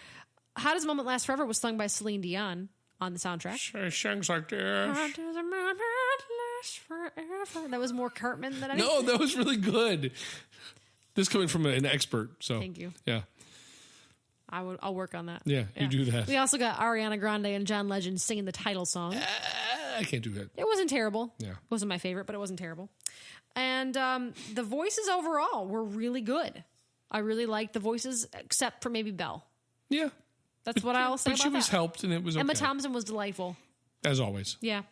[SPEAKER 1] How Does a Moment Last Forever was sung by Celine Dion on the soundtrack.
[SPEAKER 2] She sings like this.
[SPEAKER 1] How does a moment last forever? That was more Cartman than anything.
[SPEAKER 2] No, that was really good. This coming from an expert, so
[SPEAKER 1] thank you.
[SPEAKER 2] Yeah,
[SPEAKER 1] I'll work on that.
[SPEAKER 2] Yeah, you do that.
[SPEAKER 1] We also got Ariana Grande and John Legend singing the title song.
[SPEAKER 2] I can't do that.
[SPEAKER 1] It wasn't terrible.
[SPEAKER 2] Yeah,
[SPEAKER 1] it wasn't my favorite, but it wasn't terrible. And the voices overall were really good. I really liked the voices, except for maybe Belle.
[SPEAKER 2] Yeah.
[SPEAKER 1] That's what I'll say about that.
[SPEAKER 2] But she was helped, and it was okay.
[SPEAKER 1] Emma Thompson was delightful.
[SPEAKER 2] As always.
[SPEAKER 1] Yeah.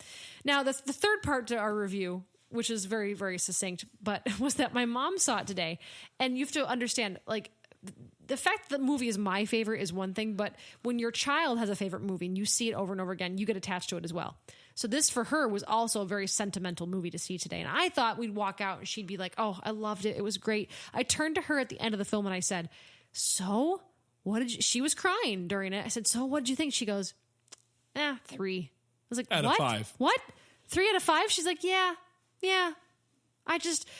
[SPEAKER 1] Now, the third part to our review, which is very, very succinct, but was that my mom saw it today. And you have to understand, like, the fact that the movie is my favorite is one thing, but when your child has a favorite movie and you see it over and over again, you get attached to it as well. So this, for her, was also a very sentimental movie to see today. And I thought we'd walk out and she'd be like, oh, I loved it. It was great. I turned to her at the end of the film and I said, so... what did she was crying during it. I said, so what did you think? She goes, 3. I was like,
[SPEAKER 2] out
[SPEAKER 1] what?
[SPEAKER 2] Of 5.
[SPEAKER 1] What? 3 out of 5? She's like, yeah.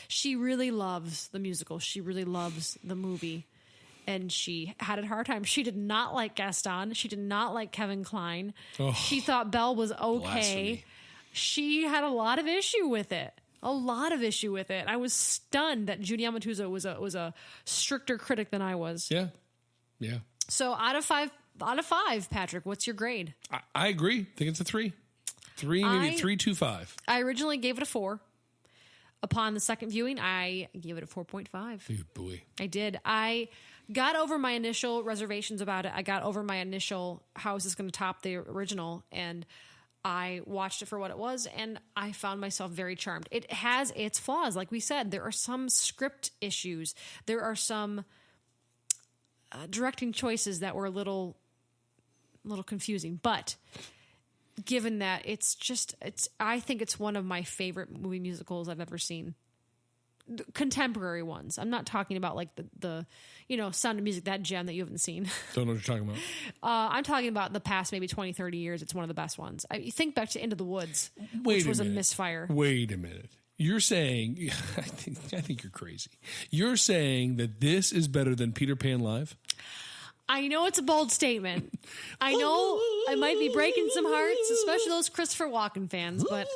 [SPEAKER 1] She really loves the musical. She really loves the movie. And she had a hard time. She did not like Gaston. She did not like Kevin Kline. Oh, she thought Belle was okay. Blasphemy. She had a lot of issue with it. I was stunned that Judy Amatuso was a stricter critic than I was.
[SPEAKER 2] Yeah. Yeah.
[SPEAKER 1] So out of five, Patrick, what's your grade?
[SPEAKER 2] I agree. I think it's a 3. 3, maybe 3.25.
[SPEAKER 1] I originally gave it a 4. Upon the second viewing, I gave it a 4.5.
[SPEAKER 2] Oh, boy.
[SPEAKER 1] I did. I got over my initial reservations about it. I got over my initial, how is this going to top the original? And I watched it for what it was, and I found myself very charmed. It has its flaws. Like we said, there are some script issues. There are some... directing choices that were a little confusing, but given that I think it's one of my favorite movie musicals I've ever seen. Contemporary ones. I'm not talking about like the Sound of Music, that gem that you haven't seen.
[SPEAKER 2] Don't know what you're talking about.
[SPEAKER 1] I'm talking about the past maybe 20, 30 years. It's one of the best ones. You think back to Into the Woods, which was a misfire.
[SPEAKER 2] Wait a minute. You're saying, I think you're crazy. You're saying that this is better than Peter Pan Live?
[SPEAKER 1] I know it's a bold statement. I know I might be breaking some hearts, especially those Christopher Walken fans, but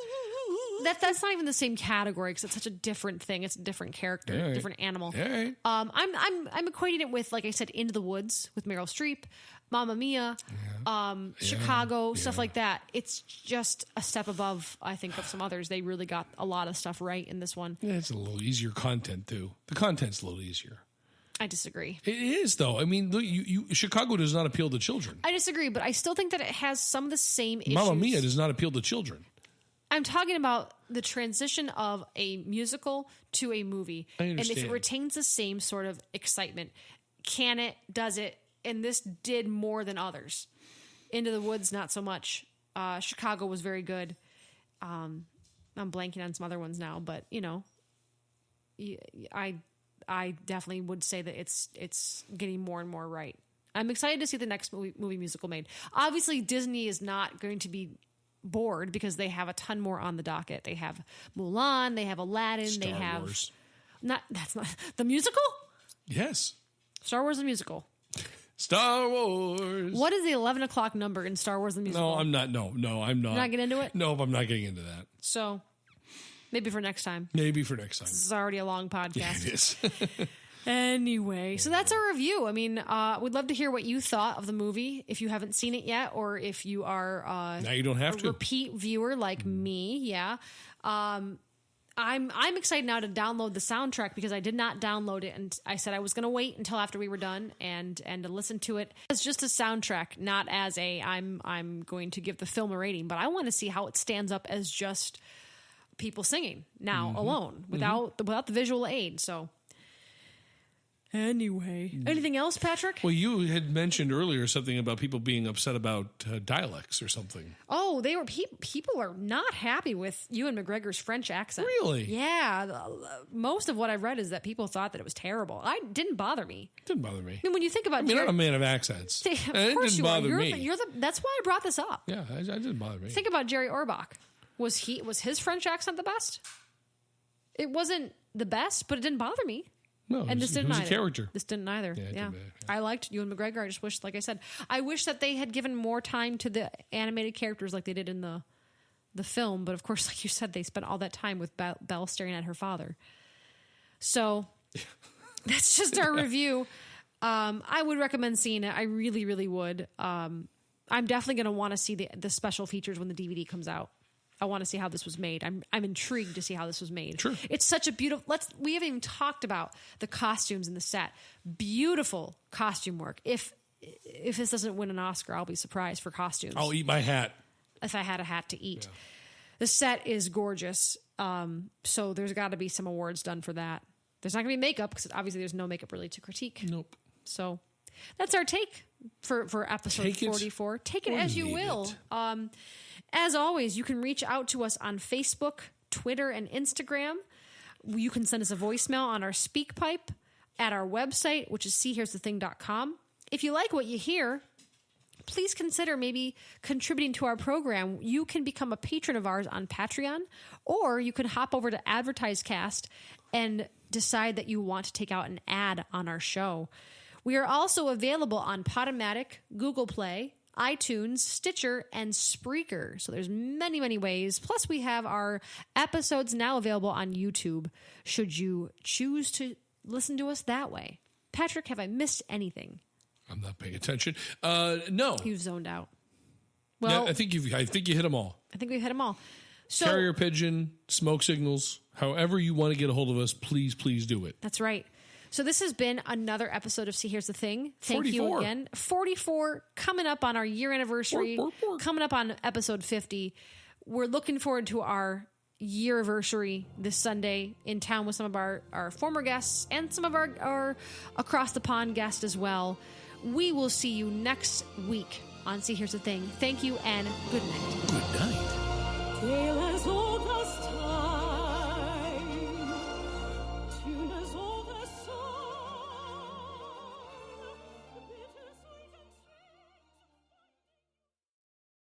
[SPEAKER 1] that's not even the same category because it's such a different thing. It's a different character,
[SPEAKER 2] right.
[SPEAKER 1] Different animal.
[SPEAKER 2] All right.
[SPEAKER 1] I'm equating it with, like I said, Into the Woods with Meryl Streep, Mamma Mia, Chicago, stuff like that. It's just a step above, I think, of some others. They really got a lot of stuff right in this one.
[SPEAKER 2] Yeah, it's a little easier content, too. The content's a little easier.
[SPEAKER 1] I disagree.
[SPEAKER 2] It is, though. I mean, look, Chicago does not appeal to children.
[SPEAKER 1] I disagree, but I still think that it has some of the same issues.
[SPEAKER 2] Mamma Mia does not appeal to children.
[SPEAKER 1] I'm talking about the transition of a musical to a movie.
[SPEAKER 2] I understand.
[SPEAKER 1] And if it retains the same sort of excitement, can it, does it, and this did more than others. Into the Woods, not so much. Chicago was very good. I'm blanking on some other ones now, but I definitely would say that it's getting more and more right. I'm excited to see the next movie musical made. Obviously, Disney is not going to be bored because they have a ton more on the docket. They have Mulan, they have Aladdin,
[SPEAKER 2] Star
[SPEAKER 1] they have
[SPEAKER 2] Wars.
[SPEAKER 1] That's not the musical.
[SPEAKER 2] Yes,
[SPEAKER 1] Star Wars the musical.
[SPEAKER 2] Star Wars.
[SPEAKER 1] What is the 11 o'clock number in Star Wars the musical?
[SPEAKER 2] No, I'm not. No, I'm not.
[SPEAKER 1] You're not getting into it?
[SPEAKER 2] No, I'm not getting into that.
[SPEAKER 1] So maybe for next time.
[SPEAKER 2] Maybe for next time.
[SPEAKER 1] This is already a long podcast.
[SPEAKER 2] Yeah, it is.
[SPEAKER 1] Anyway, so that's our review. I mean, we'd love to hear what you thought of the movie if you haven't seen it yet, or if you are
[SPEAKER 2] now you don't have to
[SPEAKER 1] repeat viewer like me. Yeah, I'm excited now to download the soundtrack because I did not download it, and I said I was going to wait until after we were done and to listen to it as just a soundtrack, not as I'm going to give the film a rating, but I want to see how it stands up as just people singing now alone without the visual aid. So. Anyway, anything else, Patrick?
[SPEAKER 2] Well, you had mentioned earlier something about people being upset about dialects or something.
[SPEAKER 1] Oh, they were people are not happy with Ewan McGregor's French accent.
[SPEAKER 2] Really?
[SPEAKER 1] Yeah. Most of what I've read is that people thought that it was terrible. It didn't bother me.
[SPEAKER 2] Didn't bother me.
[SPEAKER 1] I mean, when you think about,
[SPEAKER 2] I'm a man of accents.
[SPEAKER 1] Of course you are.
[SPEAKER 2] Me.
[SPEAKER 1] That's why I brought this up.
[SPEAKER 2] Yeah, it didn't bother me.
[SPEAKER 1] Think about Jerry Orbach. Was his French accent the best? It wasn't the best, but it didn't bother me.
[SPEAKER 2] No,
[SPEAKER 1] and this didn't either.
[SPEAKER 2] A character.
[SPEAKER 1] This didn't either.
[SPEAKER 2] Yeah.
[SPEAKER 1] I liked Ewan McGregor. I just wish, like I said, I wish that they had given more time to the animated characters like they did in the film. But of course, like you said, they spent all that time with Belle staring at her father. So that's just our review. I would recommend seeing it. I really, really would. I'm definitely going to want to see the special features when the DVD comes out. I want to see how this was made. I'm intrigued to see how this was made.
[SPEAKER 2] Sure.
[SPEAKER 1] It's such a beautiful. We haven't even talked about the costumes in the set. Beautiful costume work. If this doesn't win an Oscar, I'll be surprised for costumes.
[SPEAKER 2] I'll eat my hat.
[SPEAKER 1] If I had a hat to eat. Yeah. The set is gorgeous. So there's got to be some awards done for that. There's not going to be makeup because obviously there's no makeup really to critique.
[SPEAKER 2] Nope.
[SPEAKER 1] So that's our take for episode 44. Take it as you will. As always, you can reach out to us on Facebook, Twitter, and Instagram. You can send us a voicemail on our SpeakPipe at our website, which is seehere'sthething.com. If you like what you hear, please consider maybe contributing to our program. You can become a patron of ours on Patreon, or you can hop over to AdvertiseCast and decide that you want to take out an ad on our show. We are also available on Podomatic, Google Play, iTunes, Stitcher, and Spreaker. So there's many, many ways. Plus, we have our episodes now available on YouTube, should you choose to listen to us that way. Patrick, have I missed anything?
[SPEAKER 2] I'm not paying attention. No.
[SPEAKER 1] You've zoned out. Well,
[SPEAKER 2] yeah, I think you hit them all.
[SPEAKER 1] I think we've hit them all. So,
[SPEAKER 2] carrier pigeon, smoke signals, however you want to get a hold of us, please do it.
[SPEAKER 1] That's right. So this has been another episode of See Here's the Thing. Thank
[SPEAKER 2] 44.
[SPEAKER 1] you again. 44, coming up on our year anniversary, coming up on episode 50. We're looking forward to our year anniversary this Sunday in town with some of our former guests and some of our across the pond guests as well. We will see you next week on See Here's the Thing. Thank you and good night.
[SPEAKER 2] Good night.